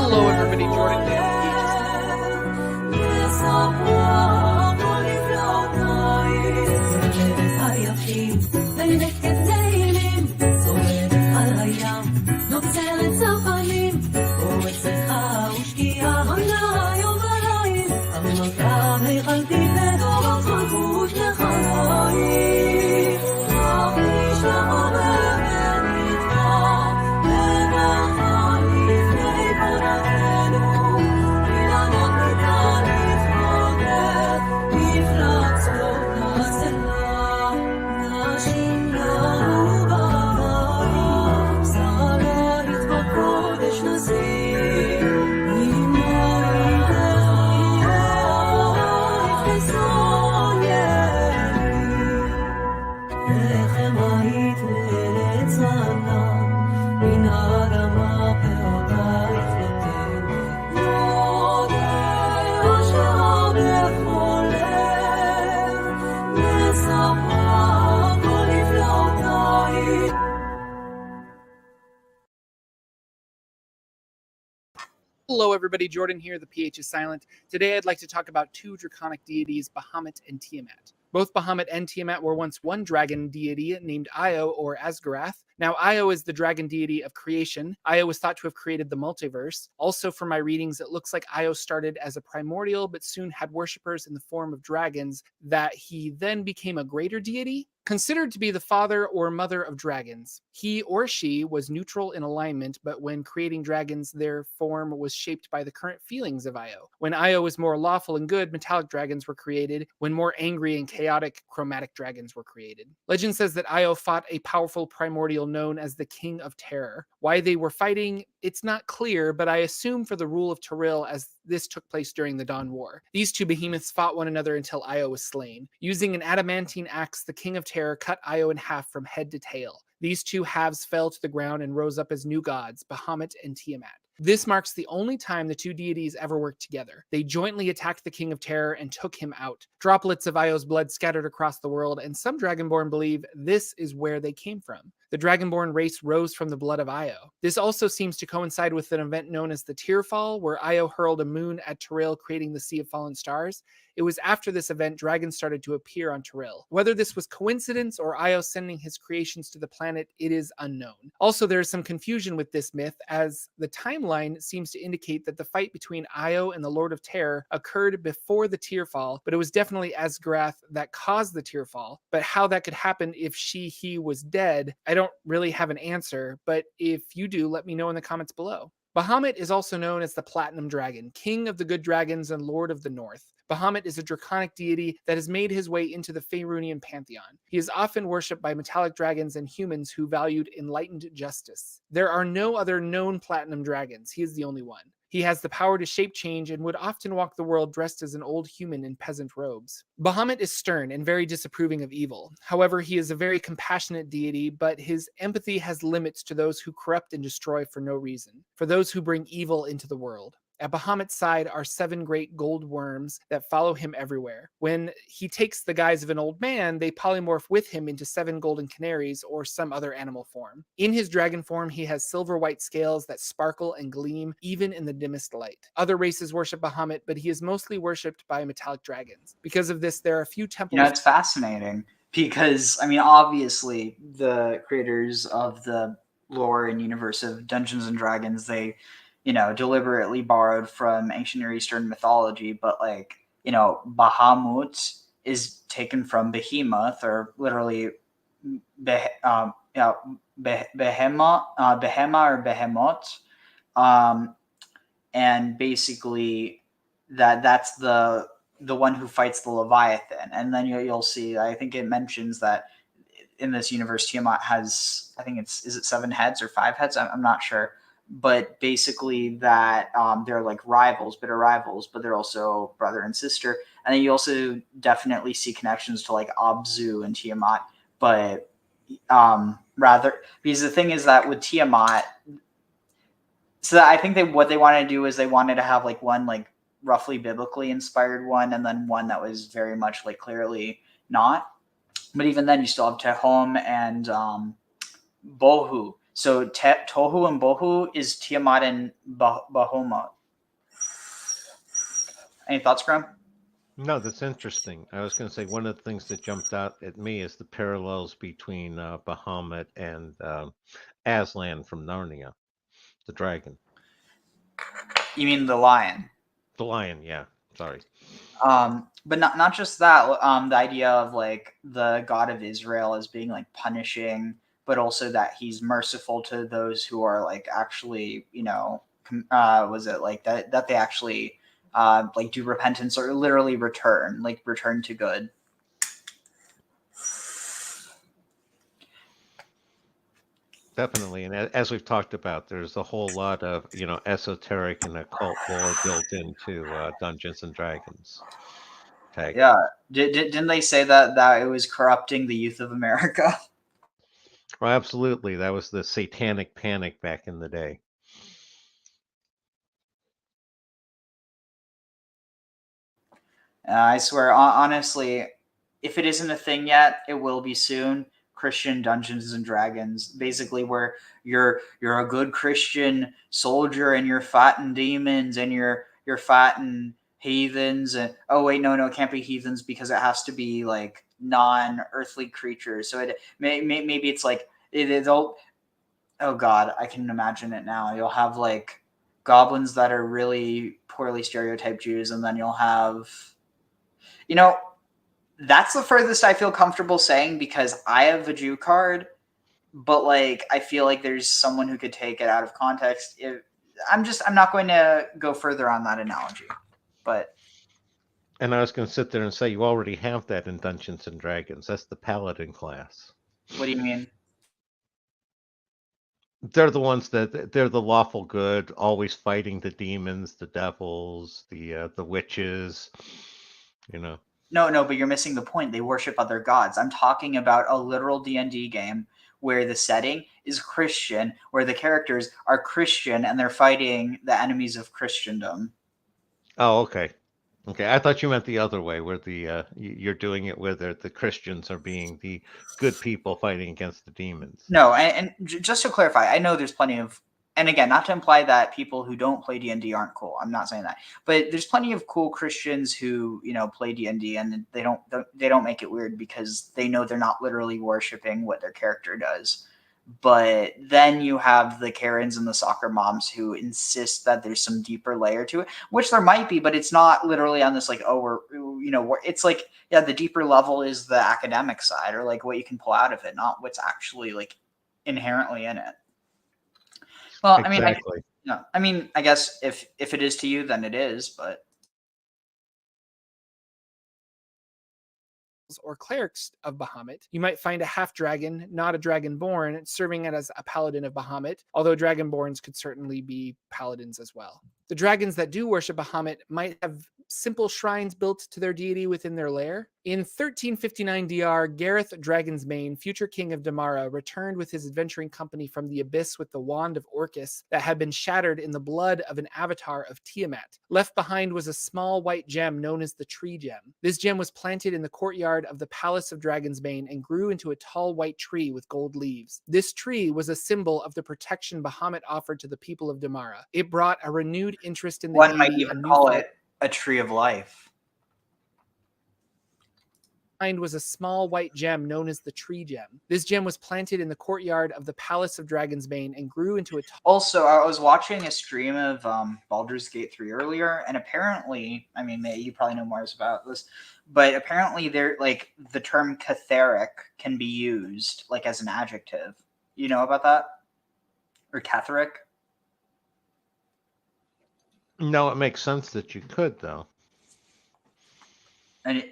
Hello, everybody. Jordan here. Hello, everybody. Jordan here. The PH is silent. Today, I'd like to talk about two draconic deities, Bahamut and Tiamat. Both Bahamut and Tiamat were once one dragon deity named Io or Asgarath. Now, Io is the dragon deity of creation. Io was thought to have created the multiverse. Also, from my readings, it looks like Io started as a primordial, but soon had worshippers in the form of dragons, that he then became a greater deity, considered to be the father or mother of dragons. He or she was neutral in alignment, but when creating dragons, their form was shaped by the current feelings of Io. When Io was more lawful and good, metallic dragons were created. When more angry and chaotic, chromatic dragons were created. Legend says that Io fought a powerful primordial known as the King of Terror. Why they were fighting, it's not clear, but I assume for the rule of Toril, as this took place during the Dawn War. These two behemoths fought one another until Io was slain. Using an adamantine axe, the King of Terror cut Io in half from head to tail. These two halves fell to the ground and rose up as new gods, Bahamut and Tiamat. This marks the only time the two deities ever worked together. They jointly attacked the King of Terror and took him out. Droplets of Io's blood scattered across the world, and some Dragonborn believe this is where they came from. The Dragonborn race rose from the blood of Io. This also seems to coincide with an event known as the Tearfall, where Io hurled a moon at Toril, creating the Sea of Fallen Stars. It was after this event dragons started to appear on Toril. Whether this was coincidence or Io sending his creations to the planet, it is unknown. Also, there is some confusion with this myth, as the timeline seems to indicate that the fight between Io and the Lord of Terror occurred before the Tearfall, but it was definitely Asgarath that caused the Tearfall. But how that could happen if he was dead, I don't really have an answer, but if you do, let me know in the comments below. Bahamut is also known as the Platinum Dragon, king of the good dragons and lord of the north. Bahamut is a draconic deity that has made his way into the Faerunian pantheon. He is often worshipped by metallic dragons and humans who valued enlightened justice. There are no other known platinum dragons. He is the only one. He has the power to shape change and would often walk the world dressed as an old human in peasant robes. Bahamut is stern and very disapproving of evil. However, he is a very compassionate deity, but his empathy has limits to those who corrupt and destroy for no reason, for those who bring evil into the world. At Bahamut's side are 7 great gold worms that follow him everywhere. When he takes the guise of an old man, they polymorph with him into 7 golden canaries or some other animal form. In his dragon form, he has silver white scales that sparkle and gleam even in the dimmest light. Other races worship Bahamut, but he is mostly worshipped by metallic dragons. Because of this, there are a few temples. You know, it's fascinating because, I mean, obviously the creators of the lore and universe of Dungeons and Dragons, they deliberately borrowed from ancient Near Eastern mythology, but Bahamut is taken from behemoth, or literally behema or behemoth, and basically that's the one who fights the Leviathan. And then you'll see, I think it mentions that in this universe, Tiamat has, I think is it 7 heads or 5 heads? I'm not sure. But basically that they're like rivals, bitter rivals, but they're also brother and sister. And then you also definitely see connections to like Abzu and Tiamat, but rather, because the thing is that with Tiamat, so I think what they wanted to do is they wanted to have like one like roughly biblically inspired one, and then one that was very much like clearly not. But even then, you still have Tehom and Bohu. So Tohu and Bohu is Tiamat and Bahamut. Any thoughts, Graham? No, that's interesting. I was going to say one of the things that jumped out at me is the parallels between Bahamut and Aslan from Narnia, the dragon. You mean the lion? The lion, yeah. Sorry. But not just that. The idea of like the God of Israel as being like punishing, but also that he's merciful to those who are like actually, was it like that they actually like do repentance or literally return to good. Definitely. And as we've talked about, there's a whole lot of, esoteric and occult lore built into Dungeons and Dragons. Tag. Yeah. Didn't they say that it was corrupting the youth of America? Well, absolutely. That was the satanic panic back in the day. I swear, honestly, if it isn't a thing yet, it will be soon. Christian Dungeons and Dragons, basically, where you're a good Christian soldier and you're fighting demons and you're fighting heathens and oh wait, no, it can't be heathens because it has to be like non-earthly creatures. So maybe it's like it'll. Oh God, I can imagine it now. You'll have like goblins that are really poorly stereotyped Jews, and then you'll have that's the furthest I feel comfortable saying because I have a Jew card, but like I feel like there's someone who could take it out of context. I'm not going to go further on that analogy. But And I was going to sit there and say you already have that in Dungeons and Dragons. That's the paladin class. what do you mean? They're the ones they're the lawful good, always fighting the demons, the devils, the witches, No, but you're missing the point. They worship other gods. I'm talking about a literal D&D game where the setting is Christian, where the characters are Christian and they're fighting the enemies of Christendom. Oh, okay. Okay, I thought you meant the other way, where you're doing it where the Christians are being the good people fighting against the demons. No, and just to clarify, I know there's plenty of, and again, not to imply that people who don't play D&D aren't cool. I'm not saying that, but there's plenty of cool Christians who play D&D and they don't make it weird because they know they're not literally worshiping what their character does. But then you have the Karens and the soccer moms who insist that there's some deeper layer to it, which there might be, but it's not literally on this like, oh, it's like, yeah, the deeper level is the academic side or like what you can pull out of it, not what's actually like inherently in it. Well, exactly. I mean, I guess if it is to you, then it is, but. Or clerics of Bahamut. You might find a half dragon, not a dragonborn, serving as a paladin of Bahamut, although dragonborns could certainly be paladins as well. The dragons that do worship Bahamut might have simple shrines built to their deity within their lair. In 1359 DR, Gareth Dragonsbane, future king of Damara, returned with his adventuring company from the abyss with the wand of Orcus that had been shattered in the blood of an avatar of Tiamat. Left behind was a small white gem known as the Tree Gem. This gem was planted in the courtyard of the Palace of Dragonsbane and grew into a tall white tree with gold leaves. This tree was a symbol of the protection Bahamut offered to the people of Damara. It brought a renewed interest in the One might deity. even call it a tree of life. Was a small white gem known as the Tree Gem. This gem was planted in the courtyard of the Palace of Dragonsbane and grew into a Also, I was watching a stream of Baldur's Gate 3 earlier, and apparently, I mean, you probably know more about this, but apparently there, like, the term catheric can be used, like, as an adjective. You know about that? Or catheric? No, it makes sense that you could, though. And,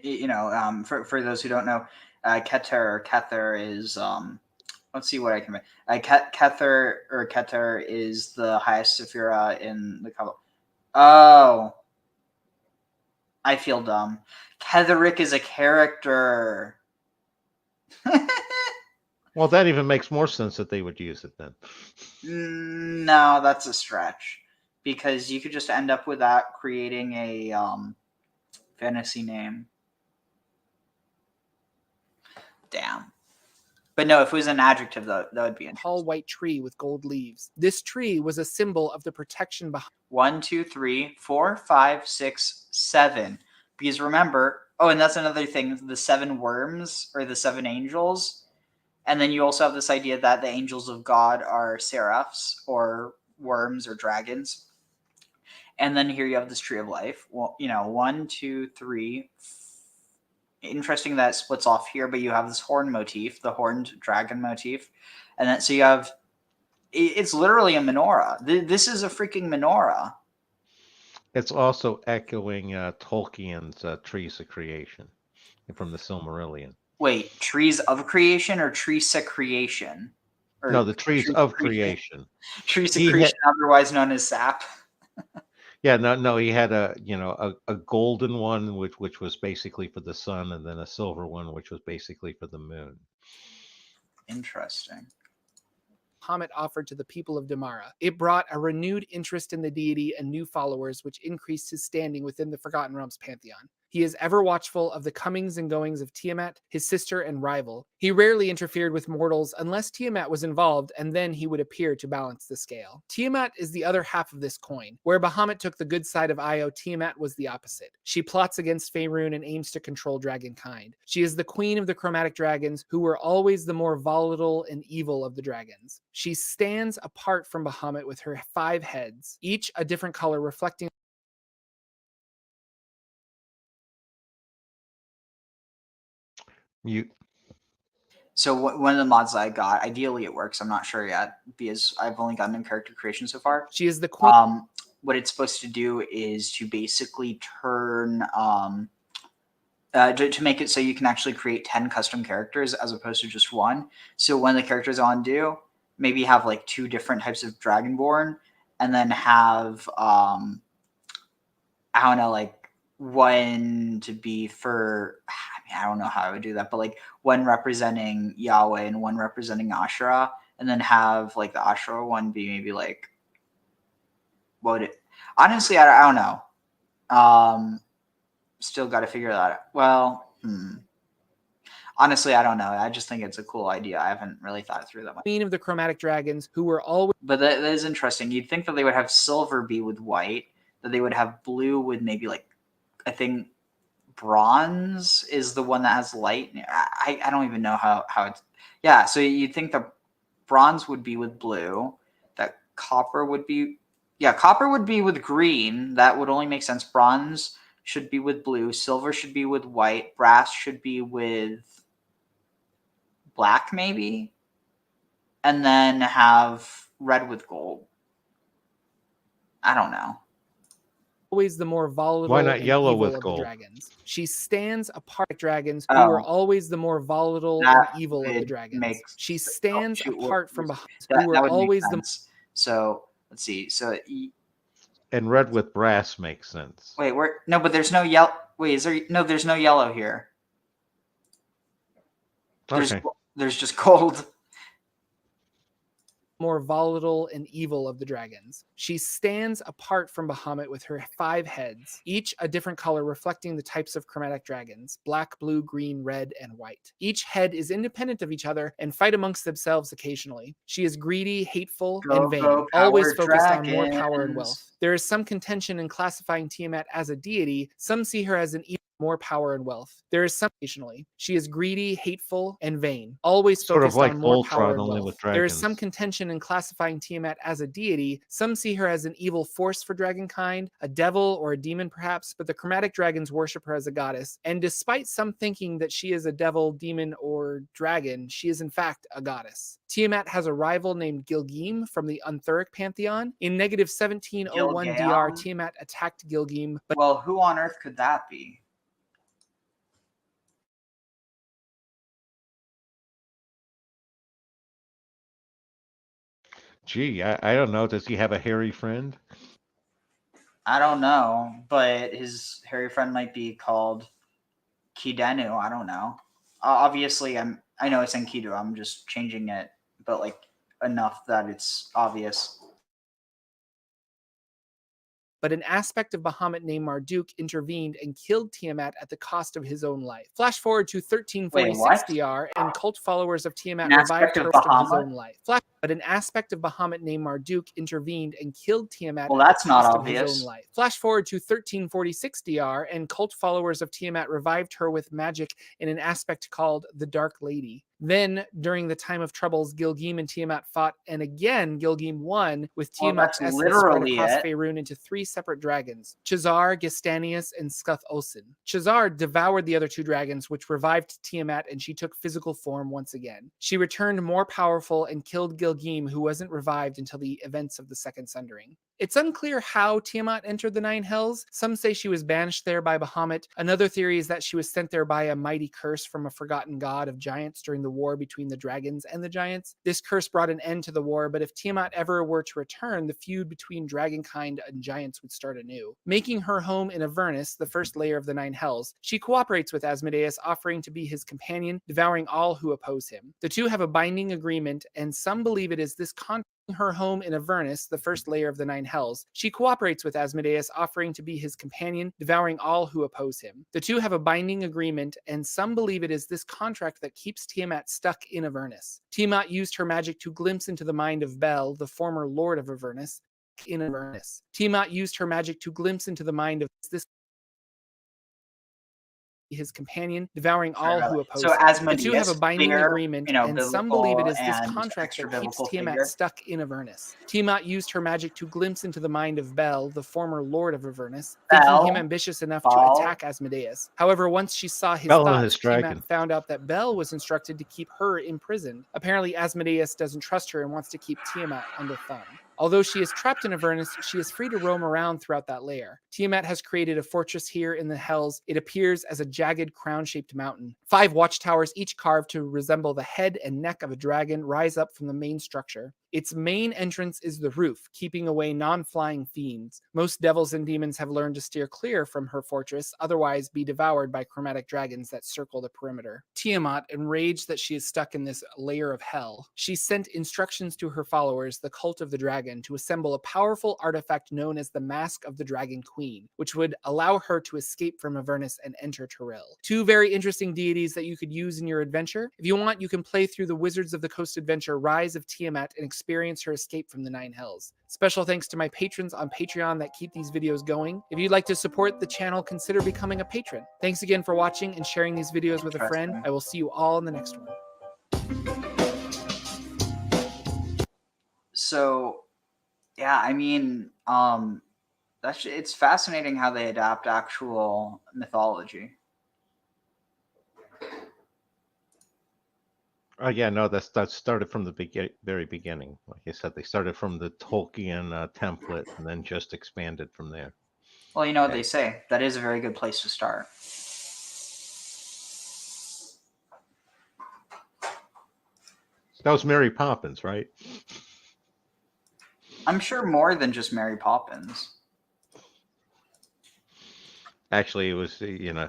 for those who don't know, Kether is let's see what I can make. Kether is the highest Sephira in the Kabbalah. Oh, I feel dumb. Ketherick is a character. Well, that even makes more sense that they would use it then. No, that's a stretch. Because you could just end up with that creating a fantasy name. Damn. But no, if it was an adjective, that would be interesting. Tall white tree with gold leaves. This tree was a symbol of the protection behind 1, 2, 3, 4, 5, 6, 7. Because remember, oh, and that's another thing, the 7 worms or the 7 angels. And then you also have this idea that the angels of God are seraphs or worms or dragons. And then here you have this tree of life. Well, 1, 2, 3. Interesting that it splits off here, but you have this horn motif, the horned dragon motif. And then so you have, it's literally a menorah. This is a freaking menorah. It's also echoing Tolkien's Trees of Creation from the Silmarillion. Wait, trees of creation or trees of creation? Or no, the trees of creation. Trees of creation, otherwise known as sap. Yeah, no, he had a golden one which was basically for the sun, and then a silver one which was basically for the moon. Interesting. Bahamut offered to the people of Damara. It brought a renewed interest in the deity and new followers, which increased his standing within the Forgotten Realms pantheon. He is ever watchful of the comings and goings of Tiamat, his sister and rival. He rarely interfered with mortals unless Tiamat was involved, and then he would appear to balance the scale. Tiamat is the other half of this coin. Where Bahamut took the good side of Io, Tiamat was the opposite. She plots against Faerun and aims to control dragonkind. She is the queen of the chromatic dragons, who were always the more volatile and evil of the dragons. She stands apart from Bahamut with her 5 heads, each a different color reflecting Mute. So one of the mods I got, ideally it works. I'm not sure yet because I've only gotten in character creation so far. She is the queen. What it's supposed to do is to basically turn to make it so you can actually create 10 custom characters as opposed to just one. So when the characters on do, maybe have like 2 different types of Dragonborn, and then have I don't know, like one to be for, I don't know how I would do that, but like one representing Yahweh and one representing Asherah, and then have like the Asherah one be maybe like, honestly, I don't know. Still got to figure that out. Well, honestly, I don't know. I just think it's a cool idea. I haven't really thought it through that much. Queen of the chromatic dragons, who were always. But that is interesting. You'd think that they would have silver be with white, that they would have blue with maybe like, I think bronze is the one that has light. I don't even know how it's. Yeah, so you'd think the bronze would be with blue, that copper would be. Yeah, copper would be with green. That would only make sense. Bronze should be with blue. Silver should be with white. Brass should be with black, maybe. And then have red with gold. I don't know. Always the more volatile. Why not and yellow evil with of gold? the dragons. She stands apart from dragons, who were always the more volatile and evil of the dragons. She stands apart from Bahamut, who were always the. So let's see. So and red with brass makes sense. Wait, where? No, but there's no yellow. Wait, is there? No, there's no yellow here. There's just gold. More volatile and evil of the dragons. She stands apart from Bahamut with her 5 heads, each a different color reflecting the types of chromatic dragons: black, blue, green, red, and white. Each head is independent of each other and fight amongst themselves occasionally. She is greedy, hateful, and vain, always focused on more power and wealth. There is some contention in classifying Tiamat as a deity. Some see her as an evil, more power and wealth. There is some occasionally. She is greedy, hateful, and vain, always focused like on more Voltron, power and only wealth. with There is dragons. some contention in classifying Tiamat as a deity. Some see her as an evil force for dragonkind, a devil or a demon perhaps, but the chromatic dragons worship her as a goddess. And despite some thinking that she is a devil, demon, or dragon, she is in fact a goddess. Tiamat has a rival named Gilgim from the Unthuric pantheon. In negative 1701 DR, Tiamat attacked Gilgim, but well, who on earth could that be? Gee, I don't know. Does he have a hairy friend? I don't know, but his hairy friend might be called Kidenu. I don't know. Obviously, I know it's Enkidu. I'm just changing it, but like enough that it's obvious. But an aspect of Bahamut named Marduk intervened and killed Tiamat at the cost of his own life. Flash forward to Wait, 1346 what? DR, and cult followers of Tiamat An revived aspect her of at the cost of his Bahamut? own life. But an aspect of Bahamut named Marduk intervened and killed Tiamat Well, at the that's not cost of his own obvious. life. Flash forward to 1346 DR, and cult followers of Tiamat revived her with magic in an aspect called the Dark Lady. Then, during the time of troubles, Gilgim and Tiamat fought, and again Gilgim won, with Well, Tiamat's that's essence spread literally across it. Faerun into 3 separate dragons, Chazar, Gestanius, and Scuth Osin. Chazar devoured the other 2 dragons, which revived Tiamat, and she took physical form once again. She returned more powerful and killed Gilgim, who wasn't revived until the events of the Second Sundering. It's unclear how Tiamat entered the Nine Hells. Some say she was banished there by Bahamut. Another theory is that she was sent there by a mighty curse from a forgotten god of giants during the war between the dragons and the giants. This curse brought an end to the war, but if Tiamat ever were to return, the feud between dragonkind and giants would start anew. Making her home in Avernus, the first layer of the Nine Hells, she cooperates with Asmodeus, offering to be his companion, devouring all who oppose him. The two have a binding agreement, and some believe it is this her home in Avernus, the first layer of the Nine Hells. She cooperates with Asmodeus, offering to be his companion, devouring all who oppose him. The two have a binding agreement, and some believe it is this contract that keeps Tiamat stuck in Avernus. Tiamat used her magic to glimpse into the mind of Bel, the former lord of Avernus, in Avernus. Tiamat used her magic to glimpse into the mind of this his companion, devouring all who oppose So him. The two have a Asmodeus, binding clear, agreement, and some believe it is this contract that keeps Tiamat figure. stuck in Avernus. Tiamat used her magic to glimpse into the mind of Bel, the former lord of Avernus, thinking him ambitious enough to attack Asmodeus. However, once she saw his thoughts, Tiamat found out that Bel was instructed to keep her imprisoned. Apparently, Asmodeus doesn't trust her and wants to keep Tiamat under thumb. Although she is trapped in Avernus, she is free to roam around throughout that layer. Tiamat has created a fortress here in the Hells. It appears as a jagged crown-shaped mountain. 5 watchtowers, each carved to resemble the head and neck of a dragon, rise up from the main structure. Its main entrance is the roof, keeping away non-flying fiends. Most devils and demons have learned to steer clear from her fortress, otherwise be devoured by chromatic dragons that circle the perimeter. Tiamat, enraged that she is stuck in this layer of hell, she sent instructions to her followers, the cult of the dragon, to assemble a powerful artifact known as the Mask of the Dragon Queen, which would allow her to escape from Avernus and enter Terrell. 2 very interesting deities that you could use in your adventure. If you want, you can play through the Wizards of the Coast adventure Rise of Tiamat and experience her escape from the Nine Hells. Special thanks to my patrons on Patreon that keep these videos going. If you'd like to support the channel, consider becoming a patron. Thanks again for watching and sharing these videos with a friend. I will see you all in the next one. So, yeah, I mean, it's fascinating how they adapt actual mythology. Oh yeah, no, that started from the very beginning. Like I said, they started from the Tolkien template and then just expanded from there. Well, you know what they say. That is a very good place to start. That was Mary Poppins, right? I'm sure more than just Mary Poppins. Actually, it was,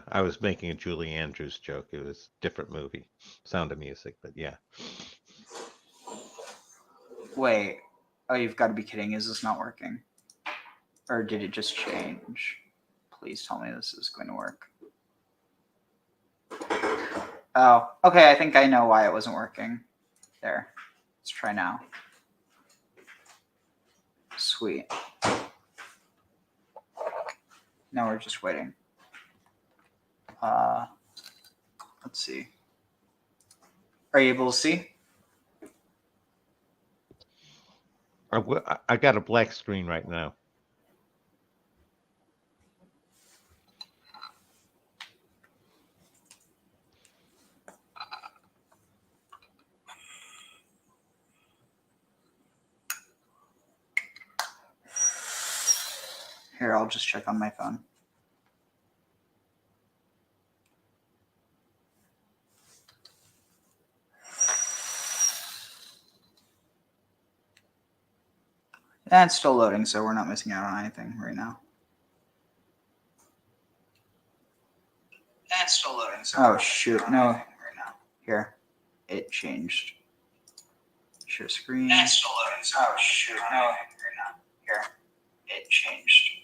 I was making a Julie Andrews joke. It was a different movie, Sound of Music, but yeah. Wait. Oh, you've got to be kidding. Is this not working? Or did it just change? Please tell me this is going to work. Oh, okay. I think I know why it wasn't working. There. Let's try now. Sweet. Now we're just waiting. Let's see. Are you able to see? I got a black screen right now. Here, I'll just check on my phone. And it's still loading, so we're not missing out on anything right now. And it's still loading, so oh shoot, no. Right now. Here. It changed. Share screen. And it's still loading, so oh shoot, no. Right now. Here. It changed.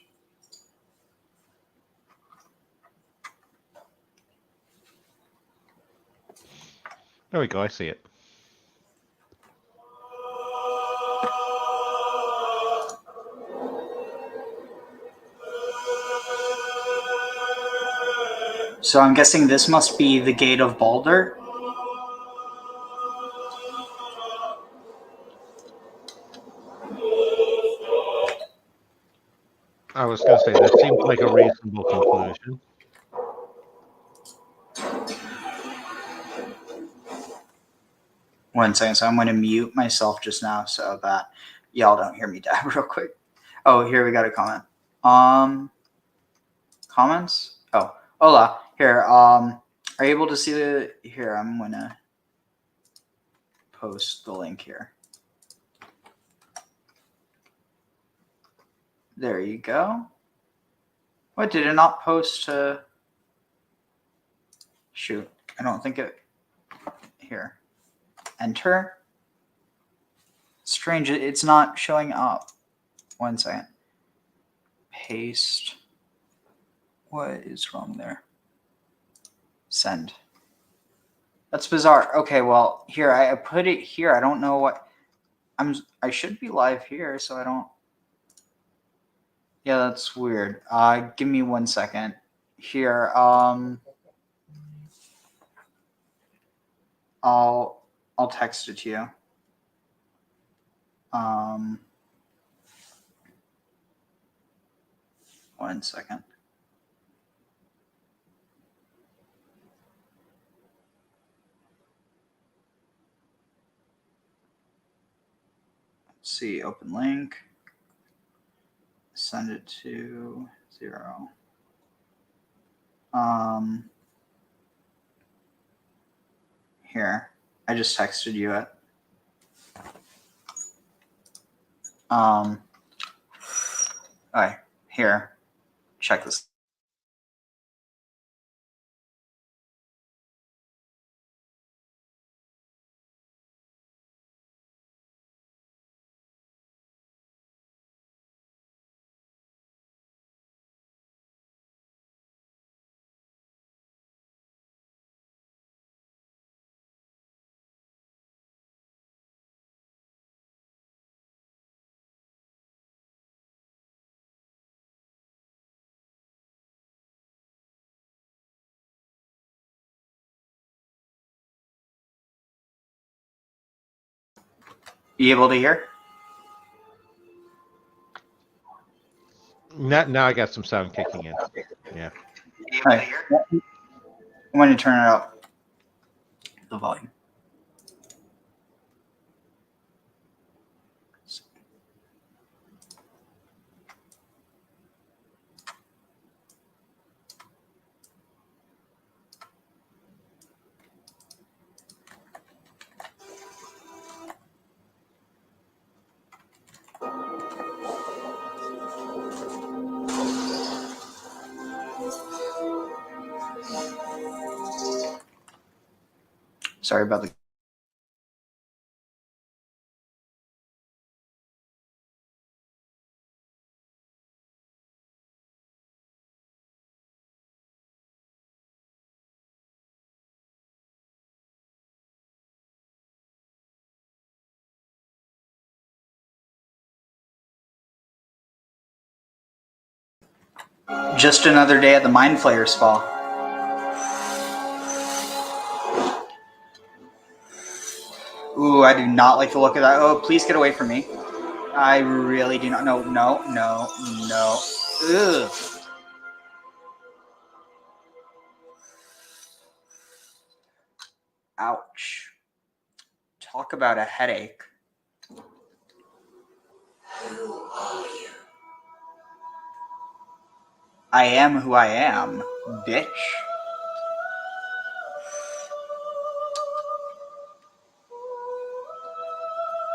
There we go. I see it. So I'm guessing this must be the gate of Baldur. I was going to say that seems like a reasonable conclusion. One second, so I'm going to mute myself just now so that y'all don't hear me dab real quick. Oh, here we got a comment. Comments? Oh, hola. Here, are you able to see the? Here, I'm gonna post the link here. There you go. What, did it not post to? Shoot, I don't think it. Here, enter. Strange, it's not showing up. One second. Paste. What is wrong there? Send. That's bizarre. Okay, well, here, I put it here. I don't know what I should be live here, so I don't. Yeah, that's weird. Give me 1 second. Here, I'll text it to you. 1 second. Let's see, open link. Send it to 0. Here, I just texted you it. All right, here, check this. You able to hear? Now I got some sound kicking in. Yeah. All right. I'm going to turn it up, the volume. Sorry about the. Just another day at the Mind Flayer Spa. Ooh, I do not like the look of that. Oh, please get away from me. I really do not. No. Ugh. Ouch. Talk about a headache. Who are you? I am who I am, bitch.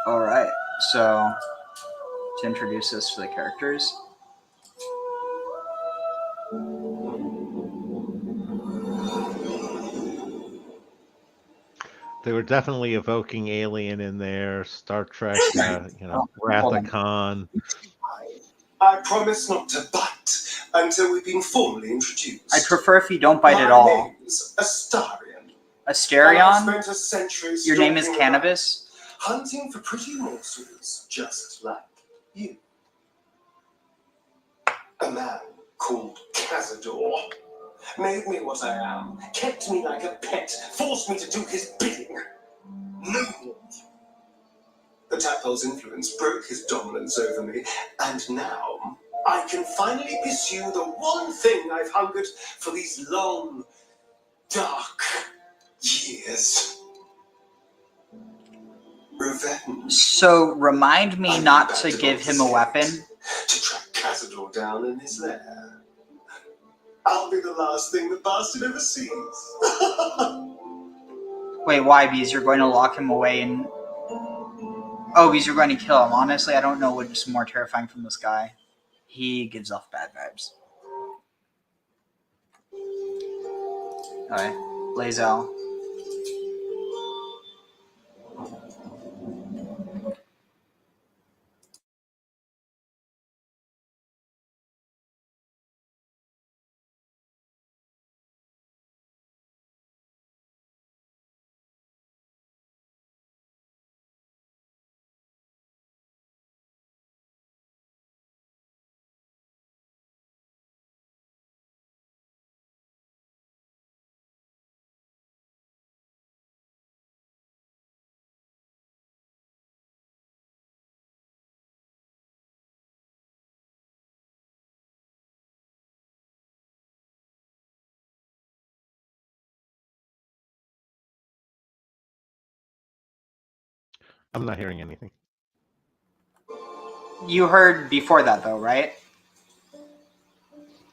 All right, so to introduce us to the characters. They were definitely evoking Alien in there, Star Trek, Wrath of Khan. I promise not to bite until we've been formally introduced. I'd prefer if you don't bite at all. My name's Astarion. Asterion? Spent a century Your name is stalking Cannabis? around, hunting for pretty morsels just like you. A man called Cazador made me what I am, kept me like a pet, forced me to do his bidding. No more. The tadpole's influence broke his dominance over me, and now I can finally pursue the one thing I've hungered for these long, dark years. Revenge. So remind me not to give him a weapon. To track Cazador down in his lair. I'll be the last thing the bastard ever sees. Wait, why? Because you're going to lock him away and... Oh, because you're going to kill him. Honestly, I don't know what's more terrifying from this guy. He gives off bad vibes. Alright, Lazel. I'm not hearing anything. You heard before that, though, right?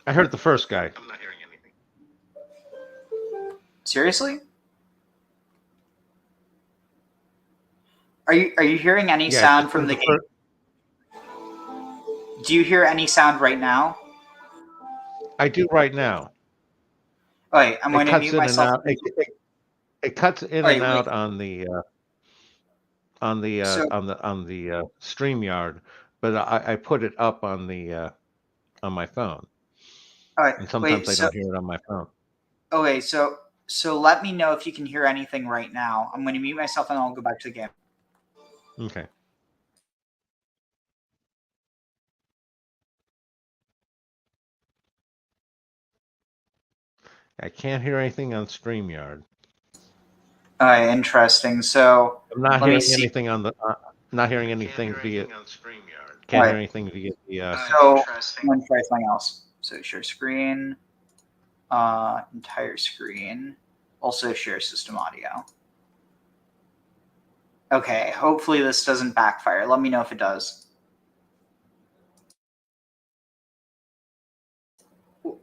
I heard the first guy. I'm not hearing anything. Seriously? Are you hearing any sound from the game? Do you hear any sound right now? I do right now. Oh, wait, I'm going to mute myself. It cuts in and out on the StreamYard, but I put it up on the on my phone. All right, and sometimes I don't hear it on my phone. Okay, so let me know if you can hear anything right now. I'm going to mute myself and I'll go back to the game. Okay. I can't hear anything on StreamYard. All right, interesting. So I'm not hearing anything on the. Not hearing anything via. On StreamYard. Can't hear anything via the. So I'm going to try something else. So share screen, entire screen, also share system audio. Okay, hopefully this doesn't backfire. Let me know if it does.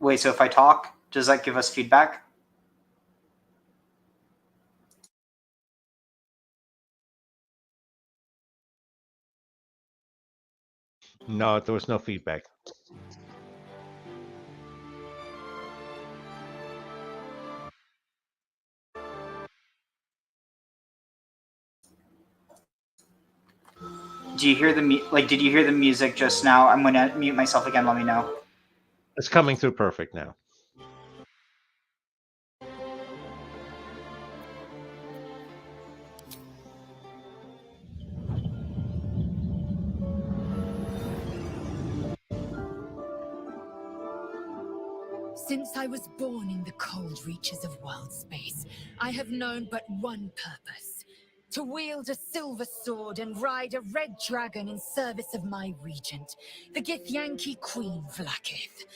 Wait, so if I talk, does that give us feedback? No, there was no feedback. Do you hear the did you hear the music just now? I'm going to mute myself again. Let me know. It's coming through perfect now. Since I was born in the cold reaches of world space, I have known but one purpose: to wield a silver sword and ride a red dragon in service of my regent, the Githyanki Queen Vlaakith.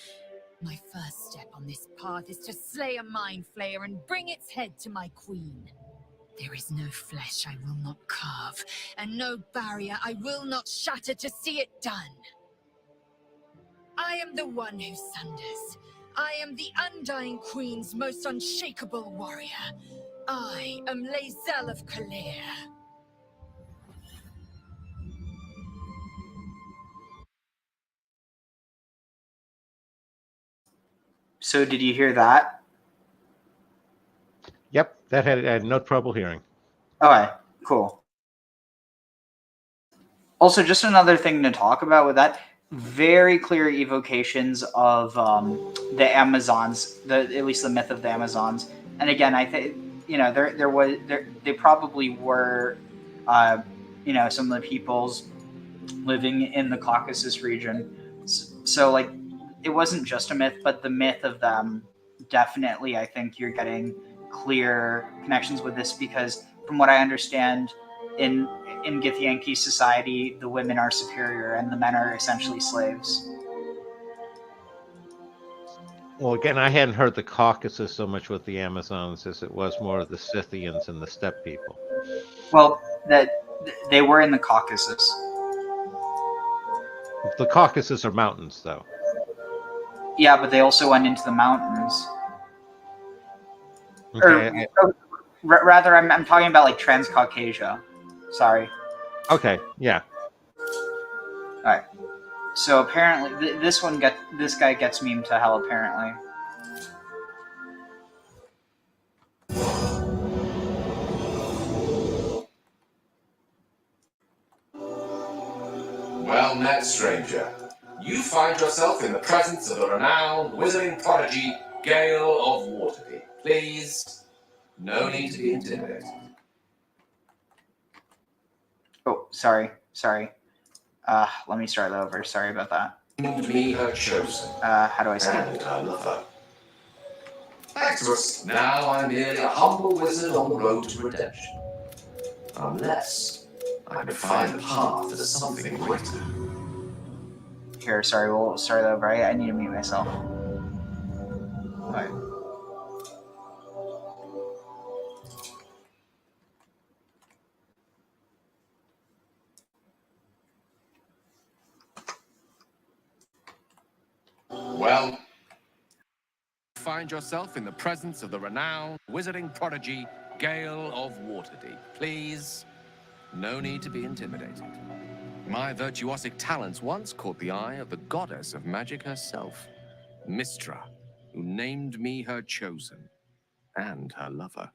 My first step on this path is to slay a mind flayer and bring its head to my queen. There is no flesh I will not carve, and no barrier I will not shatter to see it done. I am the one who sunders. I am the Undying Queen's most unshakable warrior. I am Lazel of Kalir. So did you hear that? Yep, that I had no trouble hearing. Okay, cool. Also, just another thing to talk about with that, very clear evocations of the Amazons, at least the myth of the Amazons. And again, I think they probably were, some of the peoples living in the Caucasus region. So like, it wasn't just a myth, but the myth of them definitely. I think you're getting clear connections with this because, from what I understand, in Githyanki society, the women are superior and the men are essentially slaves. Well, again, I hadn't heard the Caucasus so much with the Amazons as it was more of the Scythians and the steppe people. Well, that they were in the Caucasus. The Caucasus are mountains, though. Yeah, but they also went into the mountains. Okay. Rather, I'm talking about like Transcaucasia. Sorry. Okay. Yeah. All right. So apparently, this guy gets memed to hell. Apparently. Well met, stranger. You find yourself in the presence of the renowned wizarding prodigy, Gale of Waterdeep. Please, no need to be intimidated. Oh, sorry. Let me start over. Sorry about that. Me her chosen. How do I skip? And her lover. Thanks to us. Now I'm merely a humble wizard on the road to redemption. Unless I can find a path to something greater. Here, sorry, we'll start over. I need to mute myself. Alright. Well, find yourself in the presence of the renowned wizarding prodigy, Gale of Waterdeep. Please, no need to be intimidated. My virtuosic talents once caught the eye of the goddess of magic herself, Mistra, who named me her chosen and her lover.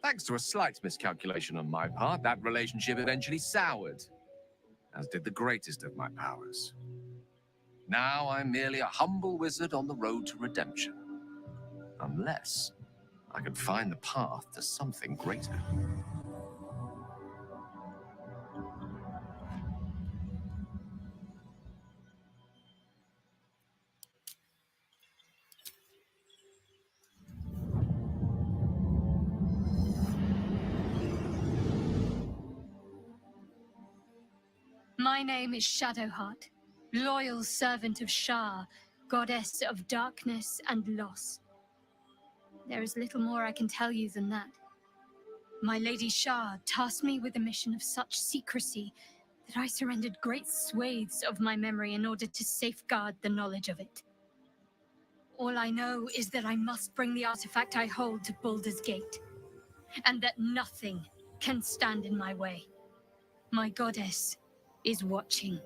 Thanks to a slight miscalculation on my part, that relationship eventually soured, as did the greatest of my powers. Now I'm merely a humble wizard on the road to redemption. Unless I can find the path to something greater. My name is Shadowheart, loyal servant of Shar, goddess of darkness and loss. There is little more I can tell you than that. My Lady Shar tasked me with a mission of such secrecy that I surrendered great swathes of my memory in order to safeguard the knowledge of it. All I know is that I must bring the artifact I hold to Baldur's Gate, and that nothing can stand in my way. My goddess is watching.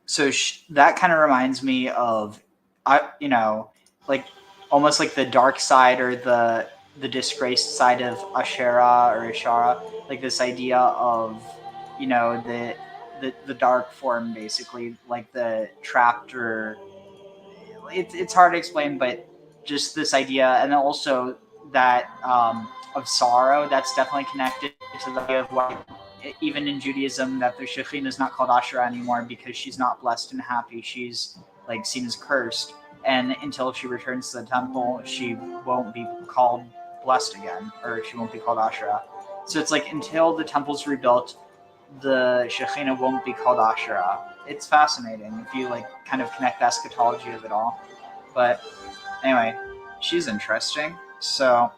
So that kind of reminds me of, like almost like the dark side or the disgraced side of Ashera or Ashara, like this idea of, the dark form, basically, like the trapped or it's hard to explain, but just this idea, and then also that of sorrow that's definitely connected to the idea of why even in Judaism that the Shekhinah is not called Asherah anymore because she's not blessed and happy. She's like seen as cursed, and until she returns to the temple, she won't be called blessed again, or she won't be called Asherah. So it's like until the temple's rebuilt, the Shekhinah won't be called Asherah. It's fascinating if you like kind of connect the eschatology of it all. But anyway, she's interesting. So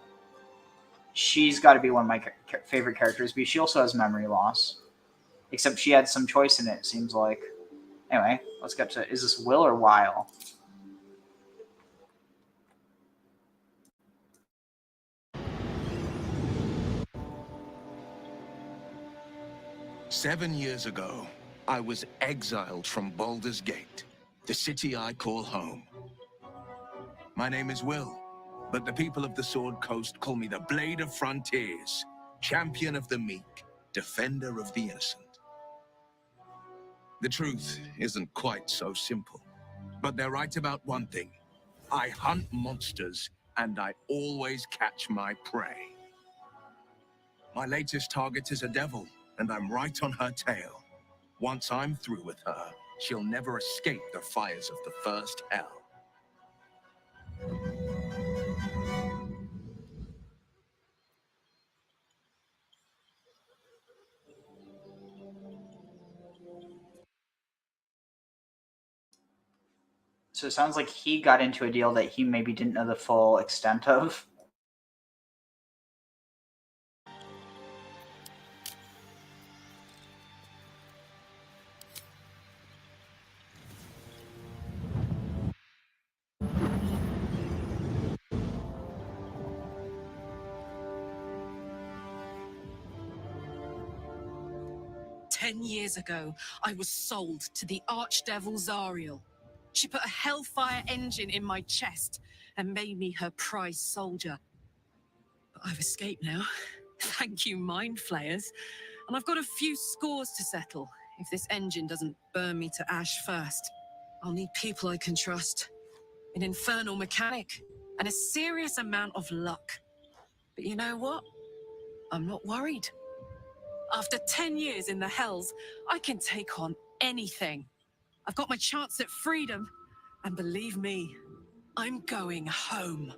she's got to be one of my favorite characters, but she also has memory loss. Except she had some choice in it, it seems like. Anyway, let's get to, is this Will or Weil? 7 years ago, I was exiled from Baldur's Gate, the city I call home. My name is Will, but the people of the Sword Coast call me the Blade of Frontiers, champion of the meek, defender of the innocent. The truth isn't quite so simple, but they're right about one thing. I hunt monsters, and I always catch my prey. My latest target is a devil, and I'm right on her tail. Once I'm through with her, she'll never escape the fires of the first hell. So it sounds like he got into a deal that he maybe didn't know the full extent of. "10 years ago, I was sold to the Archdevil Zariel. She put a Hellfire engine in my chest and made me her prize soldier. But I've escaped now. Thank you, Mind Flayers. And I've got a few scores to settle if this engine doesn't burn me to ash first. I'll need people I can trust, an infernal mechanic, and a serious amount of luck. But you know what? I'm not worried. After 10 years in the Hells, I can take on anything. I've got my chance at freedom, and believe me, I'm going home."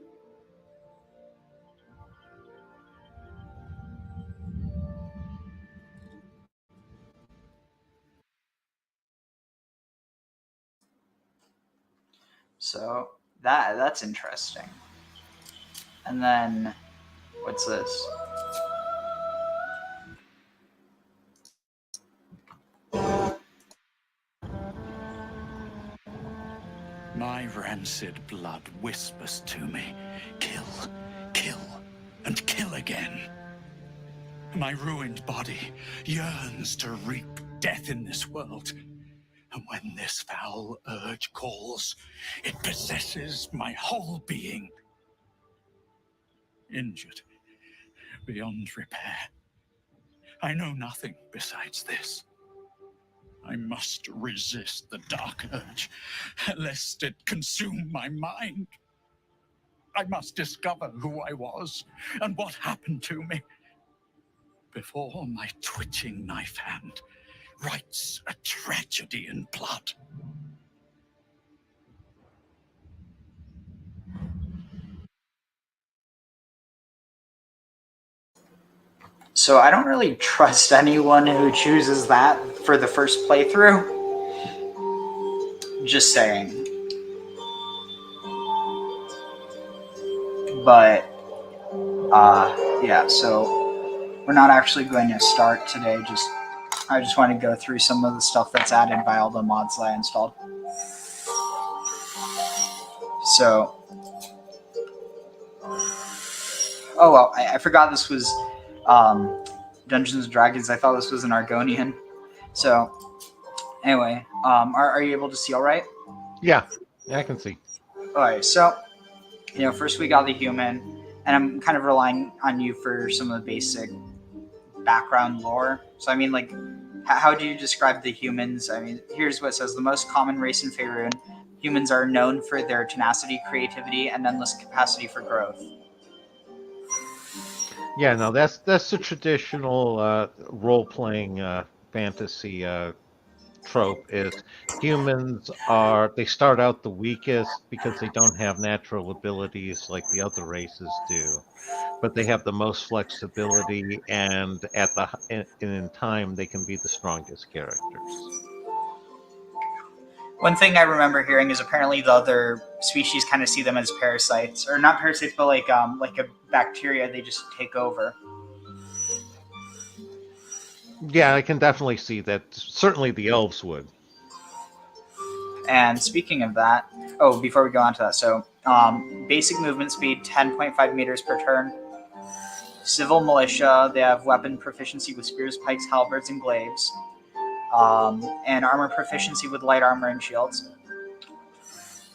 So that's interesting. And then, what's this? My rancid blood whispers to me, kill, kill, and kill again. My ruined body yearns to reap death in this world. And when this foul urge calls, it possesses my whole being. Injured beyond repair. I know nothing besides this. I must resist the dark urge, lest it consume my mind. I must discover who I was and what happened to me before my twitching knife hand writes a tragedy in blood. So I don't really trust anyone who chooses that for the first playthrough. Just saying. But, yeah, so we're not actually going to start today. I just want to go through some of the stuff that's added by all the mods that I installed. So, oh well, I forgot this was Dungeons & Dragons. I thought this was an Argonian. So, anyway, are you able to see all right? Yeah, I can see. All right, so, first we got the human, and I'm kind of relying on you for some of the basic background lore. So, I mean, like, how do you describe the humans? I mean, here's what it says. The most common race in Faerun, humans are known for their tenacity, creativity, and endless capacity for growth. Yeah, no, that's the traditional role-playing fantasy trope is humans they start out the weakest because they don't have natural abilities like the other races do, but they have the most flexibility, and in time they can be the strongest characters. One thing I remember hearing is apparently the other species kind of see them as parasites, or not parasites, but like a bacteria they just take over. Yeah, I can definitely see that. Certainly the elves would. And speaking of that, before we go on to that, so basic movement speed 10.5 meters per turn. civil militia. They have weapon proficiency with spears, pikes, halberds, and glaives. And armor proficiency with light armor and shields.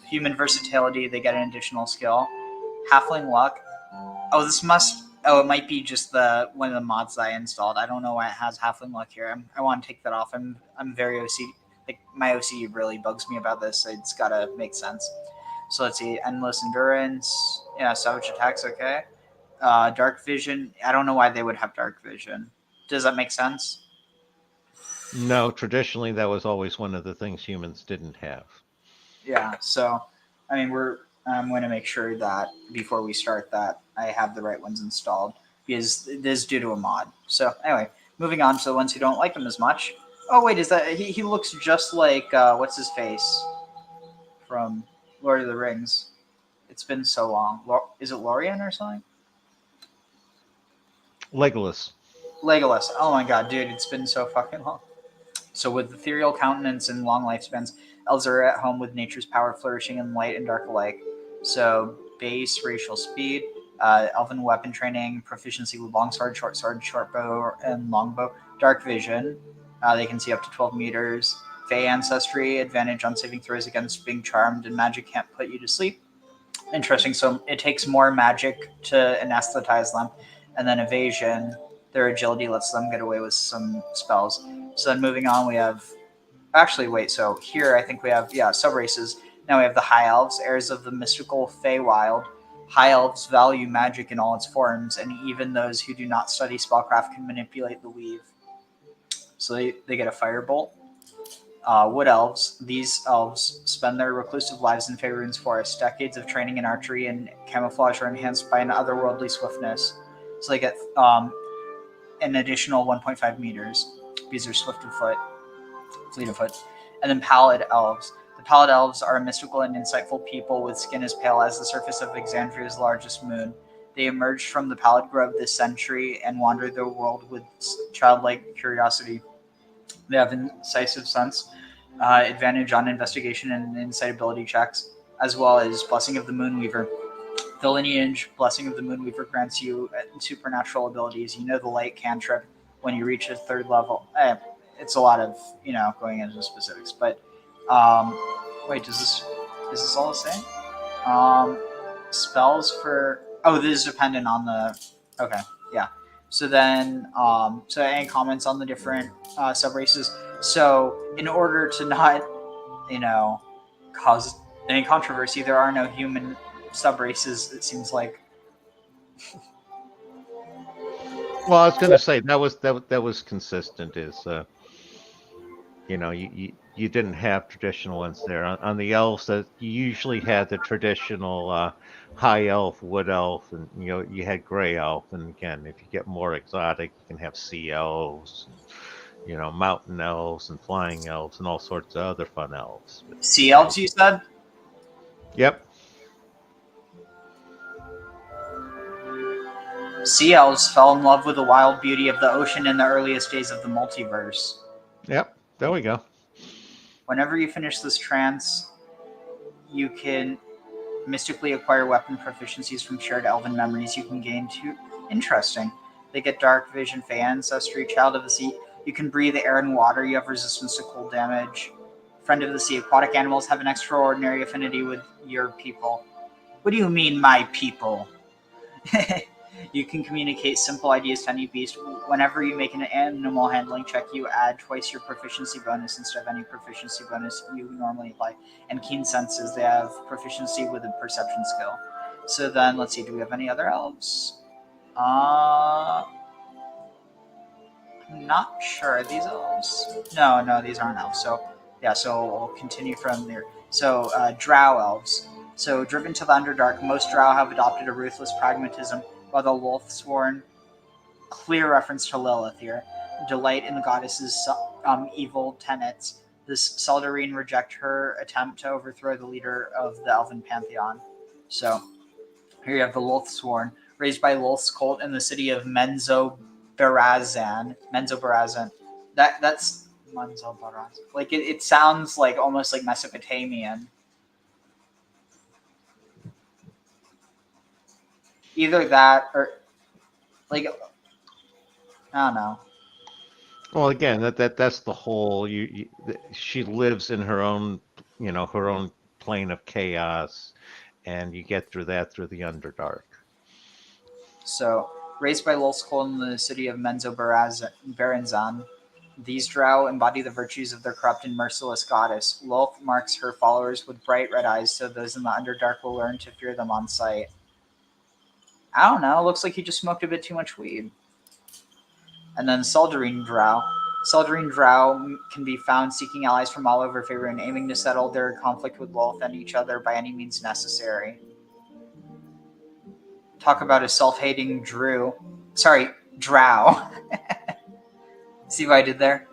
Human versatility, they get an additional skill. Halfling luck. Oh, it might be just one of the mods that I installed. I don't know why it has halfling luck here. I want to take that off. I'm very OCD. Like, my OCD really bugs me about this. It's gotta make sense. So let's see. Endless endurance. Yeah, savage attacks. Okay. Dark vision. I don't know why they would have dark vision. Does that make sense? No, traditionally that was always one of the things humans didn't have. Yeah. So, I mean, I'm going to make sure that before we start that I have the right ones installed because it is due to a mod. So anyway, moving on to the ones who don't like him as much. Oh wait, is that he looks just like what's his face from Lord of the Rings? It's been so long. Is it Lorien or something? Legolas. Legolas. Oh my god, dude, it's been so fucking long. So with ethereal countenance and long lifespans, elves are at home with nature's power flourishing in light and dark alike. So base racial speed, elven weapon training, proficiency with longsword, short sword, short bow, and longbow, dark vision. They can see up to 12 meters. Fey ancestry, advantage on saving throws against being charmed, and magic can't put you to sleep. Interesting. So it takes more magic to anesthetize them. And then evasion, their agility lets them get away with some spells. So then moving on, we have... Actually, wait. So here I think we have, sub-races. Now we have the High Elves, heirs of the mystical Feywild. High Elves value magic in all its forms, and even those who do not study spellcraft can manipulate the weave. So they get a Firebolt. Wood Elves. These elves spend their reclusive lives in Faerun's forest. Decades of training in archery and camouflage are enhanced by an otherworldly swiftness. So they get an additional 1.5 meters because they're fleet of foot. And then Pallid Elves. The Pallid Elves are a mystical and insightful people with skin as pale as the surface of Exandria's largest moon. They emerged from the Pallid Grove this century and wander the world with childlike curiosity. They have incisive sense, advantage on investigation and insight ability checks, as well as Blessing of the Moonweaver. The lineage Blessing of the Moonweaver grants you supernatural abilities. You know the light cantrip when you reach a third level. It's a lot of, going into specifics. But, wait, is this all the same? Spells for... Oh, this is dependent on the... Okay, yeah. So then, so any comments on the different sub-races? So in order to not, cause any controversy, there are no human sub-races, it seems like. Well, I was going to say that was consistent. Is you didn't have traditional ones there on the elves. That you usually had the traditional high elf, wood elf, and you had gray elf. And again, if you get more exotic, you can have sea elves, mountain elves and flying elves and all sorts of other fun elves. But, Sea elves, you said? Yep. Sea elves fell in love with the wild beauty of the ocean in the earliest days of the multiverse. Yep. There we go. Whenever you finish this trance, you can mystically acquire weapon proficiencies from shared elven memories you can gain too. Interesting. They get dark vision, fey ancestry, child of the sea. You can breathe air and water. You have resistance to cold damage. Friend of the sea. Aquatic animals have an extraordinary affinity with your people. What do you mean, my people? You can communicate simple ideas to any beast. Whenever you make an animal handling check, you add twice your proficiency bonus instead of any proficiency bonus you normally apply. And keen senses, they have proficiency with a perception skill. So then, let's see, do we have any other elves? I'm not sure. Are these elves? No, these aren't elves. So, yeah, so we'll continue from there. So, drow elves. So, driven to the Underdark, most drow have adopted a ruthless pragmatism, while the Wolfsworn, clear reference to Lilith here, delight in the goddess's evil tenets. This Seldarine reject her attempt to overthrow the leader of the Elven Pantheon. So, here you have the Wolfsworn, raised by Lolth's cult in the city of Menzoberranzan. That's Menzoberranzan. Like, it sounds like almost like Mesopotamian. Either that or... Like, I don't know. Well, again, that's the whole. She lives in her own, her own plane of chaos, and you get through that through the Underdark. So, raised by Lulskol in the city of Berenzan, these drow embody the virtues of their corrupt and merciless goddess. Lulk marks her followers with bright red eyes, so those in the Underdark will learn to fear them on sight. I don't know. Looks like he just smoked a bit too much weed. And then Seldarine drow. Seldarine drow can be found seeking allies from all over Faerun, aiming to settle their conflict with Lolth and each other by any means necessary. Talk about a self-hating drow. See what I did there?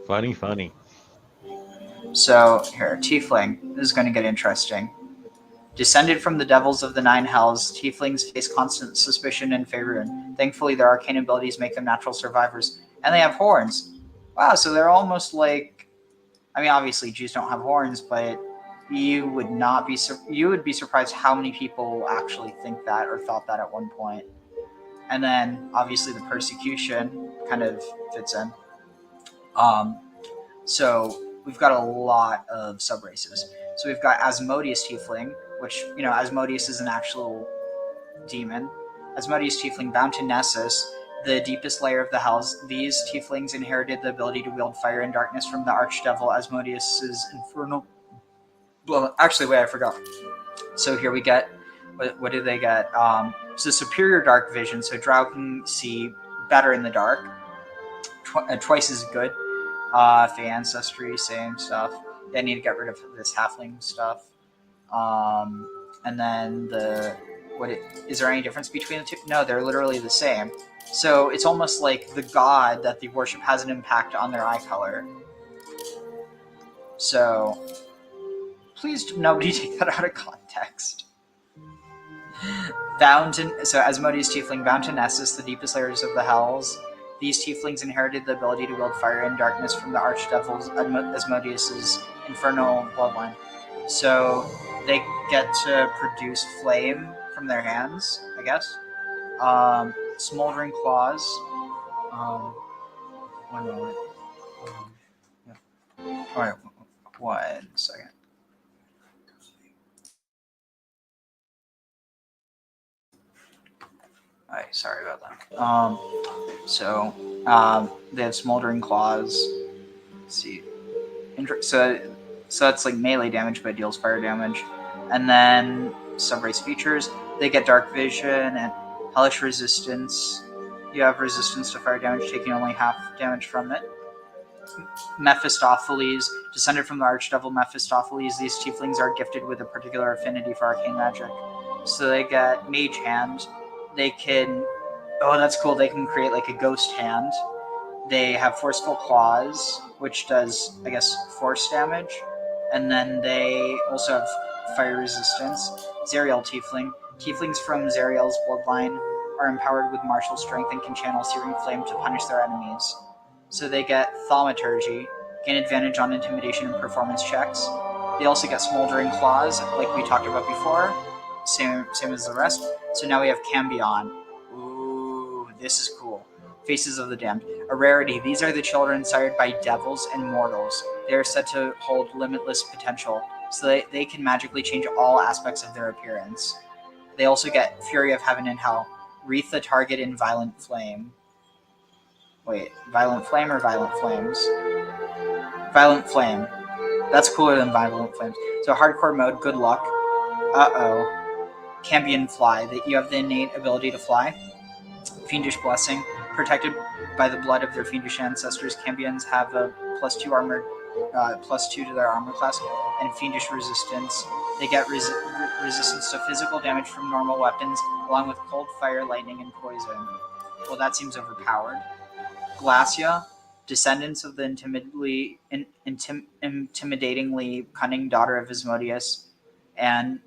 Funny. So, here, Tiefling. This is going to get interesting. Descended from the devils of the Nine Hells, Tieflings face constant suspicion in Faerun. Thankfully, their arcane abilities make them natural survivors. And they have horns. Wow, so they're almost like... I mean, obviously, Jews don't have horns, but you would be surprised how many people actually think that or thought that at one point. And then, obviously, the persecution kind of fits in. So we've got a lot of subraces. So we've got Asmodeus Tiefling, which, Asmodeus is an actual demon. Asmodeus Tiefling, bound to Nessus, the deepest layer of the Hells. These Tieflings inherited the ability to wield fire and darkness from the Archdevil Asmodeus's infernal... Well, actually, wait, I forgot. So here we get... What do they get? So superior dark vision, so drow can see better in the dark. Twice as good. Fey ancestry, same stuff. They need to get rid of this halfling stuff. And then is there any difference between the two? No, they're literally the same. So it's almost like the god that they worship has an impact on their eye color. So please nobody take that out of context. So Asmodeus Tiefling, bound to Nessus, the deepest layers of the Hells. These Tieflings inherited the ability to wield fire and darkness from the Archdevil Asmodeus's infernal bloodline. So they get to produce flame from their hands, I guess. Smoldering claws. One moment. All right, 1 second. All right, sorry about that. So they have smoldering claws. Let's see. So that's like melee damage, but it deals fire damage. And then subrace features. They get dark vision and hellish resistance. You have resistance to fire damage, taking only half damage from it. Mephistopheles, descended from the Archdevil Mephistopheles, these Tieflings are gifted with a particular affinity for arcane magic. So they get Mage Hand. They can... Oh, that's cool. They can create like a ghost hand. They have Forceful Claws, which does, I guess, force damage. And then they also have fire resistance. Zerial Tiefling. Tieflings from Zerial's bloodline are empowered with martial strength and can channel Searing Flame to punish their enemies. So they get Thaumaturgy, gain advantage on intimidation and performance checks. They also get Smoldering Claws, like we talked about before. Same as the rest. So now we have Cambion. Ooh, this is cool. Faces of the Damned. A rarity. These are the children sired by devils and mortals. They are said to hold limitless potential, so they can magically change all aspects of their appearance. They also get Fury of Heaven and Hell. Wreath the target in Violent Flame. Wait, Violent Flame or Violent Flames? Violent Flame. That's cooler than Violent Flames. So hardcore mode, good luck. Uh-oh. Cambion Fly, that you have the innate ability to fly. Fiendish Blessing, protected by the blood of their fiendish ancestors. Cambions have a +2 armor, +2 to their armor class, and Fiendish Resistance. They get resistance to physical damage from normal weapons, along with cold, fire, lightning, and poison. Well, that seems overpowered. Glacia, descendants of the intimidatingly cunning daughter of Asmodeus, and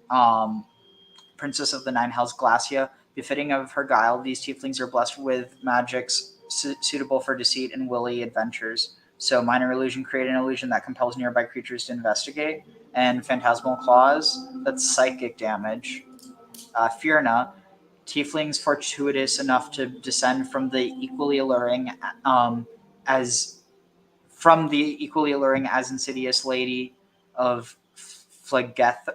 Princess of the Nine Hells, Glacia. Befitting of her guile, these Tieflings are blessed with magics suitable for deceit and willy adventures. So Minor Illusion, create an illusion that compels nearby creatures to investigate. And Phantasmal Claws, that's psychic damage. Fyrna, Tieflings fortuitous enough to descend from the equally alluring as insidious lady of Phlegethos,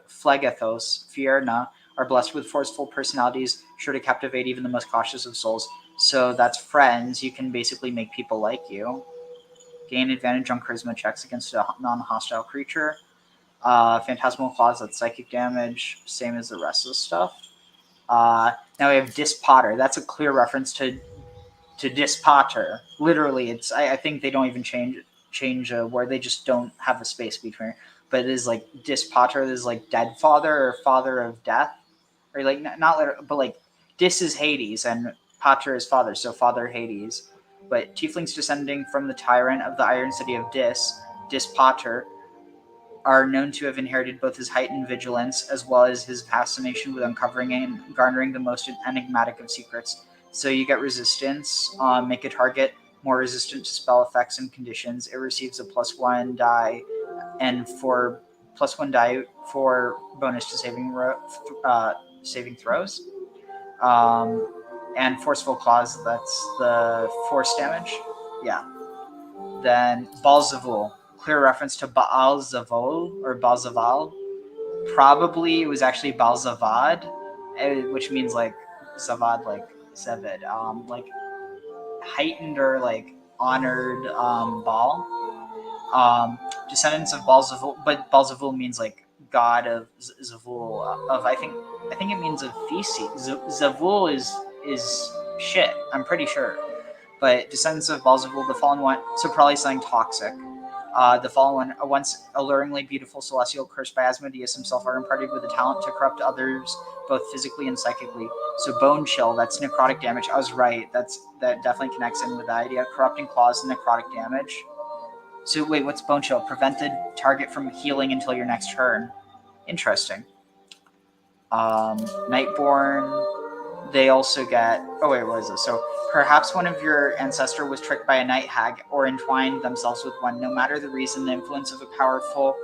Fierna, are blessed with forceful personalities sure to captivate even the most cautious of souls. So that's friends. You can basically make people like you. Gain advantage on charisma checks against a non-hostile creature. Phantasmal Claws, that's psychic damage, same as the rest of the stuff. Now we have Dispotter. That's a clear reference to Dispotter. Literally, it's I think they don't even change a word. They just don't have a space between. But it is like Dispotter. This is like dead father or father of death, or like not literal, but like Dis is Hades and Pater is father, so father Hades. But tieflings descending from the tyrant of the Iron City of Dispotter, are known to have inherited both his heightened vigilance as well as his fascination with uncovering and garnering the most enigmatic of secrets. So you get resistance. Make a target more resistant to spell effects and conditions. It receives a +1 die, and for +1 die for bonus to saving throws. And Forceful Claws, that's the force damage. Yeah. Then Balzavul. Clear reference to Baal Zavol or Balzaval. Probably it was actually Balzavad, which means like Zavad, like Sevid, like heightened or like honored Baal. Descendants of Balzavul, but Balzavul means like god of Zavul. Of I think it means of feces. Zavul is shit. I'm pretty sure. But descendants of Balzavul, the fallen one, so probably something toxic. The fallen one, a once alluringly beautiful celestial cursed by Asmodeus himself, are imparted with the talent to corrupt others both physically and psychically. So bone chill, that's necrotic damage. I was right. That definitely connects in with the idea. Corrupting claws and necrotic damage. So wait, what's bone chill? Prevent the target from healing until your next turn. Interesting. Nightborn. They also get. Oh wait, what is this? So perhaps one of your ancestor was tricked by a night hag or entwined themselves with one. No matter the reason, the influence of a powerful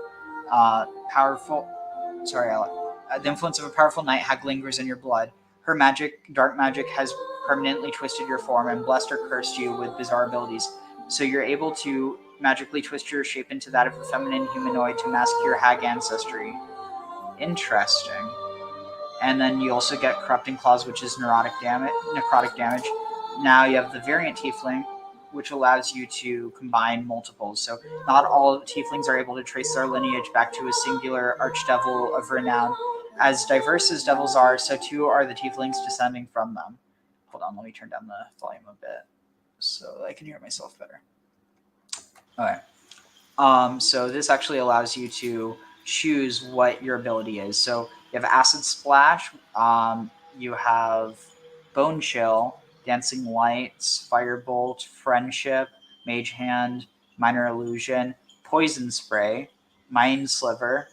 night hag lingers in your blood. Her dark magic, has permanently twisted your form and blessed or cursed you with bizarre abilities. So you're able to magically twist your shape into that of a feminine humanoid to mask your hag ancestry. Interesting. And then you also get Corrupting Claws, which is necrotic damage. Now you have the Variant Tiefling, which allows you to combine multiples. So not all Tieflings are able to trace their lineage back to a singular archdevil of renown. As diverse as devils are, so too are the Tieflings descending from them. Hold on, let me turn down the volume a bit so I can hear myself better. Okay. So this actually allows you to choose what your ability is. So you have Acid Splash, you have Bone Chill, Dancing Lights, Firebolt, Friendship, Mage Hand, Minor Illusion, Poison Spray, Mind Sliver,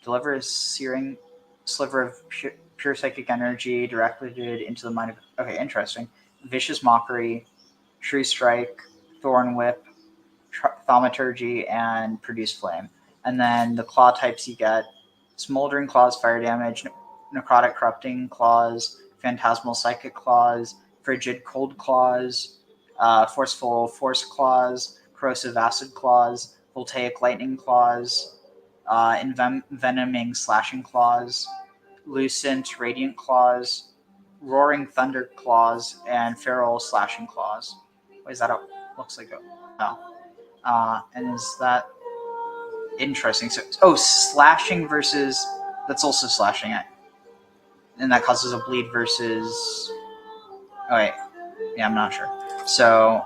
deliver a searing sliver of pure psychic energy directed into the mind of... Okay, interesting. Vicious Mockery, True Strike, Thorn Whip, Thaumaturgy, and Produce Flame. And then the claw types you get: Smoldering Claws, fire damage; Necrotic Corrupting Claws; Phantasmal Psychic Claws; Frigid Cold Claws; Forceful Force Claws; Corrosive Acid Claws; Voltaic Lightning Claws; Envenoming Slashing Claws; Lucent Radiant Claws; Roaring Thunder Claws; and Feral Slashing Claws. What is that? Looks like a... Oh. And is that... Interesting. So, slashing versus... That's also slashing it. And that causes a bleed versus... Oh, wait. Yeah, I'm not sure. So,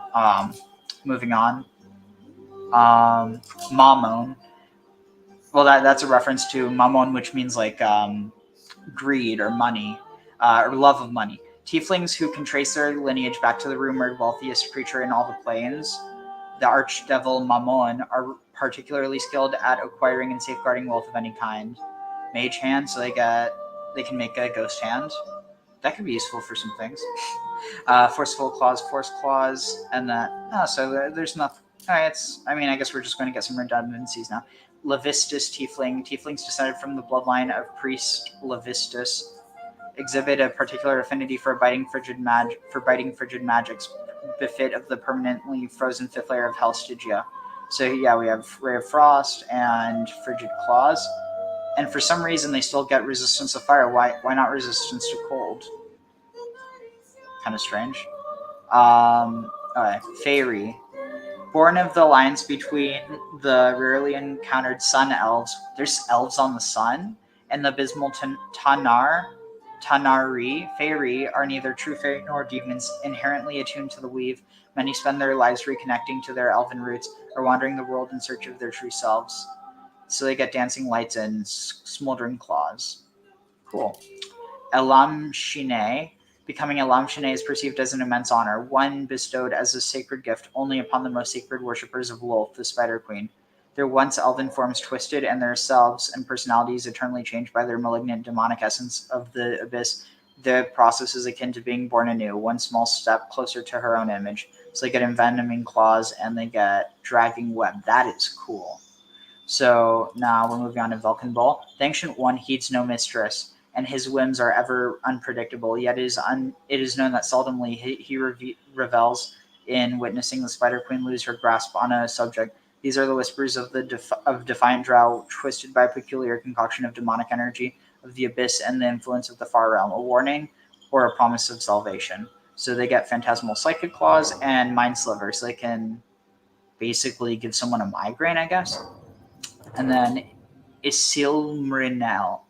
moving on. Mammon. Well, that's a reference to Mammon, which means like greed or money, or love of money. Tieflings who can trace their lineage back to the rumored wealthiest creature in all the planes, the archdevil Mammon, are particularly skilled at acquiring and safeguarding wealth of any kind. Mage Hand, so they can make a ghost hand. That could be useful for some things. Forceful Claws, Force Claws, and that. Oh, so there's nothing. Alright, I guess we're just going to get some redundancies now. Levistus Tiefling. Tieflings descended from the bloodline of Priest Levistus exhibit a particular affinity for biting frigid magics, befit of the permanently frozen fifth layer of Hell Stygia. So yeah, we have Ray of Frost and Frigid Claws, and for some reason they still get resistance to fire. Why not resistance to cold? Kind of strange. Okay, Fairy. Born of the alliance between the rarely encountered sun elves. There's elves on the sun, and the abysmal Tanari. Fairy are neither true fairy nor demons, inherently attuned to the weave. Many spend their lives reconnecting to their elven roots or wandering the world in search of their true selves. So they get dancing lights and smoldering claws. Cool. Elam Shine. Becoming Elam Shine is perceived as an immense honor, one bestowed as a sacred gift only upon the most sacred worshippers of Lolth, the Spider Queen. Their once elven forms twisted and their selves and personalities eternally changed by their malignant demonic essence of the abyss. The process is akin to being born anew, one small step closer to her own image. So they get envenoming claws and they get dragging web. That is cool. So now we're moving on to Vulcan-Bull. The Ancient One heeds no mistress, and his whims are ever unpredictable. Yet it is known that seldomly he revels in witnessing the Spider Queen lose her grasp on a subject. These are the whispers of the defiant drow, twisted by a peculiar concoction of demonic energy of the abyss and the influence of the far realm, a warning or a promise of salvation. So they get Phantasmal Psychic Claws and Mind Sliver, so they can basically give someone a migraine, I guess. And then Isilmaril.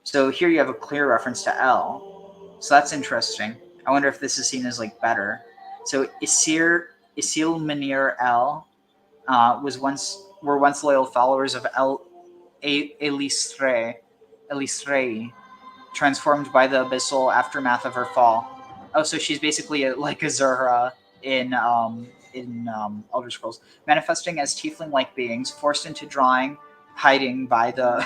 So here you have a clear reference to L. So that's interesting. I wonder if this is seen as like better. So Isilmaril were once loyal followers of Elisrei, transformed by the abyssal aftermath of her fall. Oh, so she's basically like a Zahra in Elder Scrolls, manifesting as tiefling-like beings, forced into hiding by the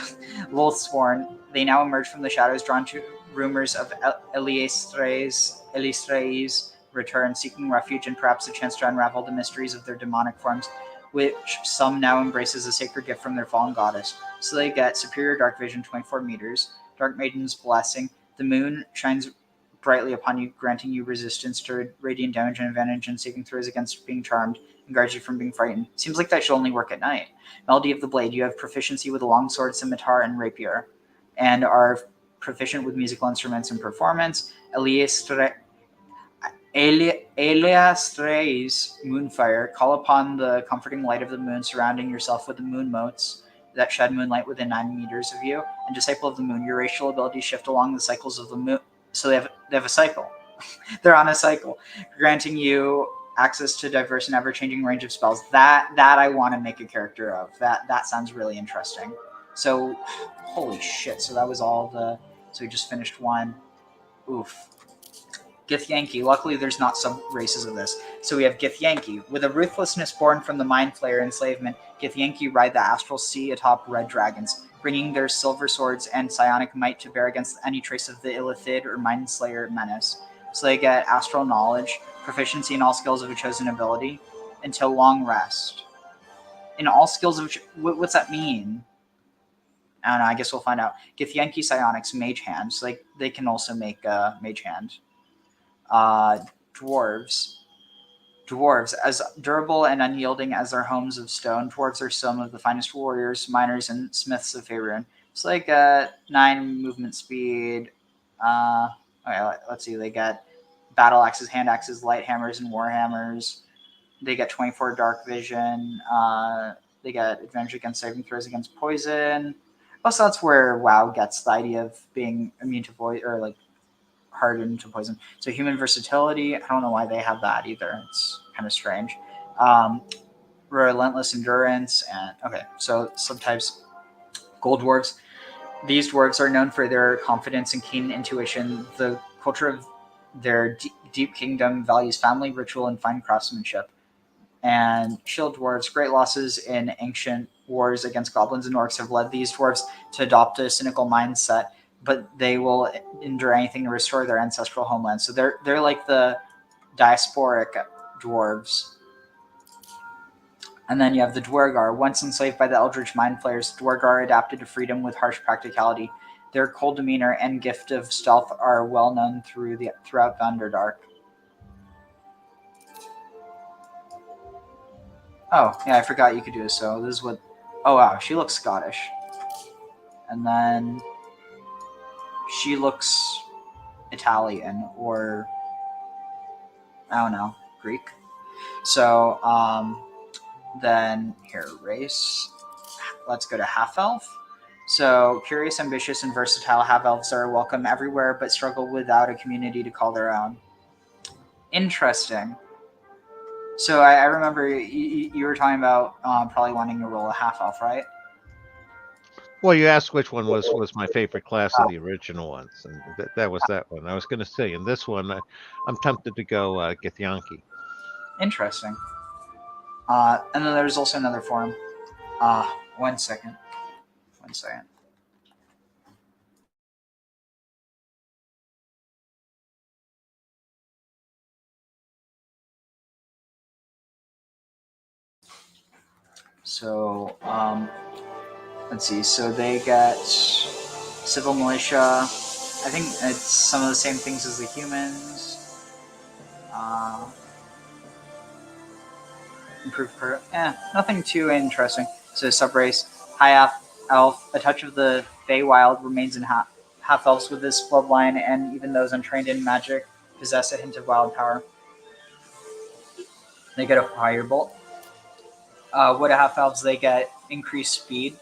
Lolthsworn. They now emerge from the shadows, drawn to rumors of Elisrei's return, seeking refuge and perhaps a chance to unravel the mysteries of their demonic forms, which some now embrace as a sacred gift from their fallen goddess. So they get Superior Dark Vision, 24 meters, Dark Maiden's Blessing. The moon shines brightly upon you, granting you resistance to radiant damage and advantage in saving throws against being charmed, and guards you from being frightened. Seems like that should only work at night. Melody of the Blade. You have proficiency with a longsword, scimitar, and rapier, and are proficient with musical instruments and performance. Eliastre's Moonfire. Call upon the comforting light of the moon, surrounding yourself with the moon motes that shed moonlight within 9 meters of you. And Disciple of the Moon. Your racial abilities shift along the cycles of the moon. So they have a cycle. They're on a cycle, granting you access to diverse and ever-changing range of spells. That I want to make a character of. That sounds really interesting. So, holy shit. So that was all the... So we just finished one. Oof. Githyanki. Luckily, there's not sub-races of this. So we have Githyanki. With a ruthlessness born from the Mind Flayer enslavement, Githyanki ride the astral sea atop red dragons, bringing their silver swords and psionic might to bear against any trace of the Illithid or Mind Slayer menace. So they get astral knowledge, proficiency in all skills of a chosen ability, until long rest. In all skills of... What's that mean? I don't know, I guess we'll find out. Githyanki psionics, mage hand. So they can also make mage hand. Dwarves, as durable and unyielding as their homes of stone. Dwarves are some of the finest warriors, miners, and smiths of Faerun. It's like 9 movement speed. Okay, let's see. They get battle axes, hand axes, light hammers, and war hammers. They get 24 dark vision. They get advantage against saving throws against poison. Also, that's where WoW gets the idea of being immune to poison, or like hardened to poison. So human versatility, I don't know why they have that either. It's kind of strange. Relentless endurance, and okay, so subtypes. Gold dwarves. These dwarves are known for their confidence and keen intuition. The culture of their deep kingdom values family, ritual, and fine craftsmanship. And shield dwarves. Great losses in ancient wars against goblins and orcs have led these dwarves to adopt a cynical mindset, but they will endure anything to restore their ancestral homeland. So they're like the diasporic dwarves. And then you have the Dwergar. Once enslaved by the Eldritch Mind Flayers, Dwergar adapted to freedom with harsh practicality. Their cold demeanor and gift of stealth are well known throughout the Underdark. Oh, yeah, I forgot you could do this. So this is what... Oh, wow, she looks Scottish. And then she looks Italian, or I don't know, Greek. So then here, race. Let's go to half-elf. So curious, ambitious, and versatile half-elves are welcome everywhere, but struggle without a community to call their own. Interesting. So I remember you were talking about probably wanting to roll a half-elf, right? Well, you asked which one was my favorite class of the original ones, and that was that one. I was going to say, in this one, I'm tempted to go Githyanki. Interesting. And then there's also another form. 1 second. 1 second. So, let's see. So they get civil militia. I think it's some of the same things as the humans. Improved nothing too interesting. So subrace, high elf, a touch of the Feywild remains in half elves with this bloodline, and even those untrained in magic possess a hint of wild power. They get a firebolt. Wood half elves, they get increased speed,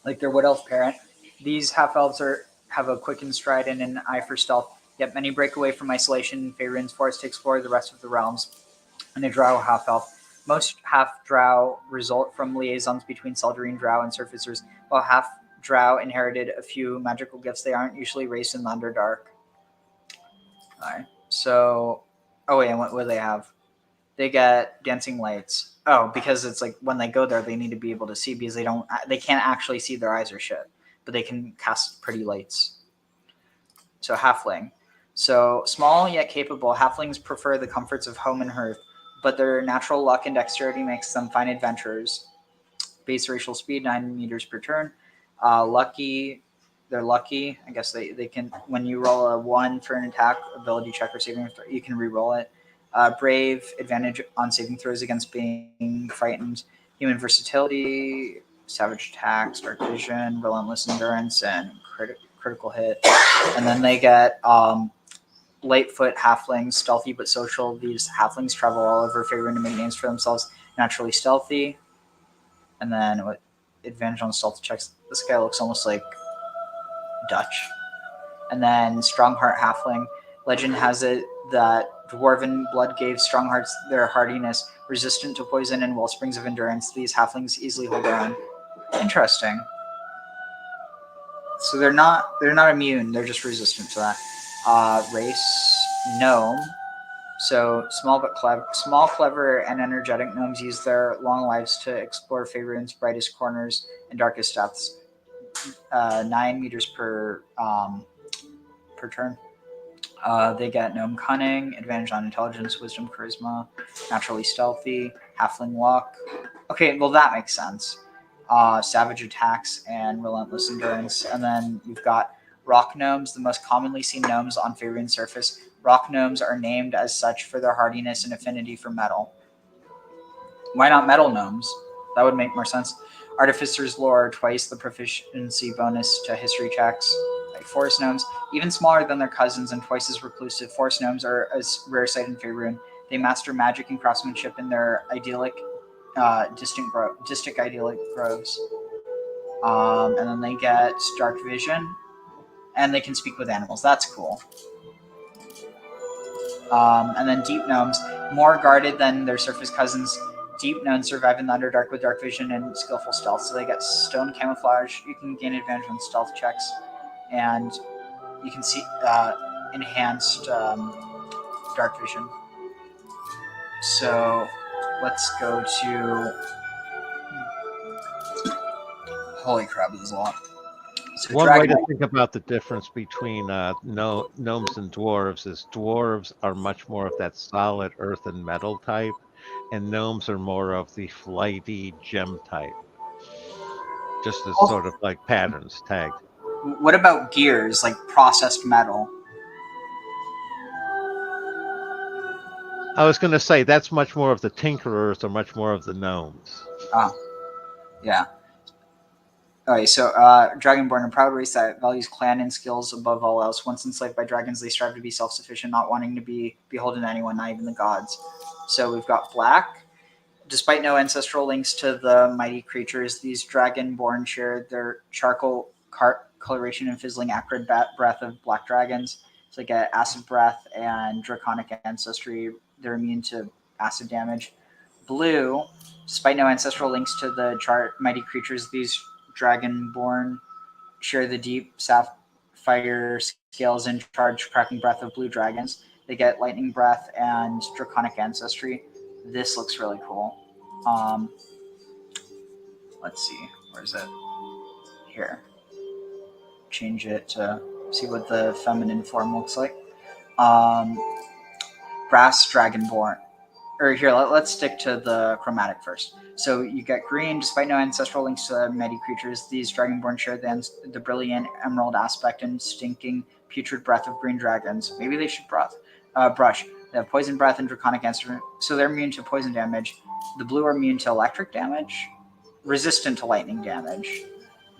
like their wood elf parent. These half elves have a quickened stride and an eye for stealth. Yet many break away from isolation in Faerun's forest to explore the rest of the realms. And a drow half elf. Most half drow result from liaisons between Seldarine drow and surfacers, while half drow inherited a few magical gifts. They aren't usually raised in the Underdark. Alright, so and what do they have? They get dancing lights. Oh, because it's like when they go there, they need to be able to see because they can't actually see, their eyes are shut, but they can cast pretty lights. So halfling. So small yet capable, halflings prefer the comforts of home and hearth, but their natural luck and dexterity makes them fine adventurers. Base racial speed, 9 meters per turn. They're lucky. I guess they can, when you roll a 1 for an attack, ability check, or saving throw, you can re-roll it. Brave, advantage on saving throws against being frightened. Human versatility, savage attacks, dark vision, relentless endurance, and critical hit. And then they get Lightfoot halflings, stealthy but social. These halflings travel all over, favoring to make names for themselves. Naturally stealthy. And then what? Advantage on stealth checks. This guy looks almost like Dutch. And then Strongheart halfling. Legend has it that dwarven blood gave Stronghearts their hardiness, resistant to poison and wellsprings of endurance. These halflings easily hold their own. Interesting. So they're not immune. They're just resistant to that. Race gnome. So small, clever, and energetic gnomes use their long lives to explore Faerun's brightest corners and darkest depths. 9 meters per turn. They get gnome cunning, advantage on intelligence, wisdom, charisma, naturally stealthy, halfling luck. Okay, well that makes sense. Savage attacks and relentless endurance. And then you've got rock gnomes, the most commonly seen gnomes on Faerun's surface. Rock gnomes are named as such for their hardiness and affinity for metal. Why not metal gnomes? That would make more sense. Artificer's lore, twice the proficiency bonus to history checks. Like forest gnomes, even smaller than their cousins and twice as reclusive. Forest gnomes are a rare sight in Faerun. They master magic and craftsmanship in their distant idyllic groves. And then they get dark vision, and they can speak with animals. That's cool. And then deep gnomes, more guarded than their surface cousins. Deep gnomes survive in the Underdark with dark vision and skillful stealth. So they get stone camouflage. You can gain advantage on stealth checks, and you can see enhanced dark vision. So let's go to... Holy crap, this is a lot. So One way to think about the difference between gnomes and dwarves is dwarves are much more of that solid earth and metal type, and gnomes are more of the flighty gem type. just as Oh. sort of like patterns tagged. What about gears, like processed metal? I was going to say that's much more of the tinkerers or much more of the gnomes. Yeah. Okay, so Dragonborn, a proud race that values clan and skills above all else. Once enslaved by dragons, they strive to be self-sufficient, not wanting to be beholden to anyone, not even the gods. So we've got black. Despite no ancestral links to the mighty creatures, these Dragonborn share their charcoal coloration and fizzling acrid breath of black dragons. So they get acid breath and draconic ancestry. They're immune to acid damage. Blue, despite no ancestral links to the mighty creatures, these Dragonborn share the deep sapphire scales and charge cracking breath of blue dragons. They get lightning breath and draconic ancestry. This looks really cool. Let's see, where is it? Here. Change it to see what the feminine form looks like. Brass Dragonborn. Or here, let's stick to the chromatic first. So you get green, despite no ancestral links to mighty creatures, these Dragonborn share the brilliant emerald aspect and stinking putrid breath of green dragons. Maybe they should brush. They have poison breath and draconic ancestry, so they're immune to poison damage. The blue are immune to electric damage, resistant to lightning damage.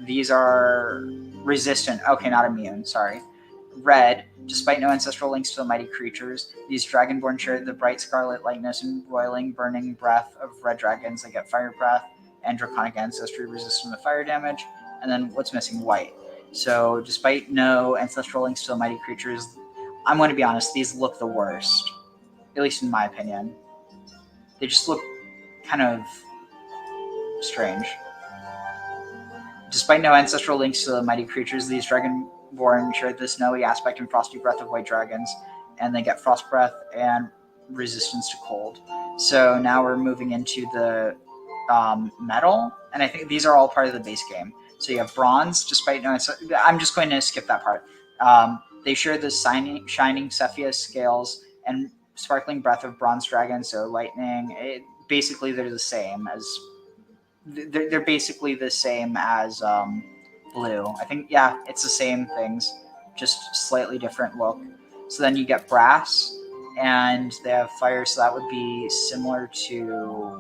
These are resistant. Okay, not immune, sorry. Red, despite no ancestral links to the mighty creatures, these Dragonborn share the bright scarlet lightness and boiling, burning breath of red dragons. They get fire breath and draconic ancestry, resistant to fire damage. And then what's missing? White. So despite no ancestral links to the mighty creatures, I'm going to be honest, these look the worst. At least in my opinion. They just look kind of strange. Despite no ancestral links to the mighty creatures, these Dragonborn share the snowy aspect and frosty breath of white dragons, and they get frost breath and resistance to cold. So now we're moving into the metal, and I think these are all part of the base game. So you have bronze, despite no... I'm just going to skip that part. They share the shining Cepheus scales and sparkling breath of bronze dragons, so lightning. Basically, they're the same as... They're basically the same as blue. I think, yeah, it's the same things, just slightly different look. So then you get brass, and they have fire, so that would be similar to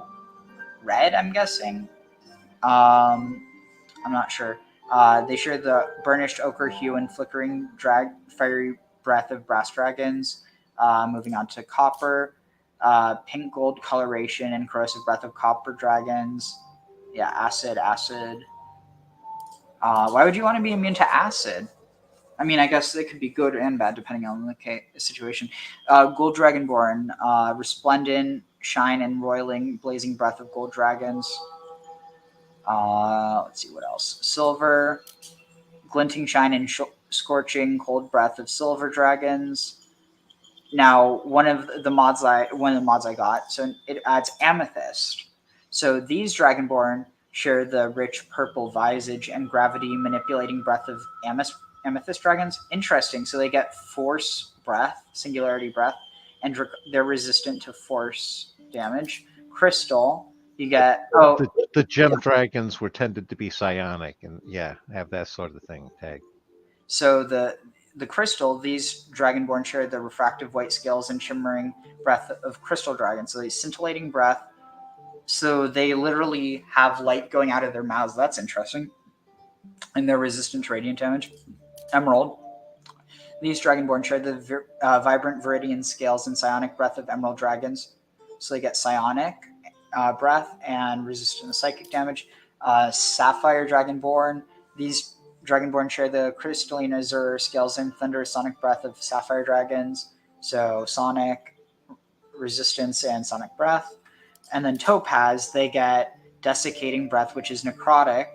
red, I'm guessing. I'm not sure. They share the burnished ochre hue and flickering fiery breath of brass dragons. Moving on to copper, pink gold coloration and corrosive breath of copper dragons. Yeah, acid. Why would you want to be immune to acid? I mean, I guess it could be good and bad depending on the situation. Gold Dragonborn, resplendent, shine, and roiling, blazing breath of gold dragons. Let's see what else. Silver, glinting shine and scorching cold breath of silver dragons. Now, one of the mods I got, so it adds amethyst. So these Dragonborn share the rich purple visage and gravity manipulating breath of amethyst dragons. Interesting. So they get force breath, singularity breath, and they're resistant to force damage. Crystal, you get the gem dragons were tended to be psionic, and yeah, have that sort of thing tagged. So the crystal, these Dragonborn share the refractive white scales and shimmering breath of crystal dragons. So they scintillating breath. So they literally have light going out of their mouths. That's interesting. And they're resistant to radiant damage. Emerald. These Dragonborn share the vibrant viridian scales and psionic breath of emerald dragons. So they get psionic breath and resistant to psychic damage. Sapphire Dragonborn. These Dragonborn share the crystalline azure scales and thunderous sonic breath of sapphire dragons. So sonic resistance and sonic breath. And then Topaz, they get desiccating breath, which is necrotic.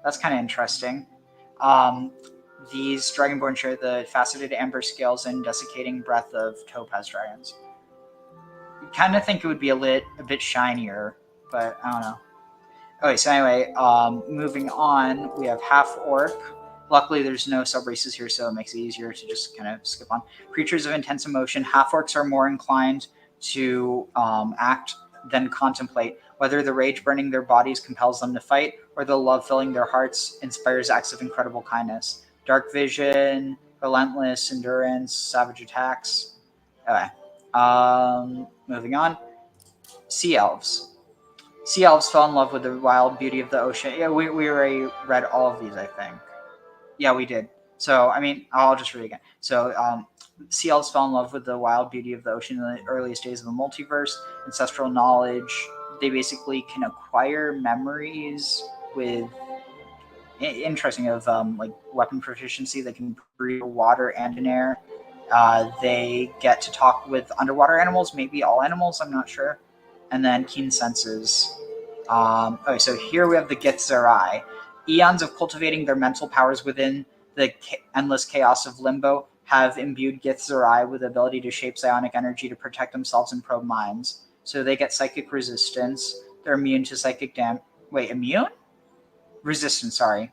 That's kind of interesting. These Dragonborn share the faceted amber scales and desiccating breath of Topaz dragons. You kind of think it would be a bit shinier, but I don't know. Okay, so anyway, moving on, we have half orc. Luckily, there's no sub-races here, so it makes it easier to just kind of skip on. Creatures of intense emotion. Half orcs are more inclined to act then contemplate, whether the rage burning their bodies compels them to fight, or the love filling their hearts inspires acts of incredible kindness. Dark vision, relentless endurance, savage attacks. Okay. Moving on. Sea elves. Sea elves fell in love with the wild beauty of the ocean. Yeah, we already read all of these, I think. Yeah, we did. So, I mean, I'll just read it again. So, sea elves fell in love with the wild beauty of the ocean in the earliest days of the multiverse, ancestral knowledge. They basically can acquire memories with interesting of like weapon proficiency. They can breathe water and in air. They get to talk with underwater animals, maybe all animals, I'm not sure. And then keen senses. Okay, so here we have the Githzerai. Eons of cultivating their mental powers within the endless chaos of limbo have imbued Githzerai with the ability to shape psionic energy to protect themselves and probe minds. So they get psychic resistance. They're immune to psychic immune? Resistance, sorry.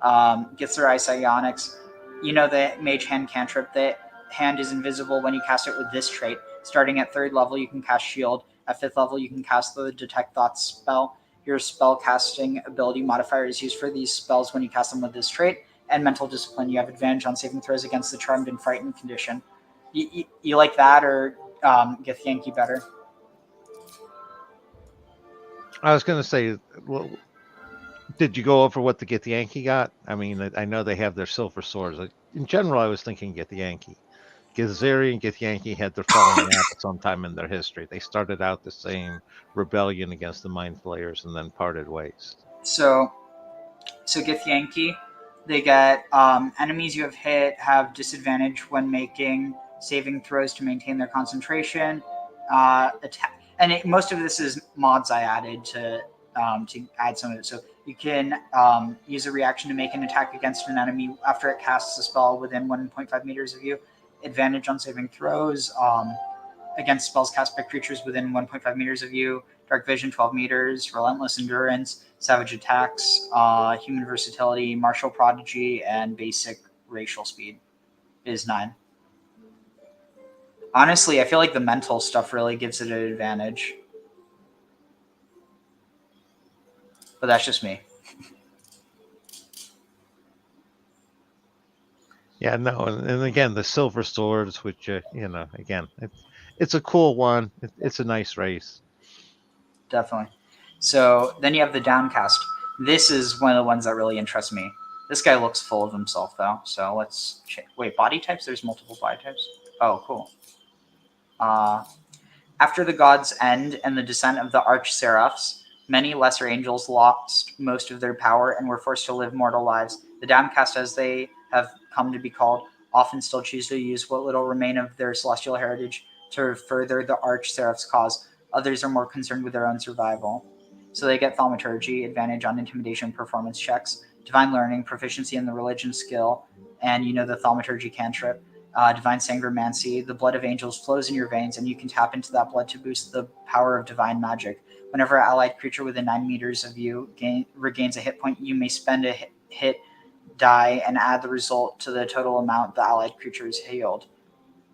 Githzerai psionics. You know the mage hand cantrip. The hand is invisible when you cast it with this trait. Starting at 3rd level, you can cast Shield. At 5th level, you can cast the Detect Thoughts spell. Your spell casting ability modifier is used for these spells when you cast them with this trait. And Mental Discipline, you have advantage on saving throws against the Charmed and Frightened condition. You like that or Githyanki better? I was going to say, well, did you go over what the Githyanki got? I mean, I know they have their silver swords. In general, I was thinking Githyanki. Githzeri and Githyanki had their falling out at some time in their history. They started out the same rebellion against the Mind Flayers and then parted ways. So Githyanki, they get enemies you have hit have disadvantage when making saving throws to maintain their concentration. Attack, and most of this is mods I added to add some of it. So you can use a reaction to make an attack against an enemy after it casts a spell within 1.5 meters of you. Advantage on saving throws against spells cast by creatures within 1.5 meters of you. Dark vision, 12 meters. Relentless endurance. Savage attacks. Human versatility. Martial prodigy. And basic racial speed is 9. Honestly, I feel like the mental stuff really gives it an advantage. But that's just me. Yeah, no, and again, the silver swords, which again, it's a cool one. It's a nice race. Definitely. So then you have the Downcast. This is one of the ones that really interests me. This guy looks full of himself, though. So let's check. Wait, body types? There's multiple body types? Oh, cool. After the gods' end and the descent of the Arch-Seraphs, many lesser angels lost most of their power and were forced to live mortal lives. The Downcast, as they have come to be called, often still choose to use what little remain of their celestial heritage to further the Arch-Seraph's cause. Others are more concerned with their own survival. So they get Thaumaturgy, advantage on intimidation performance checks, Divine Learning, proficiency in the religion skill, and the Thaumaturgy cantrip. Divine Sangromancy, the blood of angels flows in your veins, and you can tap into that blood to boost the power of divine magic. Whenever an allied creature within 9 meters of you regains a hit point, you may spend a hit die and add the result to the total amount the allied creature is healed.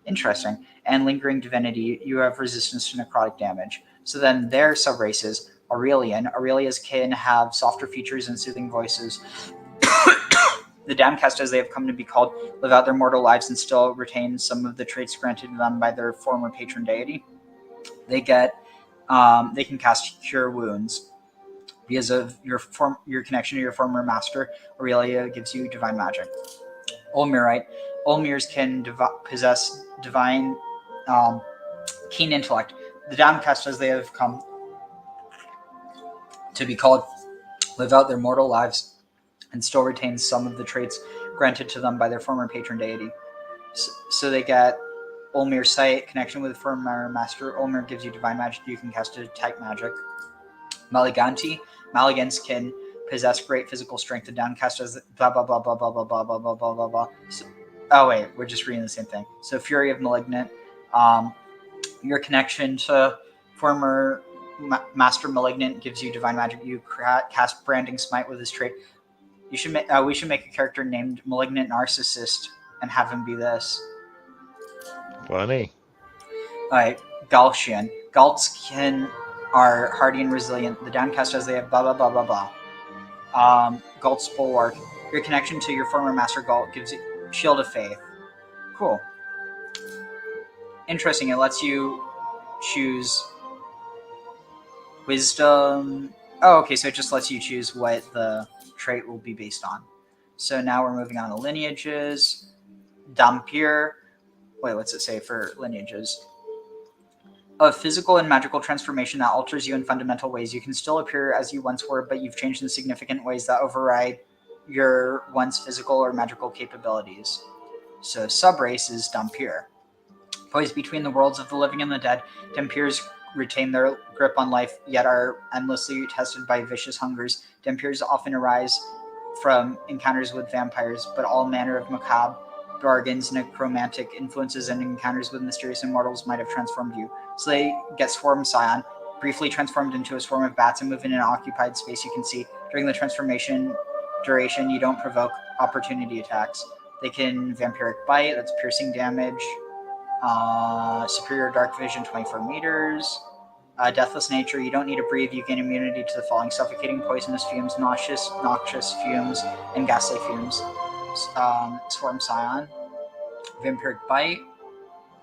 Interesting. And Lingering Divinity, you have resistance to necrotic damage. So then their subraces, Aurelian. Aurelia's kin have softer features and soothing voices. The Downcast, as they have come to be called, live out their mortal lives and still retain some of the traits granted to them by their former patron deity. They can cast Cure Wounds. Because of your connection to your former master, Aurelia gives you divine magic. Olmirite. Olmirs can possess divine keen intellect. The Downcast, as they have come to be called, live out their mortal lives and still retain some of the traits granted to them by their former patron deity. So they get Olmir Sight, connection with former master. Olmir gives you divine magic. You can cast a type magic. Maliganti. Maligans can possess great physical strength. The Downcast as blah blah blah blah blah blah blah blah blah blah blah blah. Oh wait, we're just reading the same thing. So Fury of Malignant. Your connection to former Master Malignant gives you divine magic. You cast Branding Smite with this trait. We should make a character named Malignant Narcissist and have him be this. Funny. Alright, Galtian. Galts can are hardy and resilient. The downcast as they have blah blah blah blah blah. Galt's Bulwark. Your connection to your former master Galt gives you Shield of Faith. Cool. Interesting. It lets you choose Wisdom. Oh, okay. So it just lets you choose what the trait will be based on. So now we're moving on to lineages. Dhampir. Wait, what's it say for lineages? A physical and magical transformation that alters you in fundamental ways. You can still appear as you once were, but you've changed in significant ways that override your once physical or magical capabilities. So subrace is Dhampir. Poised between the worlds of the living and the dead, Dhampirs retain their grip on life, yet are endlessly tested by vicious hungers. Dhampirs often arise from encounters with vampires, but all manner of macabre bargains, necromantic influences, and encounters with mysterious immortals might have transformed you. So they get Swarm Scion, briefly transformed into a swarm of bats and move in an occupied space you can see. During the transformation duration, you don't provoke opportunity attacks. They can Vampiric Bite, that's piercing damage. Superior Dark Vision, 24 meters. Deathless Nature, you don't need to breathe, you gain immunity to the following: suffocating poisonous fumes, noxious fumes, and ghastly fumes. Swarm Scion. Vampiric Bite,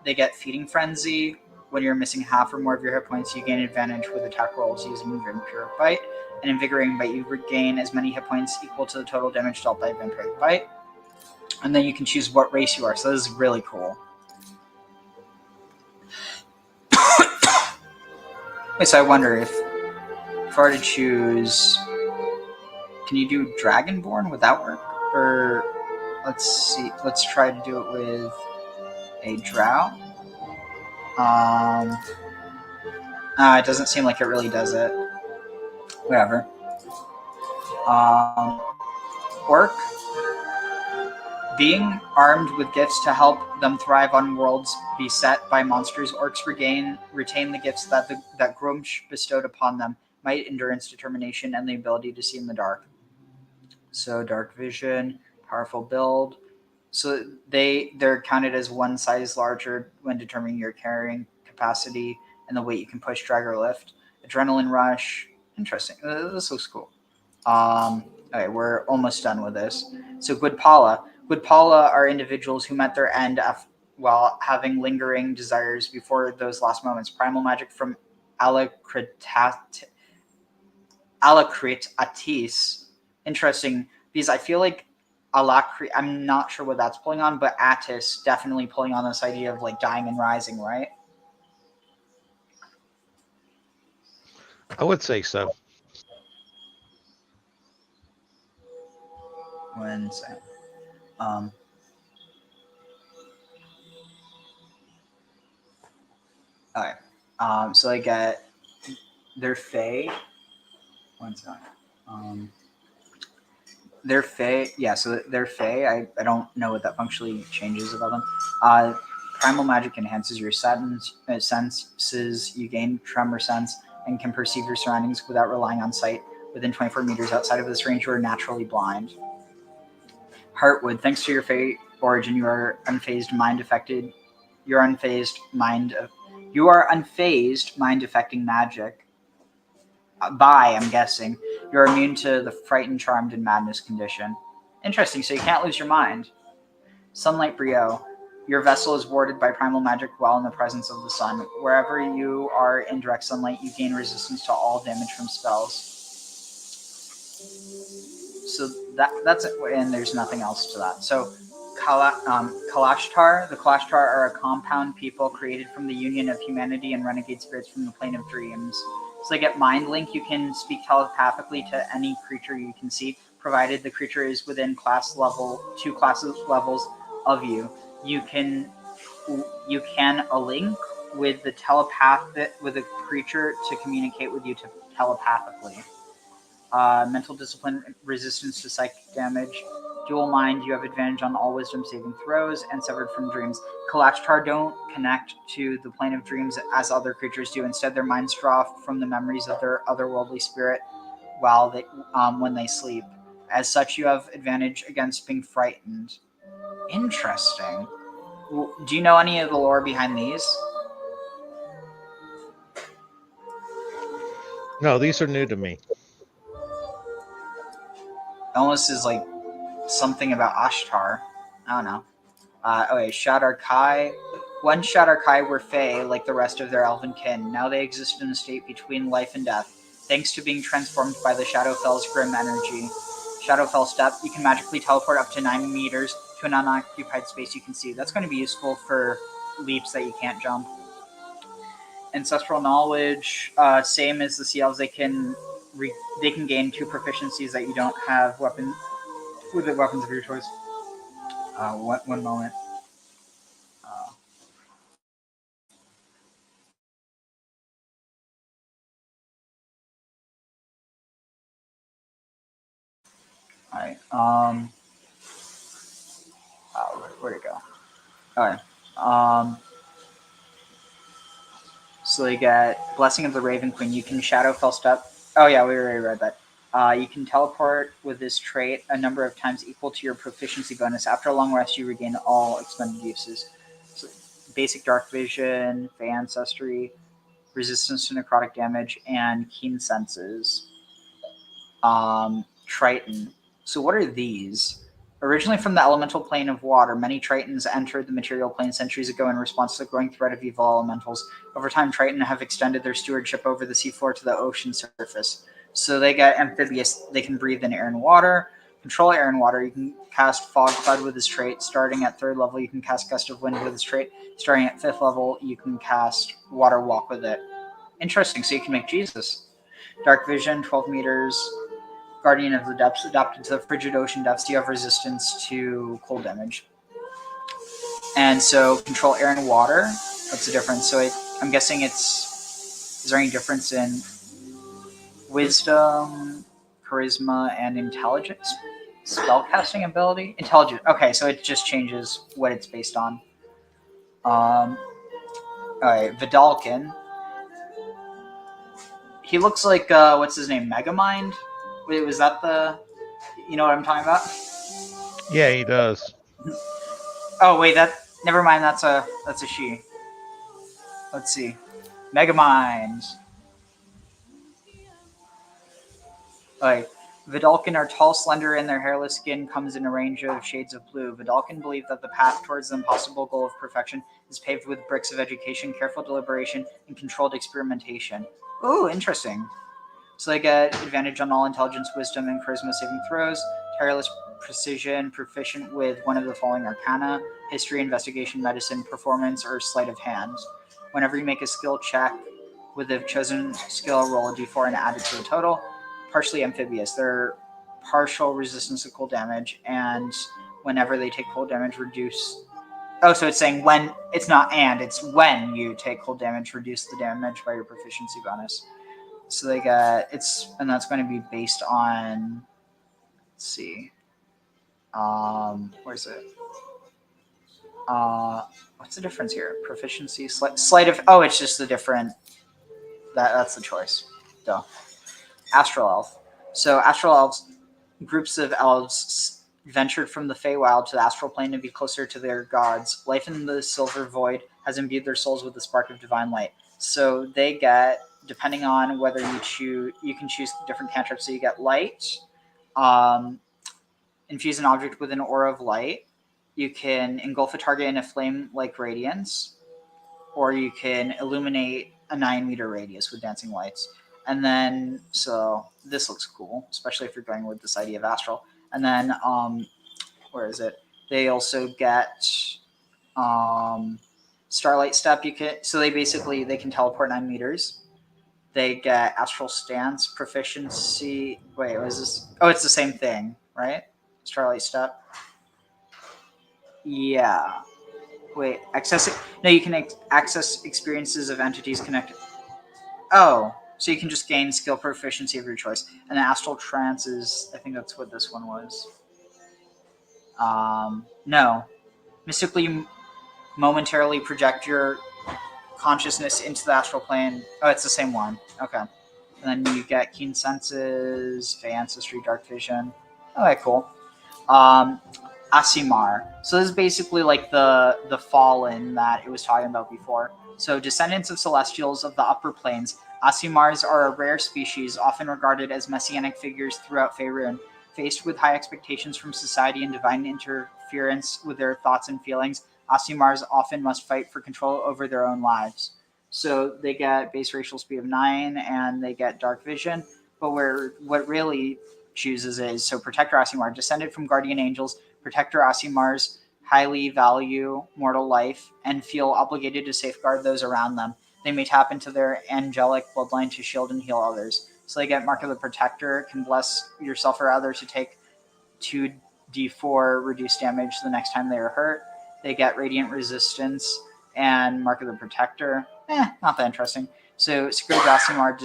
they get Feeding Frenzy. When you're missing half or more of your hit points, you gain advantage with attack rolls using Vampiric Bite. And Invigorating Bite, you regain as many hit points equal to the total damage dealt by Vampiric Bite. And then you can choose what race you are, so this is really cool. Wait, so I wonder if I were to choose, can you do Dragonborn? Would that work? Or let's see, let's try to do it with a Drow. It doesn't seem like it really does it. Whatever. Orc. Being armed with gifts to help them thrive on worlds beset by monsters, orcs retain the gifts that Grumsh bestowed upon them: might, endurance, determination, and the ability to see in the dark. So dark vision, powerful build. So they're counted as one size larger when determining your carrying capacity and the weight you can push, drag, or lift. Adrenaline rush. Interesting. This looks cool. Okay, we're almost done with this. So Gwydpala. Gwydpala are individuals who met their end while having lingering desires before those last moments. Primal magic from Alacritatis. Interesting, because I feel like I'm not sure what that's pulling on, but Attis definitely pulling on this idea of like dying and rising, right? I would say so. One second. Okay. So they get their Fae. One second. Their Fae, yeah, so their Fae, I don't know what that functionally changes about them. Primal magic enhances your senses. You gain tremor sense and can perceive your surroundings without relying on sight. Within 24 meters outside of this range, you are naturally blind. Heartwood, thanks to your Fae origin, you are unfazed, mind affected. You are unfazed, mind affecting magic. I'm guessing. You're immune to the frightened, charmed, and madness condition. Interesting, so you can't lose your mind. Sunlight Brio. Your vessel is warded by primal magic while in the presence of the sun. Wherever you are in direct sunlight, you gain resistance to all damage from spells. So that's it, and there's nothing else to that. So Kalashtar. The Kalashtar are a compound people created from the union of humanity and renegade spirits from the plane of dreams. So they get Mind Link. You can speak telepathically to any creature you can see, provided the creature is within two class levels of you. You can a link with the with a creature to communicate with you telepathically. Mental discipline, resistance to psychic damage. Dual mind, you have advantage on all wisdom saving throws, and severed from dreams. Kalashtar don't connect to the plane of dreams as other creatures do. Instead, their minds draw from the memories of their otherworldly spirit when they sleep. As such, you have advantage against being frightened. Interesting. Do you know any of the lore behind these? No, these are new to me. Almost is like something about Ashtar. I don't know. Okay, Shadar Kai. One Shadar Kai were Fae, like the rest of their elven kin. Now they exist in a state between life and death, thanks to being transformed by the Shadowfell's grim energy. Shadowfell Step, you can magically teleport up to 9 meters to an unoccupied space you can see. That's going to be useful for leaps that you can't jump. Ancestral Knowledge, same as the Sea Elves, they can gain 2 proficiencies that you don't have with the weapons of your choice. One moment. Alright. Where'd it go? Alright. So they get Blessing of the Raven Queen. You can Shadowfell Step. Oh yeah, we already read that. You can teleport with this trait a number of times equal to your proficiency bonus. After a long rest, you regain all expended uses. So basic Dark Vision, Fey Ancestry, Resistance to Necrotic Damage, and Keen Senses. Triton. So what are these? Originally from the elemental plane of water, many Tritons entered the material plane centuries ago in response to the growing threat of evil elementals. Over time, Triton have extended their stewardship over the seafloor to the ocean surface. So they get amphibious. They can breathe in air and water, control air and water. You can cast Fog Cloud with this trait. Starting at 3rd level, you can cast Gust of Wind with this trait. Starting at 5th level, you can cast Water Walk with it. Interesting. So you can make Jesus. Dark Vision, 12 meters. Guardian of the Depths, adapted to the frigid ocean depths. You have resistance to cold damage. And so control air and water. What's the difference? So I'm guessing it's... Is there any difference in wisdom, charisma, and intelligence? Spellcasting ability? Intelligence. Okay, so it just changes what it's based on. Alright, Vidalkin. He looks like, what's his name? Megamind? Wait, was that the... You know what I'm talking about? Yeah, he does. Oh wait, never mind. That's a she. Let's see, Megamind. Like Vidalkin are tall, slender, and their hairless skin comes in a range of shades of blue. Vidalkin believe that the path towards the impossible goal of perfection is paved with bricks of education, careful deliberation, and controlled experimentation. Ooh, interesting. So they get advantage on all intelligence, wisdom, and charisma saving throws. Tireless precision, proficient with one of the following arcana: history, investigation, medicine, performance, or sleight of hand. Whenever you make a skill check with the chosen skill, roll a d4 and add it to the total. Partially amphibious. They're partial resistance to cold damage, and whenever they take cold damage, reduce... Oh, so it's saying when... It's not and, it's when you take cold damage, reduce the damage by your proficiency bonus. So they got... And that's going to be based on... Let's see. Where's it? What's the difference here? Proficiency, sleight of... Oh, it's just the different... That's the choice. Duh. Astral Elf. So Astral Elves, groups of elves ventured from the Feywild to the astral plane to be closer to their gods. Life in the Silver Void has imbued their souls with the spark of divine light. So they get, depending on whether you can choose different cantrips. So you get light, infuse an object with an aura of light. You can engulf a target in a flame-like radiance, or you can illuminate a 9-meter radius with dancing lights. And then, so this looks cool, especially if you're going with this idea of astral. And then, where is it? They also get Starlight Step. So they can teleport 9 meters. They get Astral Stance, proficiency. Wait, what is this? Oh, it's the same thing, right? Starlight Step. Yeah. Wait, you can access experiences of entities connected. Oh, so you can just gain skill proficiency of your choice. And the Astral Trance is, I think that's what this one was. No. Mystically momentarily project your consciousness into the astral plane. Oh, it's the same one. Okay. And then you get Keen Senses, Fey Ancestry, Dark Vision. Okay, cool. Asimar. So this is basically like the Fallen that it was talking about before. So descendants of Celestials of the upper planes, Asimars are a rare species, often regarded as messianic figures throughout Faerun. Faced with high expectations from society and divine interference with their thoughts and feelings, Asimars often must fight for control over their own lives. So they get base racial speed of 9 and they get dark vision. But what really chooses is so Protector Asimar, descended from guardian angels, Protector Asimars highly value mortal life and feel obligated to safeguard those around them. They may tap into their angelic bloodline to shield and heal others. So they get Mark of the Protector, can bless yourself or others to take 2d4 reduced damage the next time they are hurt. They get Radiant Resistance and Mark of the Protector. Not that interesting. So Scourge Asimar,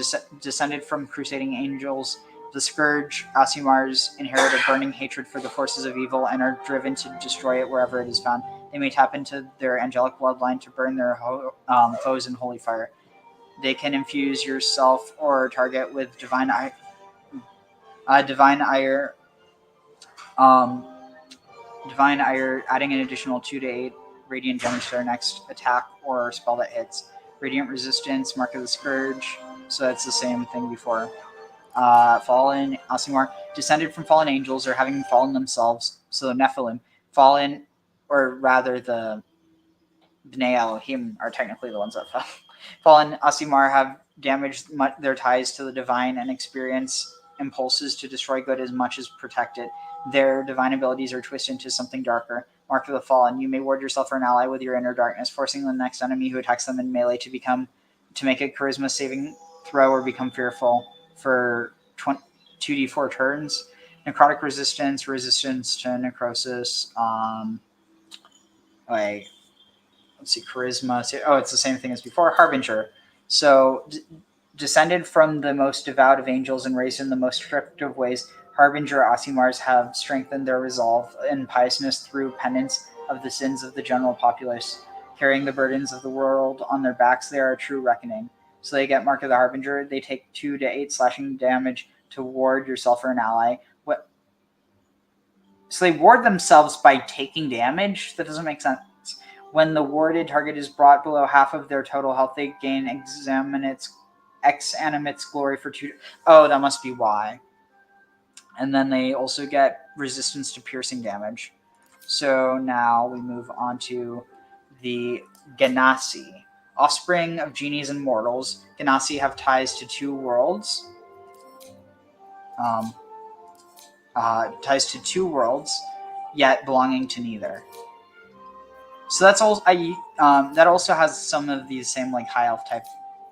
descended from Crusading Angels. The Scourge Asimars inherit a burning hatred for the forces of evil and are driven to destroy it wherever it is found. They may tap into their angelic bloodline to burn their foes in holy fire. They can infuse yourself or target with divine ire, adding an additional 2 to 8 radiant damage to their next attack or spell that hits. Radiant Resistance, Mark of the Scourge, so that's the same thing before. Fallen Asimar, descended from fallen angels or having fallen themselves, so the Nephilim. Fallen, or rather the Bnei Elohim are technically the ones that fell. Fallen Asimar have damaged their ties to the divine and experience impulses to destroy good as much as protect it. Their divine abilities are twisted into something darker. Mark of the Fallen, you may ward yourself or an ally with your inner darkness, forcing the next enemy who attacks them in melee to make a charisma saving throw or become fearful for 2d4 turns. Necrotic resistance to necrosis. Let's see, charisma. It's the same thing as before. Harbinger. So, descended from the most devout of angels and raised in the most strict of ways, Harbinger Asimars have strengthened their resolve and piousness through penance of the sins of the general populace. Carrying the burdens of the world on their backs, they are a true reckoning. So they get Mark of the Harbinger. They take 2 to 8 slashing damage to ward yourself or an ally. So they ward themselves by taking damage? That doesn't make sense. When the warded target is brought below half of their total health, they gain Exanimate's glory for 2. Oh, that must be why. And then they also get resistance to piercing damage. So now we move on to the Genasi. Offspring of genies and mortals, Genasi have ties to 2 worlds. Yet belonging to neither. So that's all. That also has some of these same like high elf type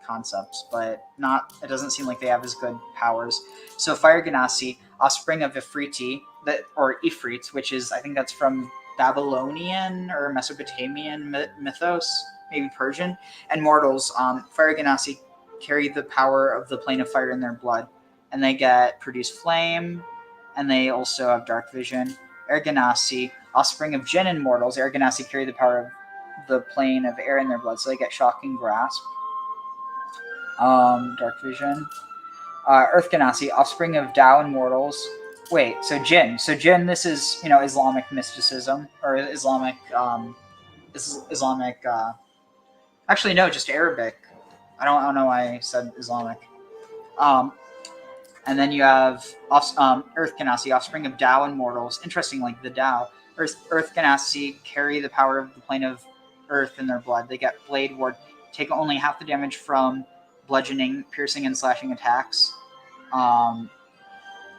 concepts, but not. It doesn't seem like they have as good powers. So Fire Genasi, offspring of Ifriti, or Ifrit, which is, I think that's from Babylonian or Mesopotamian mythos, maybe Persian. And mortals, Fire Genasi carry the power of the plane of fire in their blood, and they get produce flame, and they also have dark vision. Erganasi, offspring of Jinn and mortals, Erganasi carry the power of the plane of air in their blood, so they get shocking grasp. Dark vision. Earth Ganassi, offspring of Tao and mortals. Wait, so Jinn. So Jinn, this is, Islamic mysticism, or Islamic, actually no, just Arabic. I don't know why I said Islamic. And then you have Earth Ganassi, offspring of Tao and mortals. Interesting, like the Tao. Earth Ganassi carry the power of the plane of earth in their blood. They get Blade Ward, take only half the damage from bludgeoning, piercing, and slashing attacks. And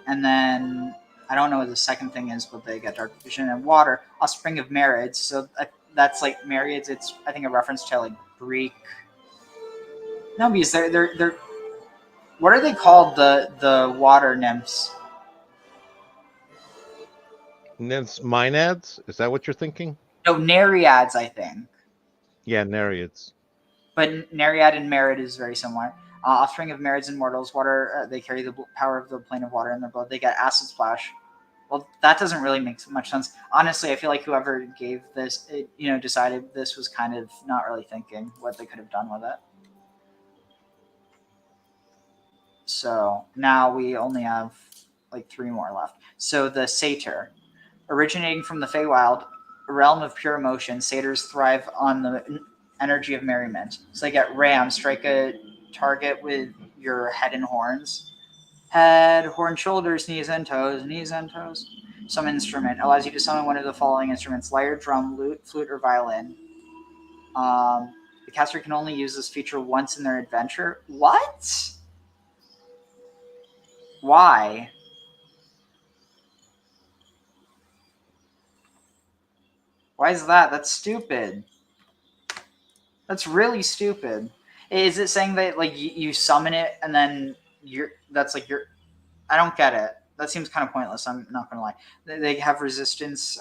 then, I don't know what the second thing is, but they get Dark Vision and Water. Offspring of Marids, so that's like Marids, it's, I think, a reference to like Greek. No, because they're what are they called, the water nymphs? Nymphs, Maenads? Is that what you're thinking? No, Nereids, I think. Yeah, Nereids. But Nereid and Merid is very similar. Offspring of Marids and mortals, water. They carry the power of the plane of water in their blood. They get Acid Splash. Well, that doesn't really make much sense. Honestly, I feel like whoever gave this, decided this was kind of not really thinking what they could have done with it. So now we only have like 3 more left. So the Satyr, originating from the Feywild, a realm of pure emotion, satyrs thrive on the energy of merriment. So they get Ram, strike a target with your head and horns. Head, horn, shoulders, knees and toes, knees and toes. Summon instrument allows you to summon one of the following instruments: lyre, drum, lute, flute, or violin. The caster can only use this feature once in their adventure. What? Why? Why is that? That's stupid. That's really stupid. Is it saying that like you summon it and then that's like your? I don't get it. That seems kind of pointless. I'm not gonna lie. They have resistance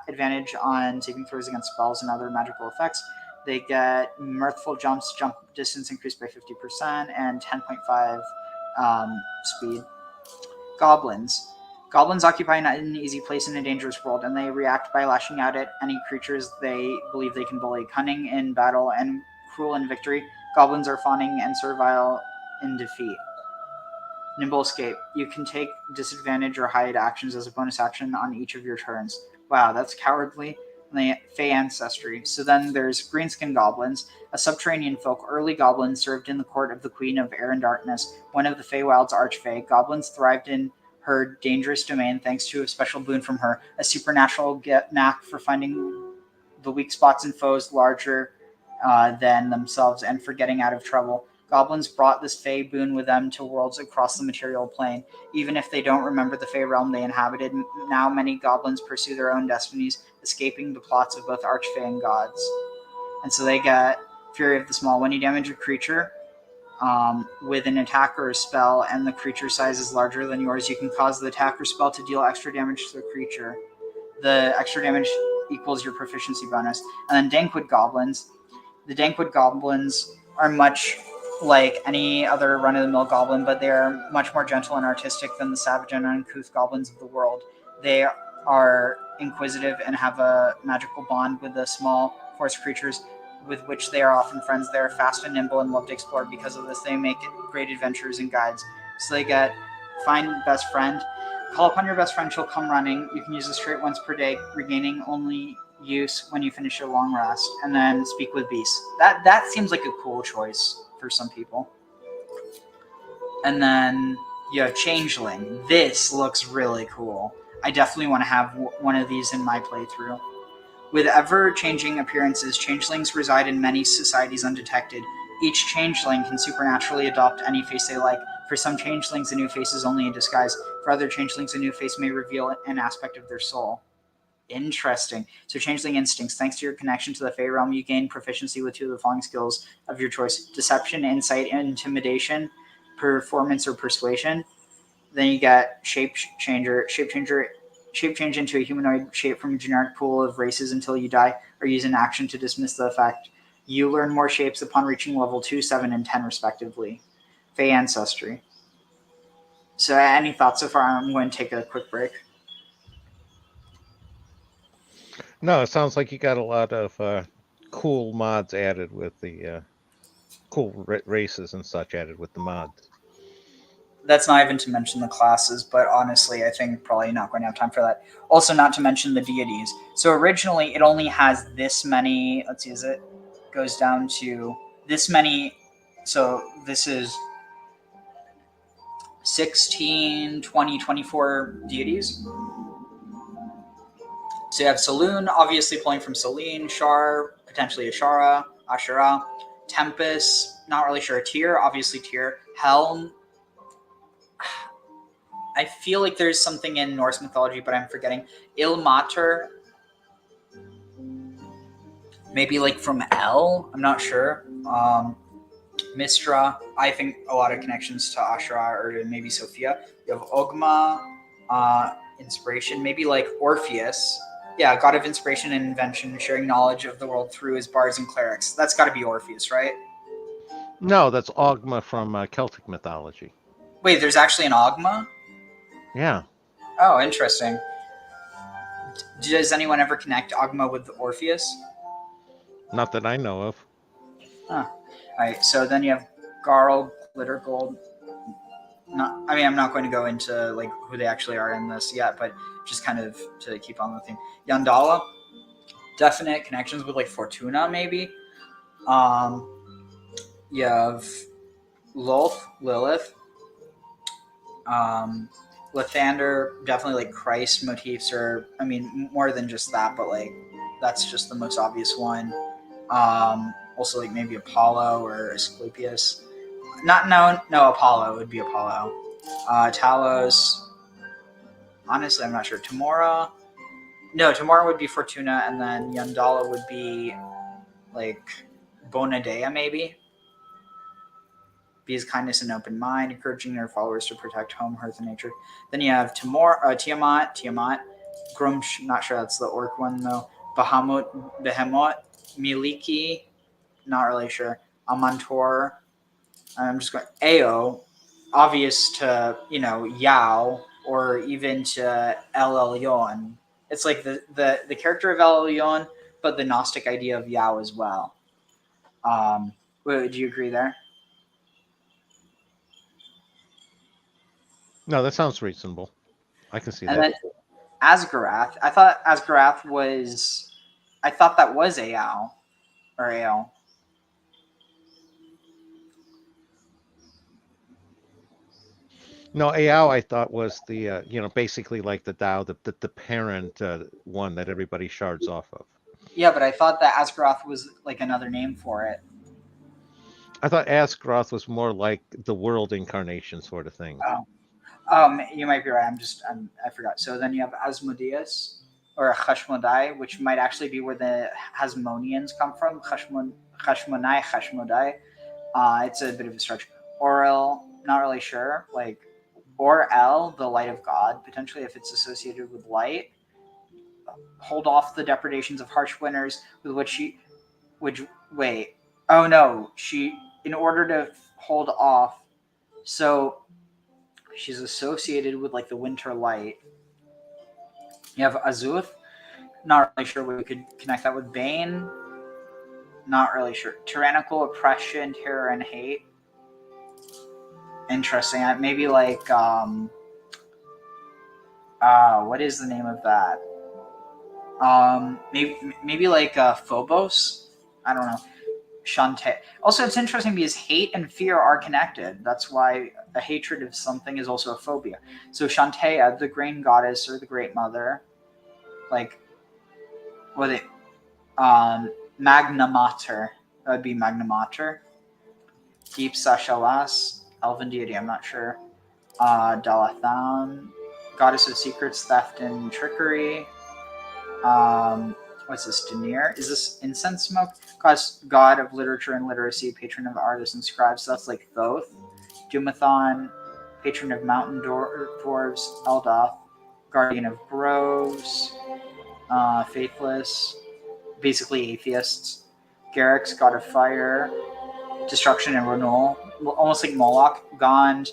advantage on saving throws against spells and other magical effects. They get mirthful jumps, jump distance increased by 50%, and 10.5 speed. Goblins. Goblins occupy an easy place in a dangerous world, and they react by lashing out at any creatures they believe they can bully. Cunning in battle and cruel in victory. Goblins are fawning and servile in defeat. Nimble escape. You can take disadvantage or hide actions as a bonus action on each of your turns. Wow, that's cowardly. And they Fey ancestry. So then there's greenskin goblins, a subterranean folk. Early goblins served in the court of the Queen of Air and Darkness, one of the Feywild's archfey. Goblins thrived in her dangerous domain thanks to a special boon from her, a supernatural knack for finding the weak spots in foes larger than themselves and for getting out of trouble. Goblins brought this Fey boon with them to worlds across the material plane. Even if they don't remember the Fey realm they inhabited, now many goblins pursue their own destinies, escaping the plots of both Archfey and gods. And so they get Fury of the Small. When you damage a creature with an attack or a spell and the creature size is larger than yours, you can cause the attack or spell to deal extra damage to the creature. The extra damage equals your proficiency bonus. And then Dankwood Goblins. The Dankwood Goblins are much like any other run-of-the-mill goblin, but they are much more gentle and artistic than the savage and uncouth goblins of the world. They are inquisitive and have a magical bond with the small forest creatures with which they are often friends. They are fast and nimble and love to explore. Because of this, they make great adventurers and guides. So they get find best friend. Call upon your best friend, she'll come running. You can use this trait once per day, regaining only use when you finish your long rest. And then speak with beasts. That seems like a cool choice for some people. And then you have Changeling. This looks really cool. I definitely want to have one of these in my playthrough. With ever-changing appearances, changelings reside in many societies undetected. Each changeling can supernaturally adopt any face they like. For some changelings, a new face is only a disguise. For other changelings, a new face may reveal an aspect of their soul. Interesting. So changeling instincts. Thanks to your connection to the Fey realm, you gain proficiency with two of the following skills of your choice: deception, insight, intimidation, performance, or persuasion. Then you get shape change into a humanoid shape from a generic pool of races until you die, or use an action to dismiss the effect. You learn more shapes upon reaching level 2, 7, and 10 respectively. Fey ancestry. So any thoughts so far? I'm going to take a quick break. No, it sounds like you got a lot of cool mods added with the cool races and such added with the mods. That's not even to mention the classes, but honestly, I think probably not going to have time for that. Also, not to mention the deities. So originally, it only has this many. Let's see, it goes down to this many. So this is 16, 20, 24 deities. So you have Saloon, obviously pulling from Selene, Shar, potentially Ashara, Tempest, not really sure. Tyr, obviously Tyr. Helm. I feel like there's something in Norse mythology, but I'm forgetting. Ilmater. Maybe like from El. I'm not sure. Mistra. I think a lot of connections to Ashra or to maybe Sophia. You have Ogma. Inspiration. Maybe like Orpheus. Yeah, god of inspiration and invention, sharing knowledge of the world through his bards and clerics. That's got to be Orpheus, right? No, that's Ogma from Celtic mythology. Wait, there's actually an Ogma? Yeah. Oh, interesting. Does anyone ever connect Ogma with Orpheus? Not that I know of. Huh. Alright, so then you have Garl, Glittergold. I'm not going to go into like who they actually are in this yet, but just kind of to keep on the theme. Yandala, definite connections with like Fortuna, maybe. You have Lilith. Lathander, definitely like Christ motifs, or I mean more than just that, but like that's just the most obvious one. Also like maybe Apollo or Asclepius. No, Apollo would be Apollo. Talos. Honestly, I'm not sure. Tamora. No, Tamora would be Fortuna, and then Yandala would be like Bonadea, maybe. Be his kindness and open mind, encouraging their followers to protect home, hearth, and nature. Then you have Tiamat, Grumsh, not sure that's the orc one though. Behemoth, Miliki, not really sure. Amantor, I'm just going. Ao, obvious to Yao, or even to El Elyon. It's like the character of El Elyon, but the Gnostic idea of Yao as well. Do you agree there? No, that sounds reasonable. I can see And that. then Asgarath. I thought that was Ao or Ao. No, Ao I thought was the basically like the Tao, the parent one that everybody shards off of. Yeah, but I thought that Asgarath was like another name for it. I thought Asgaroth was more like the world incarnation sort of thing. You might be right. I forgot. So then you have Asmodeus or Hashmodai, which might actually be where the Hasmoneans come from. Hashmodai. It's a bit of a stretch. Orel, not really sure. Like Or-El, the light of God, potentially if it's associated with light. Hold off the depredations of harsh winters with in order to hold off, so she's associated with like the winter light. You have Azuth, not really sure we could connect that with Bane. Not really sure. Tyrannical oppression, terror, and hate. Interesting. Maybe like what is the name of that? Maybe like Phobos. I don't know. Shantae. Also, it's interesting because hate and fear are connected. That's why a hatred of something is also a phobia. So Shantae, the grain goddess or the great mother, like Magna Mater. That would be Magna Mater. Deep Sashalas, elven deity, I'm not sure. Dalathan, goddess of secrets, theft, and trickery. What's this? Denir? Is this incense smoke? God of literature and literacy, patron of artists and scribes. So that's like Thoth. Dumathon, patron of mountain dwarves. Eldoth, guardian of groves. Faithless, basically atheists. Garrix, god of fire, destruction and renewal. Almost like Moloch. Gond,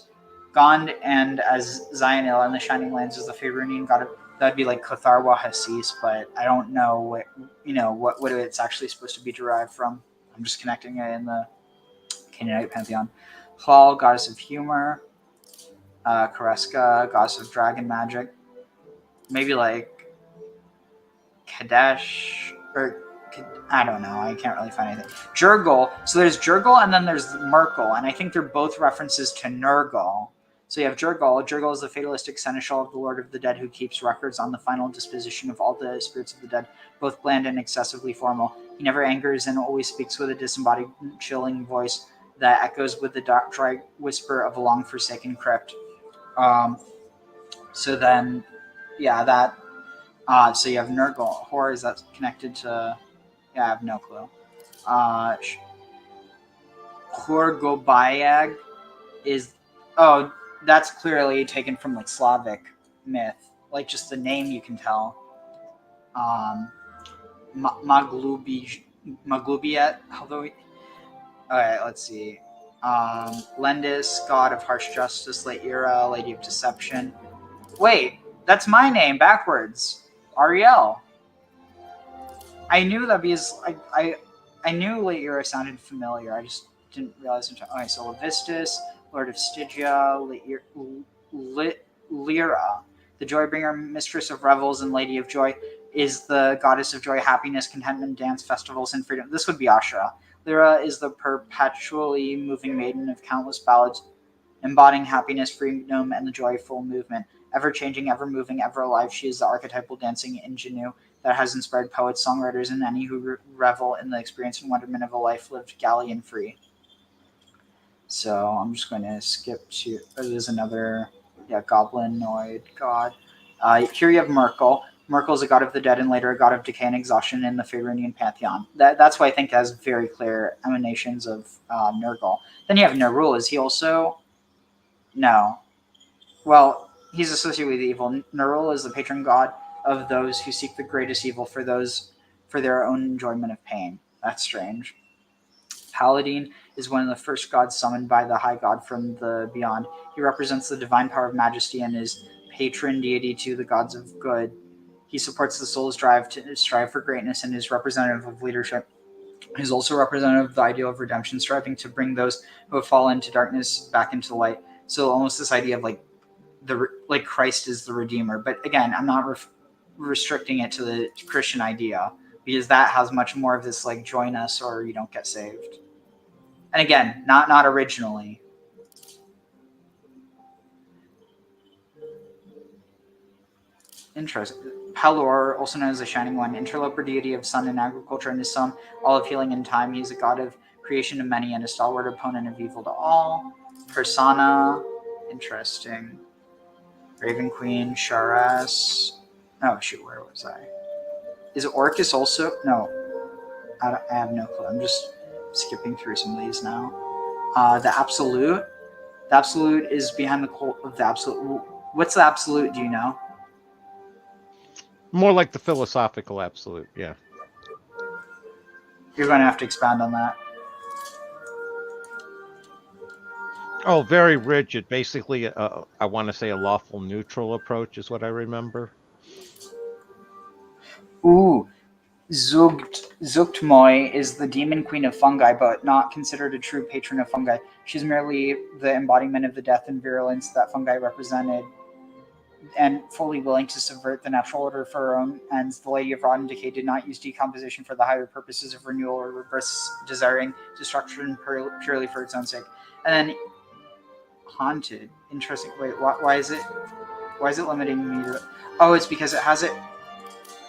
and as Zionil and the Shining Lands is the Faerunian god of. That'd be like Catharwa Hasis, but I don't know what it's actually supposed to be derived from. I'm just connecting it in the Canaanite pantheon. Hlal, goddess of humor. Kareska, goddess of dragon magic. Maybe like Kadesh, or I don't know. I can't really find anything. Jurgul. So there's Jurgul and then there's Merkel, and I think they're both references to Nurgle. So you have Jurgul. Jurgul is the fatalistic seneschal of the Lord of the Dead who keeps records on the final disposition of all the spirits of the dead, both bland and excessively formal. He never angers and always speaks with a disembodied, chilling voice that echoes with the dry whisper of a long-forsaken crypt. So then, yeah, that... so you have Nurgle. Horror, is that connected to... Yeah, I have no clue. Horgobayag is... Oh, that's clearly taken from like Slavic myth. Like just the name you can tell. Maglubiet, although... Alright, let's see. Lendis, god of harsh justice. Laira, lady of deception. Wait, that's my name backwards. Ariel. I knew that because I knew Laira sounded familiar. I just didn't realize. Okay, so Levistus, Lord of Stygia, Lyra, the Joybringer, mistress of revels and lady of joy, is the goddess of joy, happiness, contentment, dance, festivals, and freedom. This would be Ashura. Lyra is the perpetually moving maiden of countless ballads, embodying happiness, freedom, and the joyful movement. Ever-changing, ever-moving, ever-alive, she is the archetypal dancing ingenue that has inspired poets, songwriters, and any who revel in the experience and wonderment of a life lived galleon-free. So I'm just going to skip to... there's another goblinoid god. Here you have Merkel. Merkel is a god of the dead and later a god of decay and exhaustion in the Faerunian pantheon. That's why I think it has very clear emanations of Nurgle. Then you have Nerul. Is he also... No. Well, he's associated with evil. Nerul is the patron god of those who seek the greatest evil for their own enjoyment of pain. That's strange. Paladin is one of the first gods summoned by the high god from the beyond. He represents the divine power of majesty and is patron deity to the gods of good. He supports the soul's drive to strive for greatness and is representative of leadership. He's also representative of the ideal of redemption, striving to bring those who have fallen into darkness back into the light. So almost this idea of like Christ is the Redeemer. But again, I'm not restricting it to the Christian idea, because that has much more of this like join us or you don't get saved. And again, not originally. Interesting. Palor, also known as the Shining One, interloper deity of sun and agriculture and his son, all of healing and time. He is a god of creation to many and a stalwart opponent of evil to all. Persona, interesting. Raven Queen, Sharas. Oh shoot, where was I? Is Orcus also? No, I have no clue. I'm just skipping through some of these now. The Absolute. The Absolute is behind the cult of the Absolute. What's the Absolute? Do you know? More like the philosophical absolute, yeah. You're going to have to expand on that. Oh, very rigid. Basically, I want to say a lawful neutral approach is what I remember. Ooh, Zuktmoy is the demon queen of fungi, but not considered a true patron of fungi. She's merely the embodiment of the death and virulence that fungi represented, and fully willing to subvert the natural order for her own ends. The Lady of Rot and Decay did not use decomposition for the higher purposes of renewal or rebirth, desiring destruction purely for its own sake. And then Haunted. Interesting. Wait, why is it limiting me to... Oh, it's because it has it...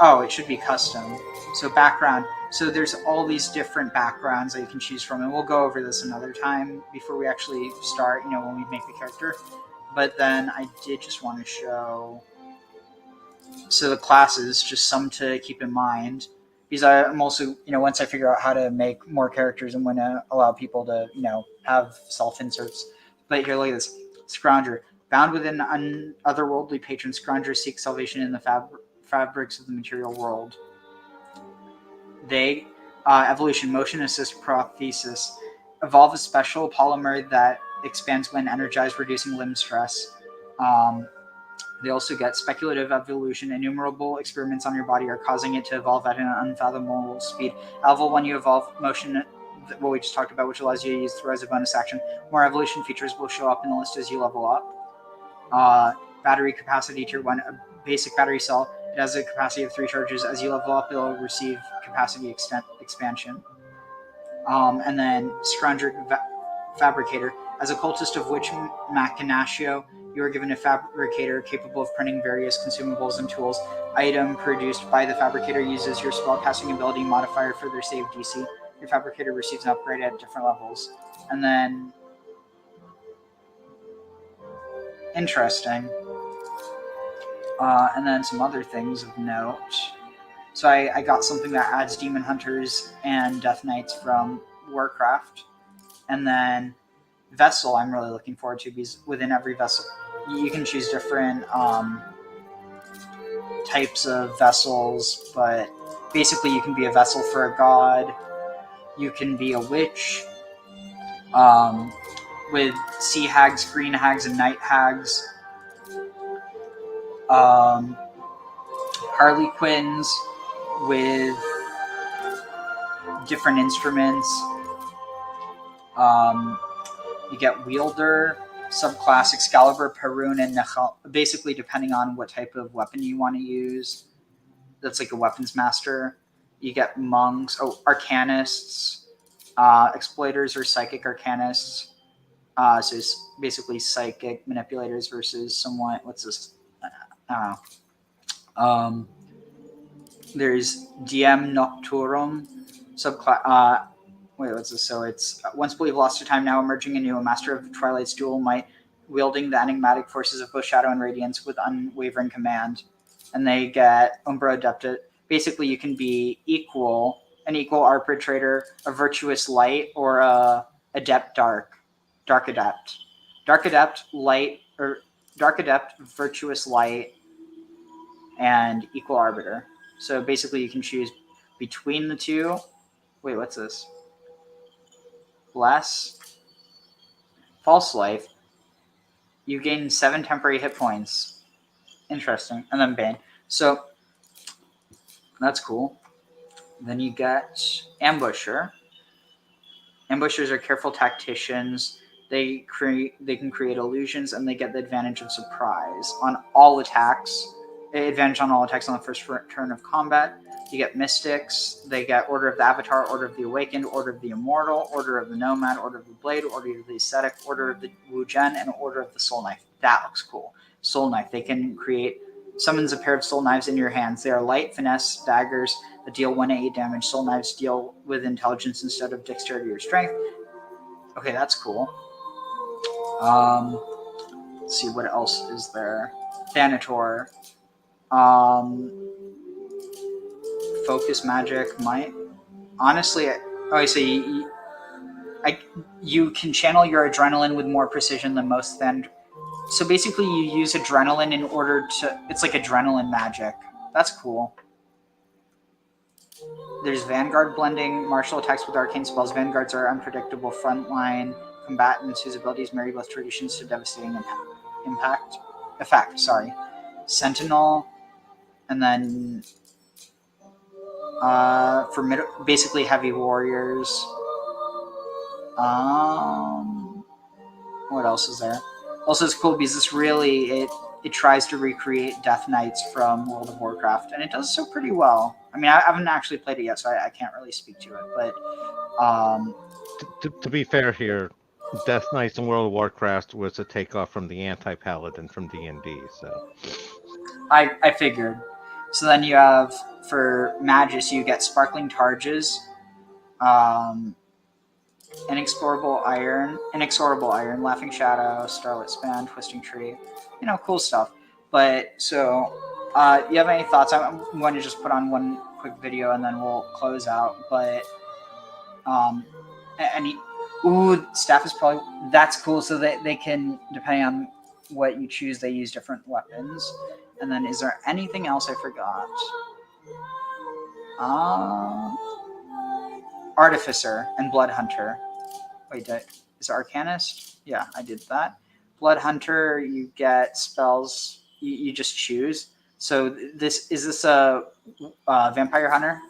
Oh, it should be custom. So background. So there's all these different backgrounds that you can choose from, and we'll go over this another time before we actually start, when we make the character. But then I did just want to show... So the classes, just some to keep in mind. Because I'm also, once I figure out how to make more characters, I'm going to allow people to, have self-inserts. But here, look at this. Scrounger. Bound within an otherworldly patron, Scrounger seeks salvation in the fabrics of the material world. They, evolution, motion assist prothesis. Evolve a special polymer that expands when energized, reducing limb stress. They also get speculative evolution. Innumerable experiments on your body are causing it to evolve at an unfathomable speed. Alval, when you evolve motion, what we just talked about, which allows you to use throw as a bonus action. More evolution features will show up in the list as you level up. Battery capacity tier 1, a basic battery cell. It has a capacity of 3 charges. As you level up, it will receive capacity expansion. And then Scrounger Fabricator. As a cultist of Witch Machinatio, you are given a fabricator capable of printing various consumables and tools. Item produced by the fabricator uses your spellcasting ability modifier for their save DC. Your fabricator receives an upgrade at different levels. And then... Interesting. And then some other things of note. So I got something that adds Demon Hunters and Death Knights from Warcraft. And then Vessel I'm really looking forward to, because within every vessel you can choose different types of vessels, but basically you can be a vessel for a god, you can be a witch, with sea hags, green hags, and night hags, Harlequins with different instruments. You get Wielder, subclass Excalibur, Perun, and Nechal. Basically, depending on what type of weapon you want to use. That's like a weapons master. You get monks, Arcanists, Exploiters are psychic arcanists. So it's basically psychic manipulators versus somewhat. What's this? I don't know. There's DM Nocturum subclass. Wait, what's this? So it's once believed lost to time, now emerging anew, a master of Twilight's dual might, wielding the enigmatic forces of both shadow and radiance with unwavering command. And they get Umbra Adepta. Basically, you can be an equal arbitrator, a virtuous light, or a adept dark adept. Dark adept, light, or dark adept, virtuous light, and equal arbiter. So basically, you can choose between the two. Wait, what's this? Bless. False life. You gain 7 temporary hit points. Interesting. And then Bane. So that's cool. Then you get Ambusher. Ambushers are careful tacticians. They can create illusions, and they get the advantage of surprise on all attacks. Advantage on all attacks on the first turn of combat. You get Mystics. They get Order of the Avatar, Order of the Awakened, Order of the Immortal, Order of the Nomad, Order of the Blade, Order of the Ascetic, Order of the Wu Gen, and Order of the Soul Knife. That looks cool. Soul Knife. They can summons a pair of soul knives in your hands. They are light finesse daggers that deal 1-8 damage. Soul knives deal with intelligence instead of dexterity or strength. Okay, that's cool. Let's see, what else is there? Thanator. Focus magic might. Honestly, so you can channel your adrenaline with more precision than most So basically, you use adrenaline in order to. It's like adrenaline magic. That's cool. There's Vanguard blending, martial attacks with arcane spells. Vanguards are unpredictable frontline combatants whose abilities marry both traditions to devastating effect. Sentinel, and then for basically heavy warriors. What else is there? Also, it's cool because it tries to recreate Death Knights from World of Warcraft, and it does so pretty well. I mean, I haven't actually played it yet, so I can't really speak to it. But to be fair here, Death Knights in World of Warcraft was a takeoff from the anti-paladin from DnD. So I figured. So then you have, for Magus, you get Sparkling Targes, Inexorable Iron, Laughing Shadow, Starlit Span, Twisting Tree, cool stuff. But so, you have any thoughts? I'm going to just put on one quick video and then we'll close out. But staff is probably, that's cool. So they can, depending on what you choose, they use different weapons. And then, is there anything else I forgot? Artificer and Blood Hunter. Wait, is Arcanist? Yeah, I did that. Blood Hunter, you get spells. You just choose. So is this a Vampire Hunter?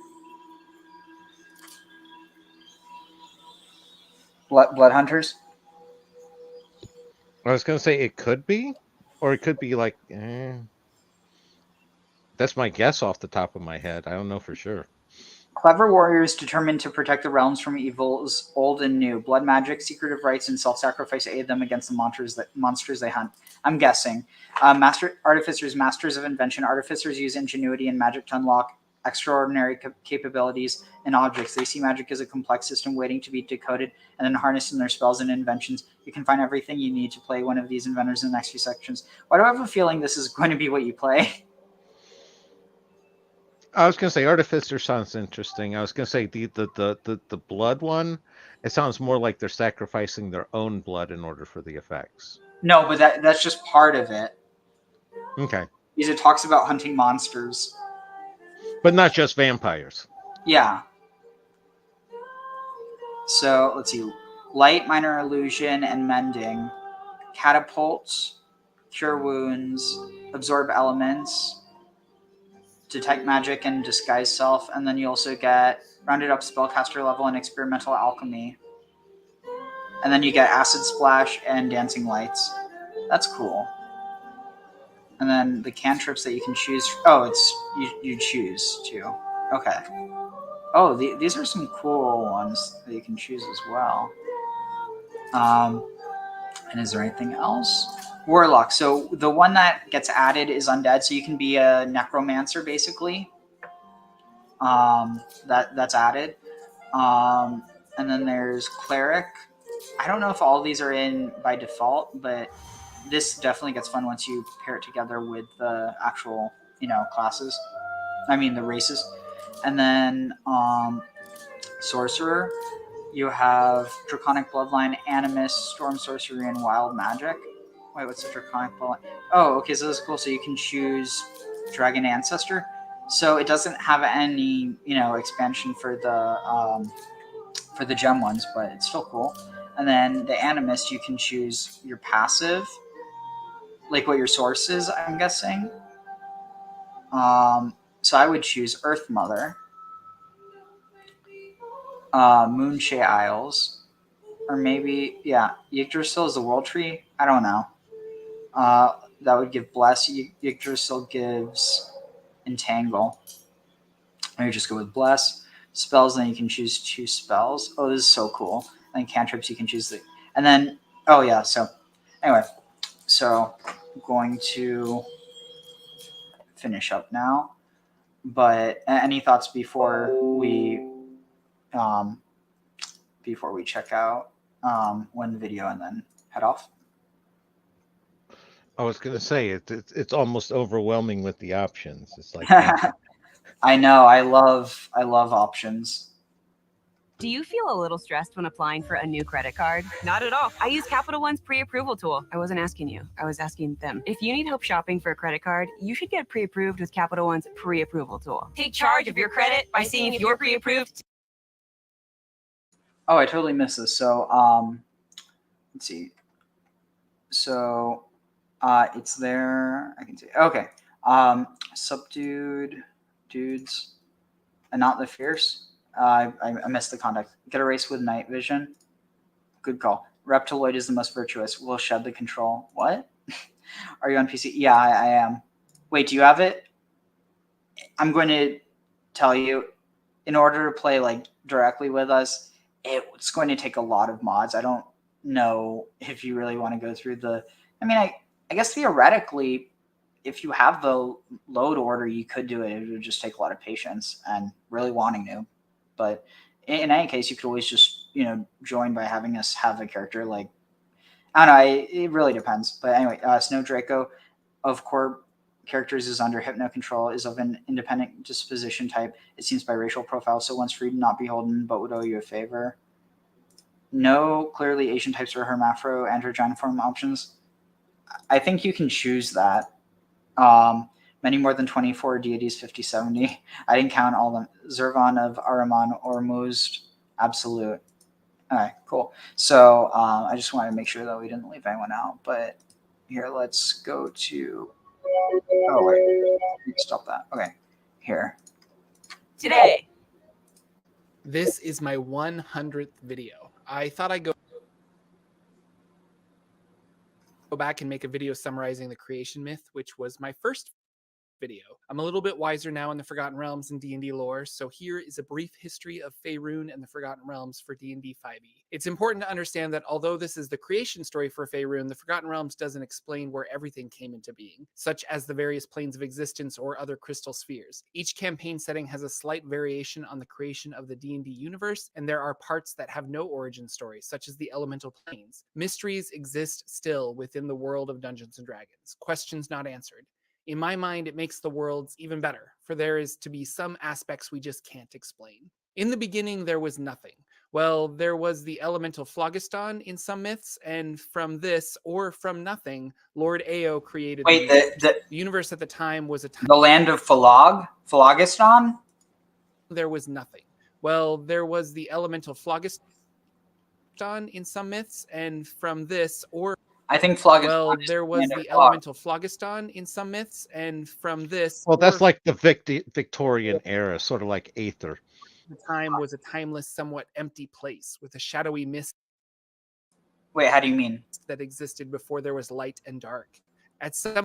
Blood Hunters? I was going to say it could be, or it could be like. That's my guess off the top of my head. I don't know for sure. Clever warriors determined to protect the realms from evils old and new. Blood magic, secretive rites, and self-sacrifice aid them against the monsters they hunt. I'm guessing. Artificers, masters of invention. Artificers use ingenuity and magic to unlock extraordinary capabilities in objects. They see magic as a complex system waiting to be decoded and then harnessed in their spells and inventions. You can find everything you need to play one of these inventors in the next few sections. Why do I have a feeling this is going to be what you play? I was going to say Artificer sounds interesting. I was going to say the blood one. It sounds more like they're sacrificing their own blood in order for the effects. No, but that's just part of it. Okay. Because it talks about hunting monsters. But not just vampires. Yeah. So, let's see. Light, Minor Illusion, and Mending. Catapult, Cure Wounds, Absorb Elements, Detect Magic, and Disguise Self. And then you also get Rounded Up Spellcaster Level and Experimental Alchemy. And then you get Acid Splash and Dancing Lights. That's cool. And then the cantrips that you can choose. Oh, it's you choose too. Okay. Oh, these are some cool ones that you can choose as well. And is there anything else? Warlock. So the one that gets added is undead, so you can be a necromancer basically. That's added. And then there's cleric. I don't know if all of these are in by default, but this definitely gets fun once you pair it together with the actual, classes. I mean the races. And then sorcerer. You have Draconic Bloodline, Animus, Storm Sorcery, and Wild Magic. Wait, what's the Draconic Bloodline? Oh, okay, so this is cool. So you can choose Dragon Ancestor. So it doesn't have any, expansion for the gem ones, but it's still cool. And then the Animus, you can choose your passive, like what your source is, I'm guessing. So I would choose Earth Mother, Moonshay Isles, or maybe, Yggdrasil is the World Tree. I don't know. That would give Bless. Yggdrasil gives Entangle. Maybe just go with Bless. Spells, then you can choose 2 spells. Oh, this is so cool. And cantrips, you can choose and then, so anyway, so I'm going to finish up now. But any thoughts before we check out one video and then head off? I was going to say it's almost overwhelming with the options. It's like I know. I love options. Do you feel a little stressed when applying for a new credit card? Not at all. I use Capital One's pre-approval tool. I wasn't asking you. I was asking them. If you need help shopping for a credit card, you should get pre-approved with Capital One's pre-approval tool. Take charge of your credit by seeing if you're pre-approved. Oh, I totally missed this. So, let's see. So, it's there. I can see. Okay. Subdued dudes, and not the fierce. I missed the context. Get a race with night vision. Good call. Reptiloid is the most virtuous. Will shed the control. What? Are you on PC? Yeah, I am. Wait, do you have it? I'm going to tell you, in order to play like directly with us, it's going to take a lot of mods. I don't know if you really want to go through I guess theoretically, if you have the load order, you could do it. It would just take a lot of patience and really wanting to. But in any case, you could always just, join by having us have a character like, I don't know, it really depends. But anyway, Snow Draco of core characters is under hypno control, is of an independent disposition type. It seems by racial profile, so once free to not beholden, but would owe you a favor. No clearly Asian types or hermaphro androgyniform options. I think you can choose that. Many more than 24 deities, 50, 70. I didn't count all of them. Zervan of Araman or Muzd, absolute. All right, cool. So I just wanted to make sure that we didn't leave anyone out. But here, let's go to. Oh, wait. Stop that. Okay, here. Today. This is my 100th video. I thought I'd go back and make a video summarizing the creation myth, which was my first video. I'm a little bit wiser now in the Forgotten Realms and D&D lore, so here is a brief history of Faerun and the Forgotten Realms for D&D 5e. It's important to understand that although this is the creation story for Faerun, the Forgotten Realms doesn't explain where everything came into being, such as the various planes of existence or other crystal spheres. Each campaign setting has a slight variation on the creation of the D&D universe, and there are parts that have no origin story, such as the elemental planes. Mysteries exist still within the world of Dungeons & Dragons, questions not answered. In my mind, it makes the worlds even better, for there is to be some aspects we just can't explain. In the beginning, there was nothing. Well, there was the elemental phlogiston in some myths, and from this, or from nothing, Lord Ao created Wait, the universe at the time was a time. The land of Phlogiston? There was nothing. Well, there was the elemental phlogiston in some myths, and from this, or I think Phlogiston. Well, there was the elemental phlogiston in some myths, and from this. Well, that's like the Victorian era, sort of like Aether. The time was a timeless, somewhat empty place with a shadowy mist. Wait, how do you mean? That existed before there was light and dark. At some.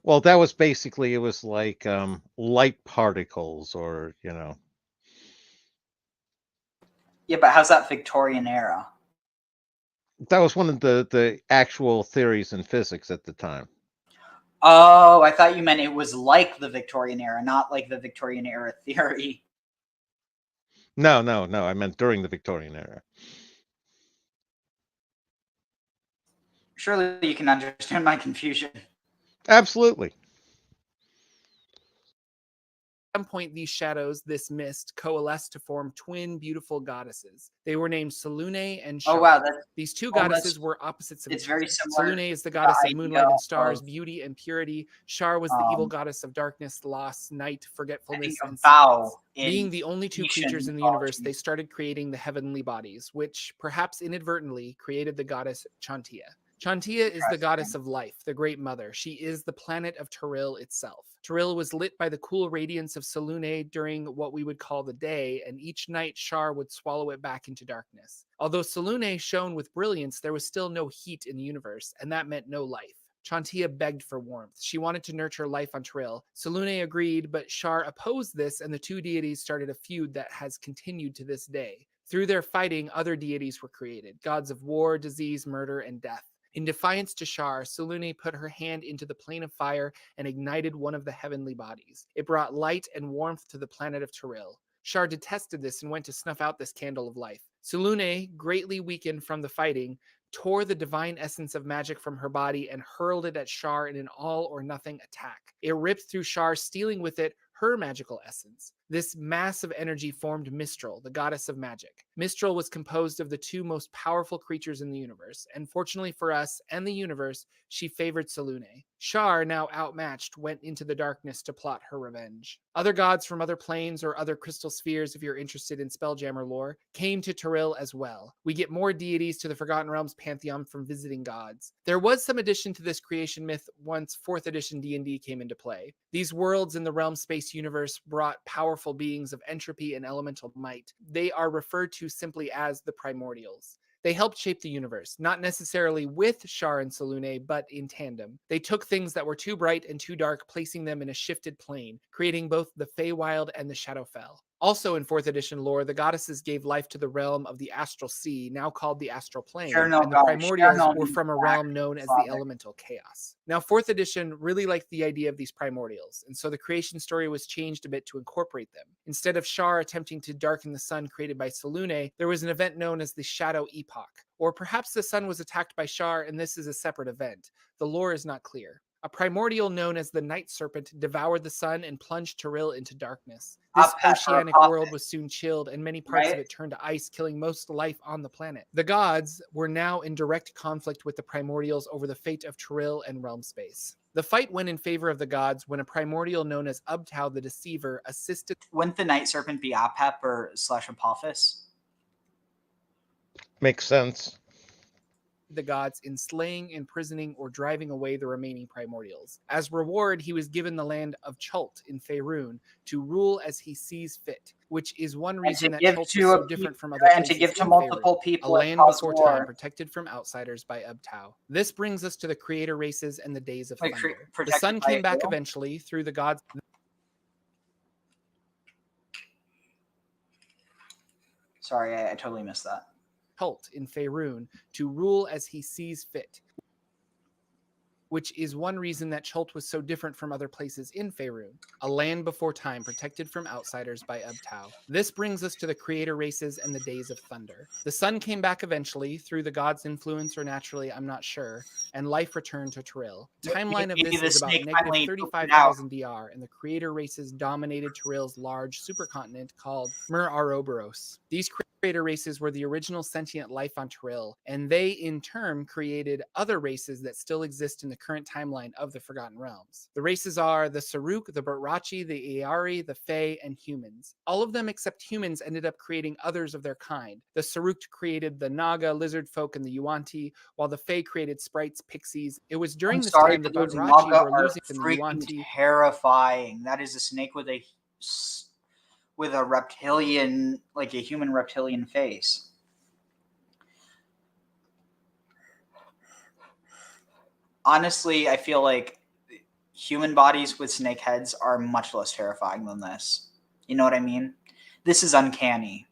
Well, that was basically, it was like light particles, or Yeah, but how's that Victorian era? That was one of the actual theories in physics at the time. Oh, I thought you meant it was like the Victorian era, not like the Victorian era theory. No, no, no. I meant during the Victorian era. Surely you can understand my confusion. Absolutely. At some point, these shadows, this mist, coalesced to form twin beautiful goddesses. They were named Selûne and Shar. Oh wow, that's These two almost- goddesses were opposites of it's each very other. similar Selûne is the to goddess the of moonlight and idea stars, of, beauty and purity. Shar was the evil goddess of darkness, loss, night, I think, forgetfulness, a and secrets. vow in Being the only two Grecian creatures in the mythology. universe, they started creating the heavenly bodies, which perhaps inadvertently created the goddess Chantia. Chantia is the goddess of life, the great mother. She is the planet of Toril itself. Toril was lit by the cool radiance of Selûne during what we would call the day, and each night Shar would swallow it back into darkness. Although Selûne shone with brilliance, there was still no heat in the universe, and that meant no life. Chantia begged for warmth. She wanted to nurture life on Toril. Selûne agreed, but Shar opposed this, and the two deities started a feud that has continued to this day. Through their fighting, other deities were created, gods of war, disease, murder, and death. In defiance to Shar, Selûne put her hand into the plane of fire and ignited one of the heavenly bodies. It brought light and warmth to the planet of Toril. Shar detested this and went to snuff out this candle of life. Selûne, greatly weakened from the fighting, tore the divine essence of magic from her body and hurled it at Shar in an all-or-nothing attack. It ripped through Shar, stealing with it her magical essence. This mass of energy formed Mistral, the goddess of magic. Mistral was composed of the two most powerful creatures in the universe, and fortunately for us and the universe, she favored Selûne. Shar, now outmatched, went into the darkness to plot her revenge. Other gods from other planes or other crystal spheres, if you're interested in Spelljammer lore, came to Toril as well. We get more deities to the Forgotten Realms pantheon from visiting gods. There was some addition to this creation myth once 4th edition D&D came into play. These worlds in the realm space universe brought powerful beings of entropy and elemental might. They are referred to simply as the primordials. They helped shape the universe, not necessarily with Shar and Selûne, but in tandem. They took things that were too bright and too dark, placing them in a shifted plane, creating both the Feywild and the Shadowfell. Also in 4th edition lore, the goddesses gave life to the realm of the Astral Sea, now called the Astral Plane, and the primordials were from a realm known as the Elemental Chaos. Now, 4th edition really liked the idea of these primordials, and so the creation story was changed a bit to incorporate them. Instead of Shar attempting to darken the sun created by Selûne, there was an event known as the Shadow Epoch. Or perhaps the sun was attacked by Shar, and this is a separate event. The lore is not clear. A primordial known as the Night Serpent devoured the sun and plunged Toril into darkness. This oceanic world was soon chilled, and many parts of it turned to ice, killing most life on the planet. The gods were now in direct conflict with the primordials over the fate of Toril and realm space. The fight went in favor of the gods when a primordial known as Ubtao the Deceiver assisted. Wouldn't the Night Serpent be Apep or / Apophis? Makes sense. The gods in slaying, imprisoning, or driving away the remaining primordials. As reward, he was given the land of Chult in Faerun to rule as he sees fit, which is one reason that Chult was so different from other places. And to give to multiple people a land before time, protected from outsiders by Ubtao. This brings us to the creator races and the days of thunder. The sun came back eventually through the gods. Sorry, I totally missed that. Cult in Faerun to rule as he sees fit, which is one reason that Chult was so different from other places in Faerun, a land before time protected from outsiders by Ubtao. This brings us to the creator races and the days of thunder. The sun came back eventually through the gods' influence, or naturally, I'm not sure, and life returned to Toril. The timeline of this is about negative 35,000 DR, and the creator races dominated Toril's large supercontinent called Mer Ouroboros. These creator races were the original sentient life on Toril, and they in turn created other races that still exist in the current timeline of the Forgotten Realms. The races are the Saruk, the Bertrachi, the Eari, the Fae, and humans. All of them except humans ended up creating others of their kind. The Saruk created the Naga, lizard folk, and the Yuan-ti, while the Fae created sprites, pixies. It was during this time the Bertrachi were losing the Yuan-ti. Terrifying. That is a snake with a reptilian, like a human reptilian face. Honestly, I feel like human bodies with snake heads are much less terrifying than this. You know what I mean? This is uncanny.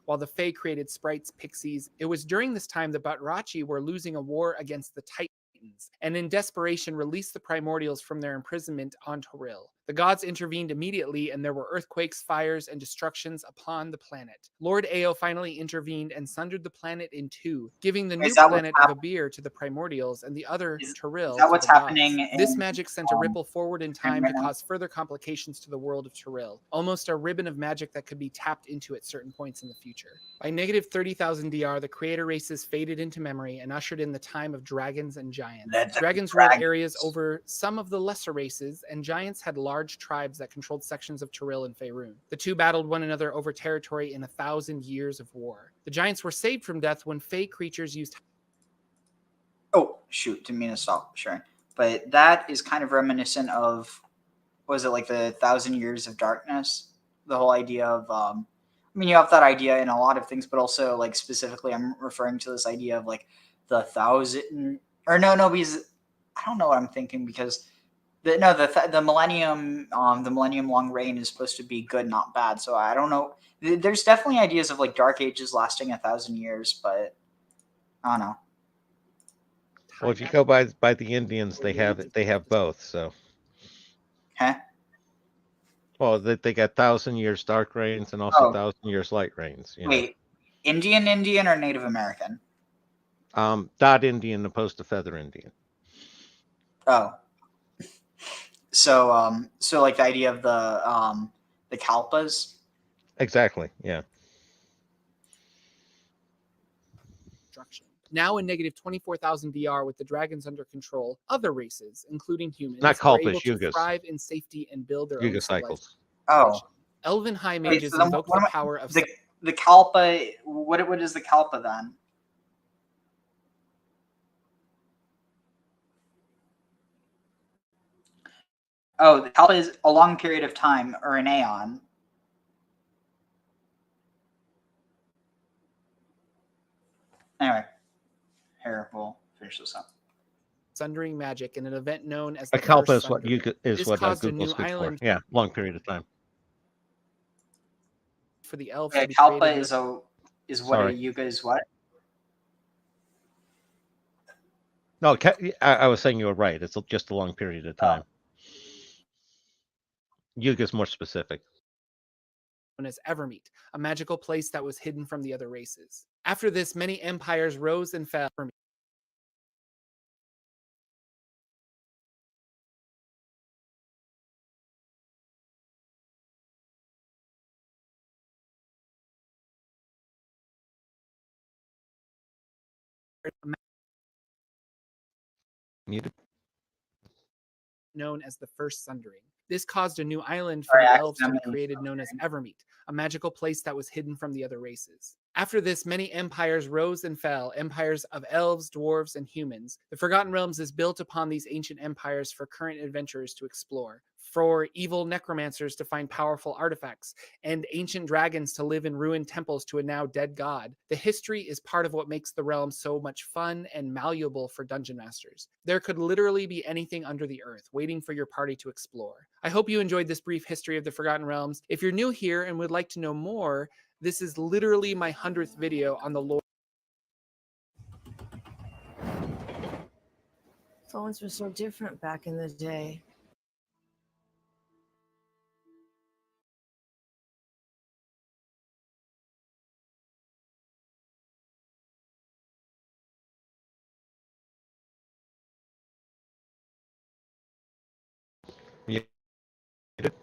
while the Fae created sprites, pixies. It was during this time the Batrachi were losing a war against the Titans, and in desperation released the primordials from their imprisonment on Toril. The gods intervened immediately, and there were earthquakes, fires, and destructions upon the planet. Lord Ao finally intervened and sundered the planet in two, giving the new planet of Abir to the primordials and the other Toril that to what's the happening gods. This in, magic sent a ripple forward in time to right now? cause further complications to the world of Toril, almost a ribbon of magic that could be tapped into at certain points in the future. By negative 30,000 DR, the creator races faded into memory and ushered in the time of dragons and giants. Dragons ruled areas over some of the lesser races, and giants had large tribes that controlled sections of Toril and Faerun. The two battled one another over territory in 1,000 years of war. The giants were saved from death when Fae creatures used... Oh, shoot, didn't mean to stop sharing. But that is kind of reminiscent of, was it like the 1,000 Years of Darkness? The whole idea of, I mean, you have that idea in a lot of things, but also, like, specifically, I'm referring to this idea of, like, the 1,000, or no, because I don't know what I'm thinking, because the millennium long reign is supposed to be good, not bad. So I don't know. There's definitely ideas of like dark ages lasting 1,000 years, but I don't know. Well, if you go by the Indians, they have both. So, Okay. well, they got 1,000 years dark reigns and also 1,000 years light reigns. Wait, Indian or Native American? Dot Indian opposed to Feather Indian. Oh. So like the idea of the Kalpas. Exactly. Yeah. Now in negative 24,000 DR with the dragons under control, other races, including humans, Not were able Kalpas, to Yugas. thrive in safety and build their Yuga own cycles. civilization. Elven high mages invoked the power of... The Kalpa, what is the Kalpa then? Oh, the Kalpa is a long period of time, or an aeon. Anyway, here, we'll finish this up. Sundering magic in an event known as A the Kalpa First is what Sundering. This what caused a Google's new good for. island Yeah, long period of time. for the elves Yeah, to be Kalpa created. is what a Yuga is what? No, I was saying you were right. It's just a long period of time. Yuga is more specific. Known as Evermeet, a magical place that was hidden from the other races. After this, many empires rose and fell. Muted. Known as the First Sundering. This caused a new island for the elves to be created known as Evermeet, a magical place that was hidden from the other races. After this, many empires rose and fell, empires of elves, dwarves, and humans. The Forgotten Realms is built upon these ancient empires for current adventurers to explore, for evil necromancers to find powerful artifacts, and ancient dragons to live in ruined temples to a now dead god. The history is part of what makes the realm so much fun and malleable for dungeon masters. There could literally be anything under the earth, waiting for your party to explore. I hope you enjoyed this brief history of the Forgotten Realms. If you're new here and would like to know more, this is literally my 100th video on the lore. Phones were so different back in the day. Muted.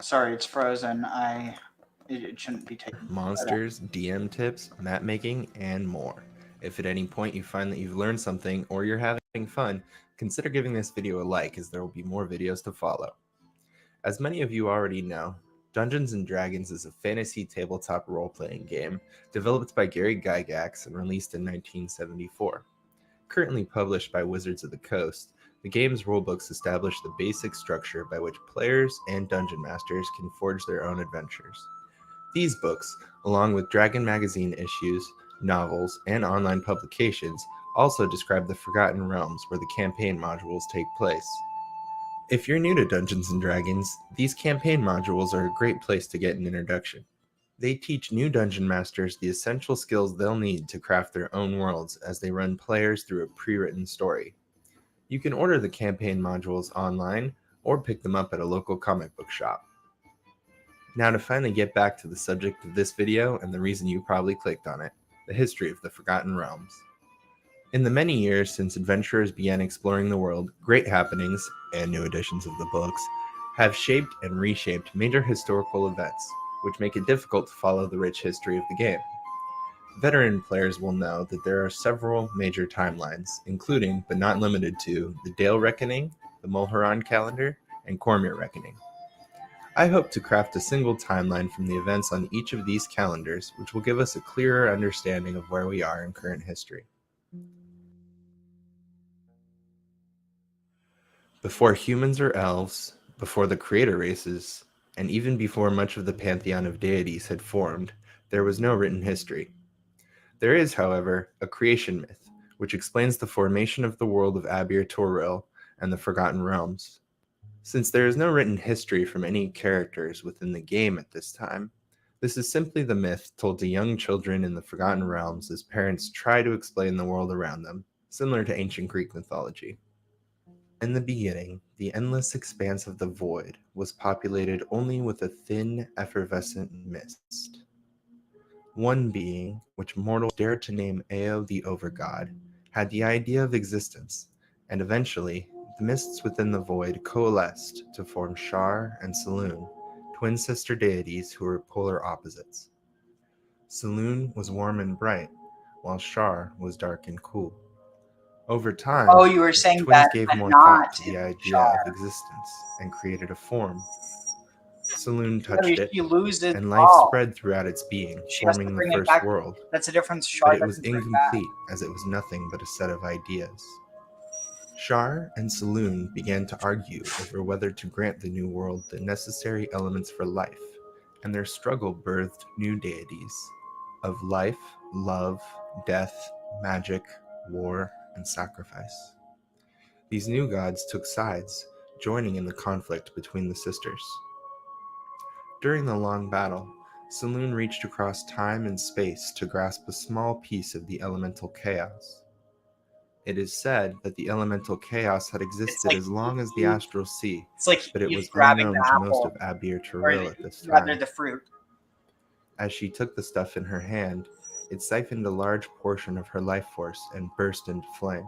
Sorry, it's frozen. It shouldn't be taken. Monsters, DM tips, map making, and more. If at any point you find that you've learned something or you're having fun, consider giving this video a like, as there will be more videos to follow. As many of you already know, Dungeons & Dragons is a fantasy tabletop role-playing game developed by Gary Gygax and released in 1974. Currently published by Wizards of the Coast, the game's rulebooks establish the basic structure by which players and dungeon masters can forge their own adventures. These books, along with Dragon Magazine issues, novels, and online publications, also describe the Forgotten Realms where the campaign modules take place. If you're new to Dungeons & Dragons, these campaign modules are a great place to get an introduction. They teach new dungeon masters the essential skills they'll need to craft their own worlds as they run players through a pre-written story. You can order the campaign modules online or pick them up at a local comic book shop. Now to finally get back to the subject of this video and the reason you probably clicked on it, the history of the Forgotten Realms. In the many years since adventurers began exploring the world, great happenings, and new editions of the books, have shaped and reshaped major historical events, which make it difficult to follow the rich history of the game. Veteran players will know that there are several major timelines, including, but not limited to, the Dale Reckoning, the Mulheron Calendar, and Cormyr Reckoning. I hope to craft a single timeline from the events on each of these calendars, which will give us a clearer understanding of where we are in current history. Before humans or elves, before the creator races, and even before much of the pantheon of deities had formed, there was no written history. There is, however, a creation myth, which explains the formation of the world of Abir Toril and the Forgotten Realms. Since there is no written history from any characters within the game at this time, this is simply the myth told to young children in the Forgotten Realms as parents try to explain the world around them, similar to ancient Greek mythology. In the beginning, the endless expanse of the void was populated only with a thin, effervescent mist. One being, which mortals dared to name Eo the Overgod, had the idea of existence, and eventually, the mists within the void coalesced to form Shar and Saloon, twin sister deities who were polar opposites. Saloon was warm and bright, while Shar was dark and cool. Over time, Oh, you were the saying twins that, gave but more not thought to the idea Shar. of existence and created a form. Saloon Yeah, touched it, she loses and life all. spread throughout its being, She has to forming the bring it first back. world. That's the difference. But Shar it was doesn't bring back. incomplete, as it was nothing but a set of ideas. Shar and Saloon began to argue over whether to grant the new world the necessary elements for life, and their struggle birthed new deities of life, love, death, magic, war, and sacrifice. These new gods took sides, joining in the conflict between the sisters. During the long battle, Saloon reached across time and space to grasp a small piece of the elemental chaos. It is said that the elemental chaos had existed as long as the astral sea, It's like but it he's was grabbing unknown the to most apple, of Abir or Toril at this rather time. the fruit. As she took the stuff in her hand, it siphoned a large portion of her life force and burst into flame.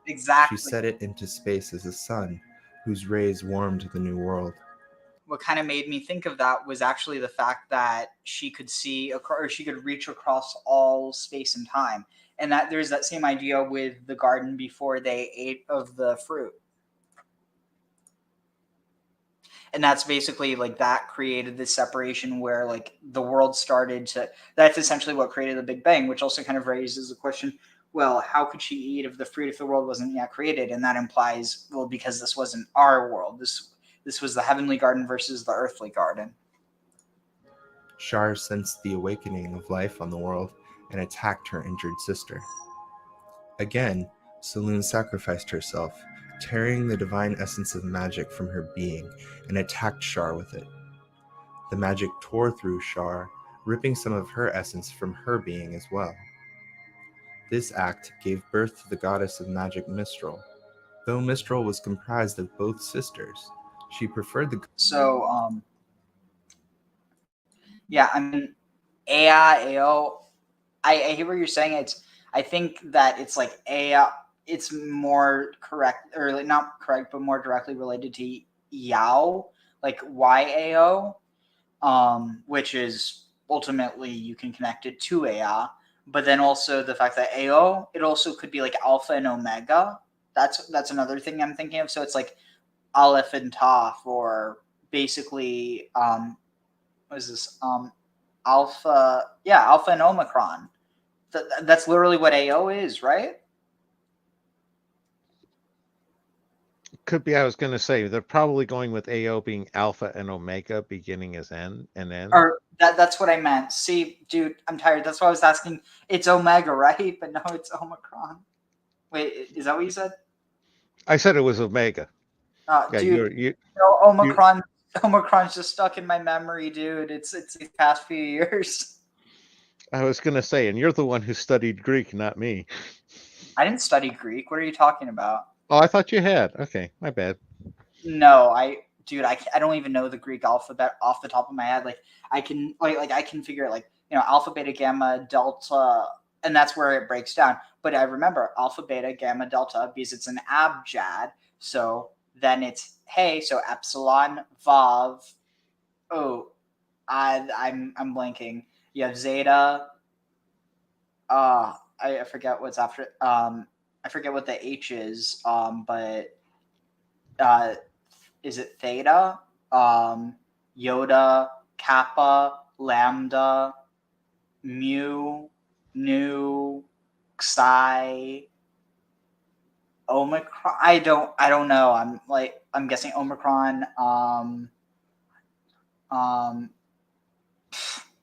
Exactly. She set it into space as a sun, whose rays warmed the new world. What kind of made me think of that was actually the fact that she could see, or she could reach across all space and time. And that there's that same idea with the garden before they ate of the fruit. And that's basically like that created this separation where like the world started to, that's essentially what created the Big Bang, which also kind of raises the question, well, how could she eat of the fruit if the world wasn't yet created? And that implies, well, because this wasn't our world. This was the heavenly garden versus the earthly garden. Shar sensed the awakening of life on the world and attacked her injured sister. Again, Saloon sacrificed herself, tearing the divine essence of magic from her being, and attacked Shar with it. The magic tore through Shar, ripping some of her essence from her being as well. This act gave birth to the goddess of magic Mistral. Though Mistral was comprised of both sisters, she preferred the... So, yeah, I mean, Ao, I hear what you're saying. I think that it's like it's more correct, or like not correct, but more directly related to Yao, like YAO, which is ultimately you can connect it to Ea, but then also the fact that Ao, it also could be like Alpha and Omega. That's another thing I'm thinking of. So it's like Aleph and Toph, or basically, what is this? Alpha and Omicron. That's literally what AO is, right? Could be. I was going to say they're probably going with AO being Alpha and Omega, beginning as N and N. Or that's what I meant. See, dude, I'm tired. That's why I was asking. It's Omega, right? But no, it's Omicron. Wait, is that what you said? I said it was Omega. Yeah, Dude, you no, you Omicron's just stuck in my memory, dude. It's these past few years. I was gonna say, and you're the one who studied Greek, not me. I didn't study Greek. What are you talking about? Oh, I thought you had. Okay, my bad. No, I don't even know the Greek alphabet off the top of my head. Like I can I can figure it like alpha, beta, gamma, delta, and that's where it breaks down. But I remember alpha, beta, gamma, delta because it's an abjad. So then it's hey, so epsilon, vav. Oh, I'm blanking. You have zeta. I forget what's after. I forget what the H is. But is it theta? Yoda, kappa, lambda, mu, nu, psi, omicron. I don't know. I'm guessing omicron.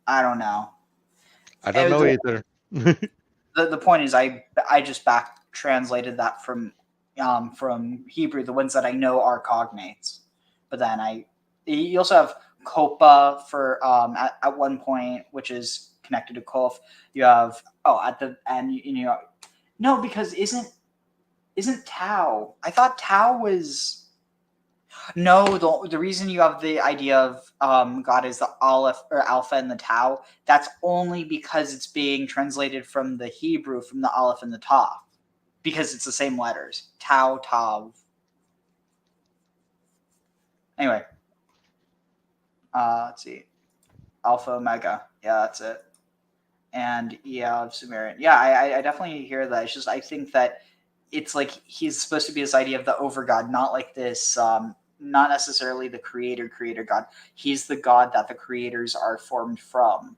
I don't know. I don't know either. The point is I just back translated that from Hebrew, the ones that I know are cognates. But then you also have Kopa for at one point, which is connected to Kof. You have at the end no, because isn't Tau? I thought Tau was no, the reason you have the idea of God is the Aleph or Alpha and the Tau, that's only because it's being translated from the Hebrew, from the Aleph and the Tav, because it's the same letters. Tau, Tav. Anyway, let's see. Alpha, Omega. Yeah, that's it. And of Sumerian. Yeah, I definitely hear that. It's just I think that it's like he's supposed to be this idea of the over God, not like this not necessarily the creator God. He's the God that the creators are formed from.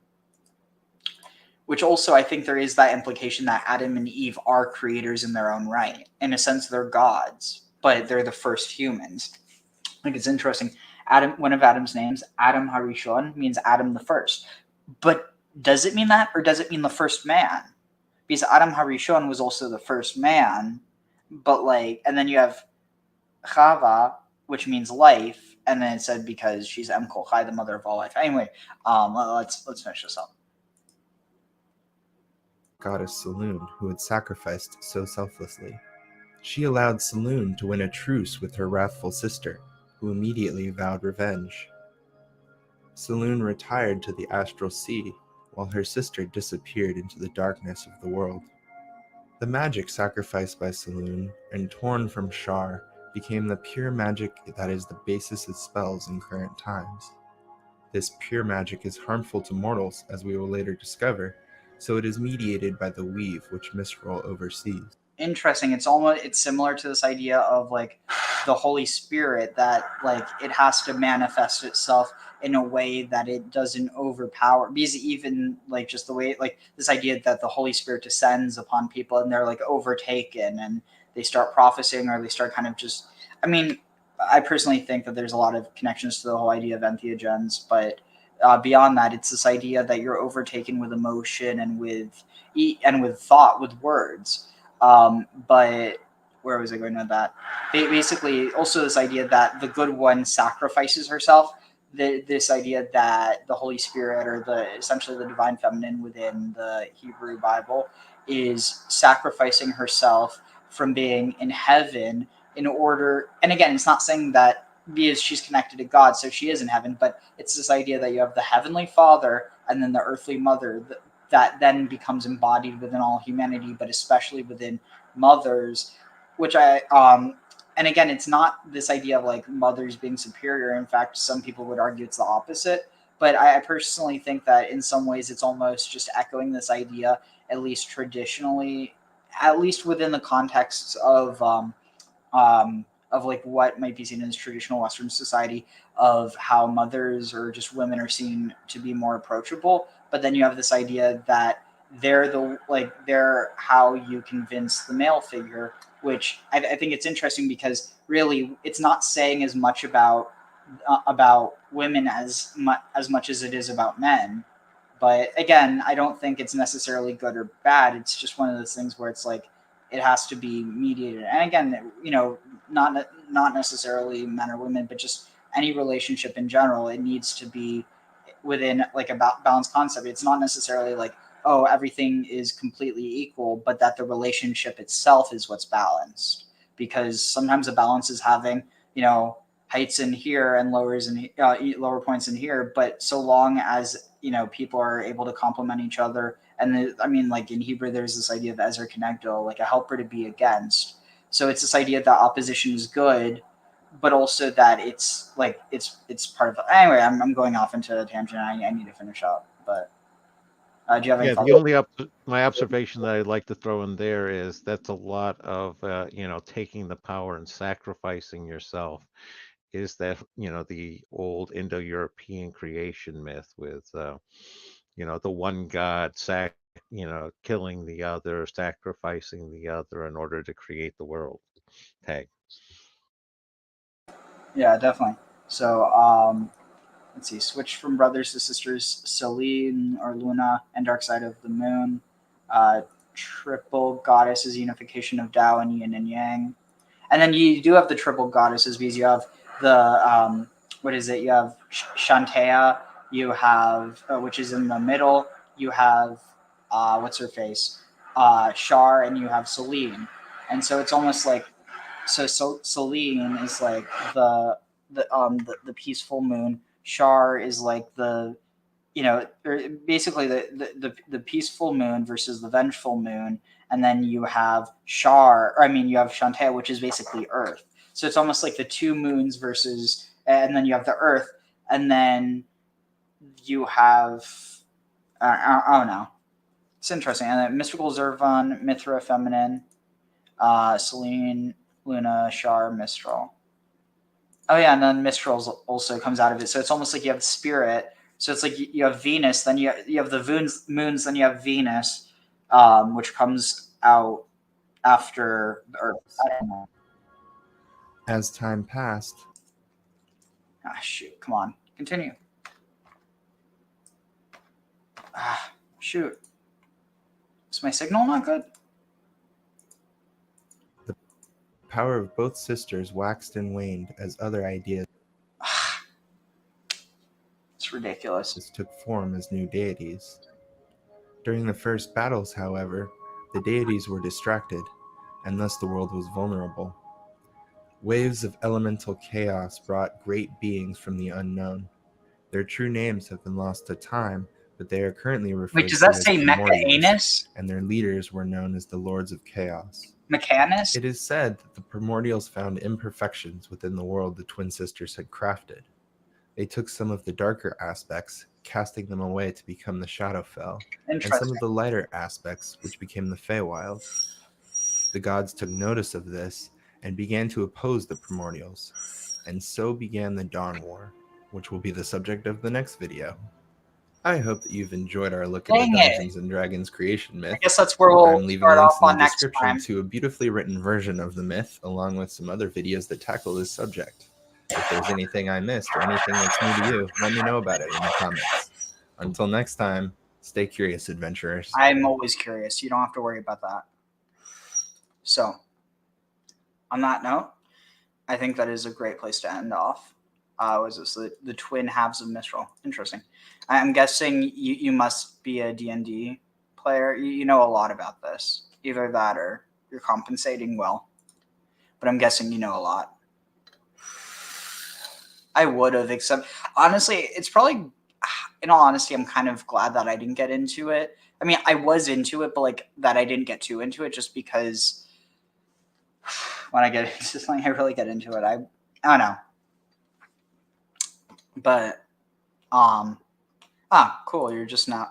Which also I think there is that implication that Adam and Eve are creators in their own right. In a sense, they're gods, but they're the first humans. I think it's interesting. Adam, one of Adam's names, Adam Harishon, means Adam the first. But does it mean that, or does it mean the first man? Because Adam Harishon was also the first man, but and then you have Chava, which means life, and then it said because she's Em Kol Chai, the mother of all life. Anyway, let's finish this up. Goddess Saloon, who had sacrificed so selflessly. She allowed Saloon to win a truce with her wrathful sister, who immediately vowed revenge. Saloon retired to the astral sea, while her sister disappeared into the darkness of the world. The magic sacrificed by Saloon and torn from Shar became the pure magic that is the basis of spells in current times. This pure magic is harmful to mortals, as we will later discover, so it is mediated by the weave which Mistral oversees. Interesting. It's similar to this idea of the Holy Spirit, that it has to manifest itself in a way that it doesn't overpower, because even just the way this idea that the Holy Spirit descends upon people and they're overtaken and they start prophesying, or they start kind of just I personally think that there's a lot of connections to the whole idea of entheogens, but beyond that, it's this idea that you're overtaken with emotion and with thought, with words. But where was I going with that? Basically, also this idea that the good one sacrifices herself. This idea that the Holy Spirit, or essentially the divine feminine within the Hebrew Bible, is sacrificing herself from being in heaven in order. And again, it's not saying that because she's connected to God, so she is in heaven, but it's this idea that you have the heavenly Father and then the earthly mother that then becomes embodied within all humanity, but especially within mothers, which and again, it's not this idea of mothers being superior. In fact, some people would argue it's the opposite. But I personally think that in some ways it's almost just echoing this idea, at least traditionally, at least within the context of what might be seen as traditional Western society, of how mothers or just women are seen to be more approachable. But then you have this idea that they're how you convince the male figure, which I think it's interesting, because really it's not saying as much about women as much as it is about men. But again, I don't think it's necessarily good or bad. It's just one of those things where it's it has to be mediated. And again, not necessarily men or women, but just any relationship in general, it needs to be within like a balanced concept. It's not necessarily like, oh, everything is completely equal, but that the relationship itself is what's balanced. Because sometimes a balance is having, heights in here and lower points in here, but so long as people are able to complement each other. And like in Hebrew, there's this idea of ezer kenegdo, like a helper to be against. So it's this idea that opposition is good, but also that it's like it's part of. Anyway, I'm going off into a tangent. I need to finish up. But do you have any Yeah, thoughts? the only my observation that I'd like to throw in there is that's a lot of taking the power and sacrificing yourself. Is that the old Indo-European creation myth with the one god killing the other, sacrificing the other in order to create the world. Tag. Yeah, definitely. So let's see. Switch from brothers to sisters. Selene or Luna and Dark Side of the Moon. Triple goddess is unification of Tao and Yin and Yang. And then you do have the triple goddesses because you have the what is it? You have Shantea. You have which is in the middle. You have what's her face? Shar, and you have Selene. And so it's almost like so Selene is like the peaceful moon. Shar is like the basically the peaceful moon versus the vengeful moon, and then you have you have Shantae, which is basically Earth. So it's almost like the two moons versus, and then you have the Earth, and then you have I don't know. It's interesting. And then mystical Zervan, Mithra, feminine, Selene, Luna, Shar, Mistral. Oh yeah, and then Mistral also comes out of it. So it's almost like you have the spirit. So it's like you have Venus, then you have the moons, then you have Venus, which comes out after Earth. I don't know. As time passed, Ah, shoot! Come on, continue. Ah, shoot! Is my signal not good? the power of both sisters waxed and waned as other ideas It's ridiculous. took form as new deities. During the first battles, however, the deities were distracted, and thus the world was vulnerable. Waves of elemental chaos brought great beings from the unknown. Their true names have been lost to time, but they are currently referred Wait, does to that as say primordials, Mecha-Anus? and their leaders were known as the Lords of Chaos. Mechanus? It is said that the primordials found imperfections within the world the twin sisters had crafted. They took some of the darker aspects, casting them away to become the Shadowfell, and some of the lighter aspects, which became the Feywild. The gods took notice of this and began to oppose the primordials, and so began the Dawn War, which will be the subject of the next video. I hope that you've enjoyed our look at the Dungeons and Dragons creation myth. I guess that's where we'll I'm leaving start links off in on the next description time. to a beautifully written version of the myth, along with some other videos that tackle this subject. If there's anything I missed or anything that's new to you, let me know about it in the comments. Until next time, stay curious, adventurers. I'm always curious. You don't have to worry about that. So, on that note, I think that is a great place to end off. Was this the twin halves of Mistral? Interesting. I'm guessing you must be a D&D player. You know a lot about this. Either that or you're compensating well. But I'm guessing you know a lot. I would have, except honestly, it's probably, in all honesty, I'm kind of glad that I didn't get into it. I mean, I was into it, but like that I didn't get too into it just because when I get into something, I really get into it. I don't know. But cool. You're just now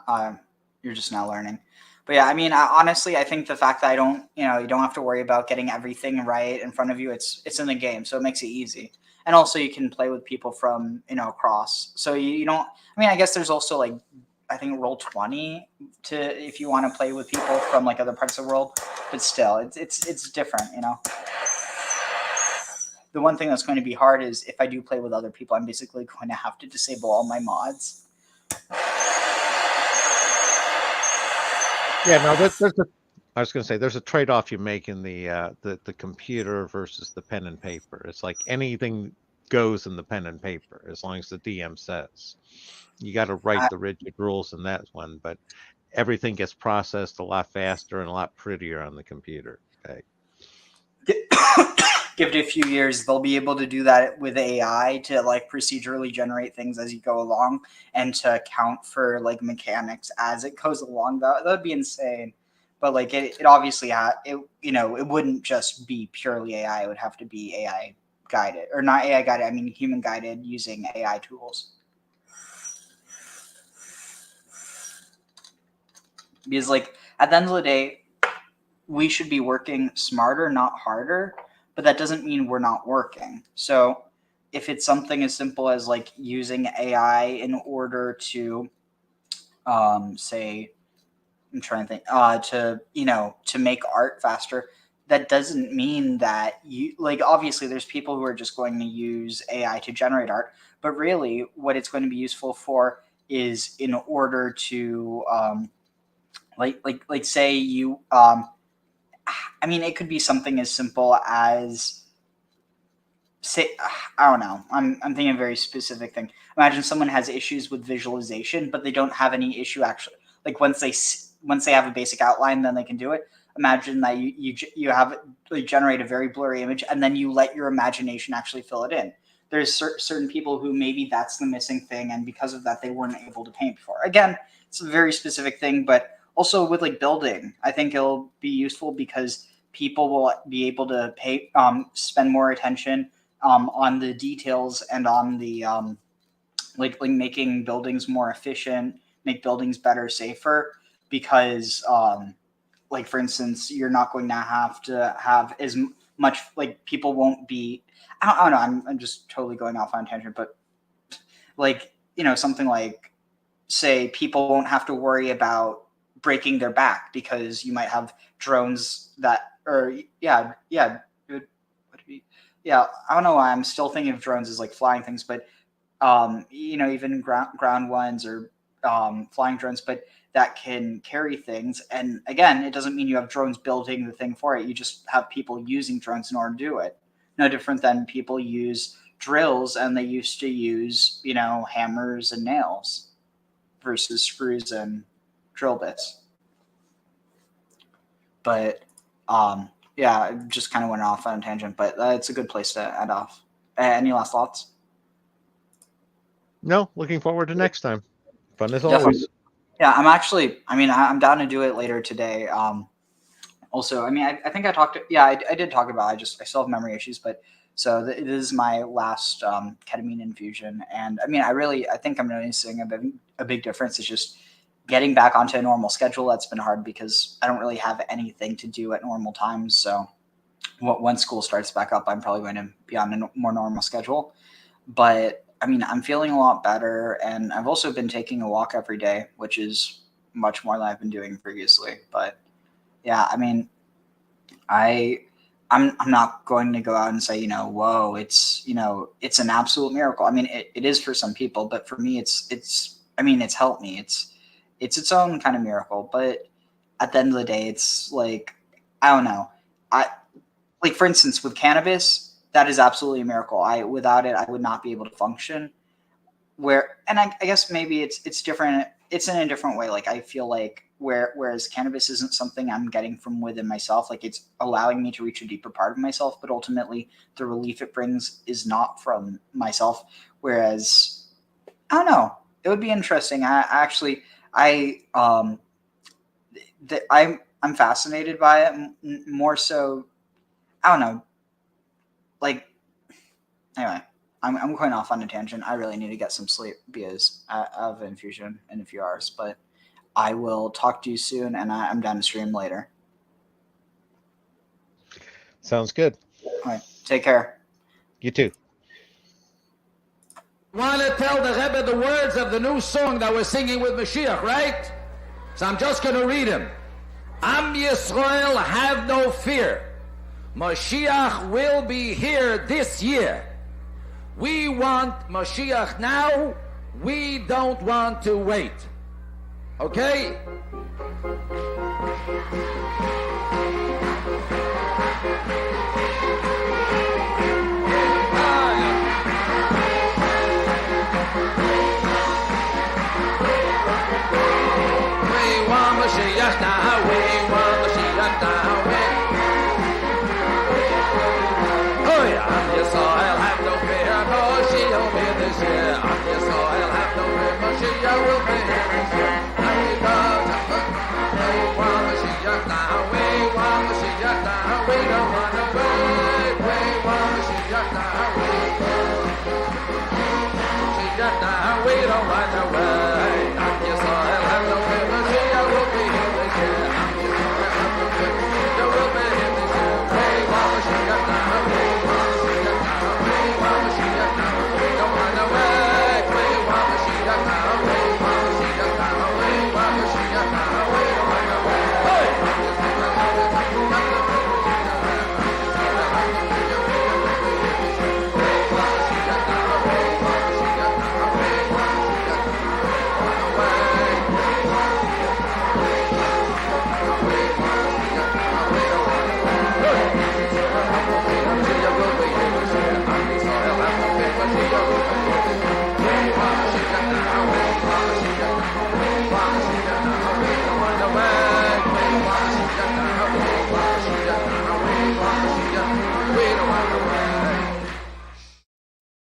learning. But yeah, I mean, honestly, I think the fact that you don't have to worry about getting everything right in front of you. It's in the game, so it makes it easy. And also, you can play with people from across. So you don't. I mean, I guess there's also like I think Roll20 if you want to play with people from like other parts of the world. But still, it's different, The one thing that's going to be hard is if I do play with other people, I'm basically going to have to disable all my mods. Yeah, no, I was going to say there's a trade-off you make in the computer versus the pen and paper. It's like anything goes in the pen and paper as long as the DM says. You got to write the rigid rules in that one, but everything gets processed a lot faster and a lot prettier on the computer. Okay. Give it a few years, they'll be able to do that with AI to like procedurally generate things as you go along and to account for like mechanics as it goes along. That would be insane. But like it obviously it wouldn't just be purely AI. It would have to be AI guided, or not AI guided. I mean human guided using AI tools. Because like at the end of the day, we should be working smarter, not harder. But that doesn't mean we're not working. So if it's something as simple as like using AI in order to say, I'm trying to think, to make art faster, that doesn't mean that you like, obviously there's people who are just going to use AI to generate art, but really what it's going to be useful for is in order to like say you I mean, it could be something as simple as, say, I don't know. I'm thinking of a very specific thing. Imagine someone has issues with visualization, but they don't have any issue actually. Like once they have a basic outline, then they can do it. Imagine that you have like generate a very blurry image, and then you let your imagination actually fill it in. There's certain people who maybe that's the missing thing, and because of that, they weren't able to paint before. Again, it's a very specific thing, but also with like building, I think it'll be useful because people will be able to spend more attention on the details and on the like making buildings more efficient, make buildings better, safer. Because like for instance, you're not going to have as much like people won't be. I don't know. I'm just totally going off on a tangent, but like something like say people won't have to worry about breaking their back because you might have drones that I don't know why I'm still thinking of drones as like flying things, but even ground ones or flying drones, but that can carry things. And again, it doesn't mean you have drones building the thing for it. You just have people using drones in order to do it. No different than people use drills and they used to use hammers and nails versus screws and drill bits. But I just kind of went off on a tangent, but it's a good place to end off. Any last thoughts? No, looking forward to next time. Fun as Definitely. always. Yeah, I'm down to do it later today. Also, I think I talked. I did talk about. I still have memory issues, but so this is my last ketamine infusion, and I think I'm noticing a big difference. It's just getting back onto a normal schedule. That's been hard because I don't really have anything to do at normal times. So once school starts back up, I'm probably going to be on a more normal schedule. But I'm feeling a lot better, and I've also been taking a walk every day, which is much more than I've been doing previously. But yeah, I'm not going to go out and say, whoa, it's an absolute miracle. It is for some people, but for me, it's helped me. It's its own kind of miracle. But at the end of the day, it's like, I don't know. Like for instance, with cannabis, that is absolutely a miracle. Without it, I would not be able to function. I guess maybe it's different. It's in a different way. Like I feel like whereas cannabis isn't something I'm getting from within myself, like it's allowing me to reach a deeper part of myself, but ultimately the relief it brings is not from myself. Whereas I don't know, it would be interesting. I'm fascinated by it more so. I don't know. Like, anyway, I'm going off on a tangent. I really need to get some sleep because I have an infusion in a few hours. But I will talk to you soon, and I'm down to stream later. Sounds good. All right, take care. You too. Want to tell the Rebbe the words of the new song that we're singing with Mashiach, right? So I'm just going to read him. Am Yisrael, have no fear. Mashiach will be here this year. We want Mashiach now. We don't want to wait. Okay? Shut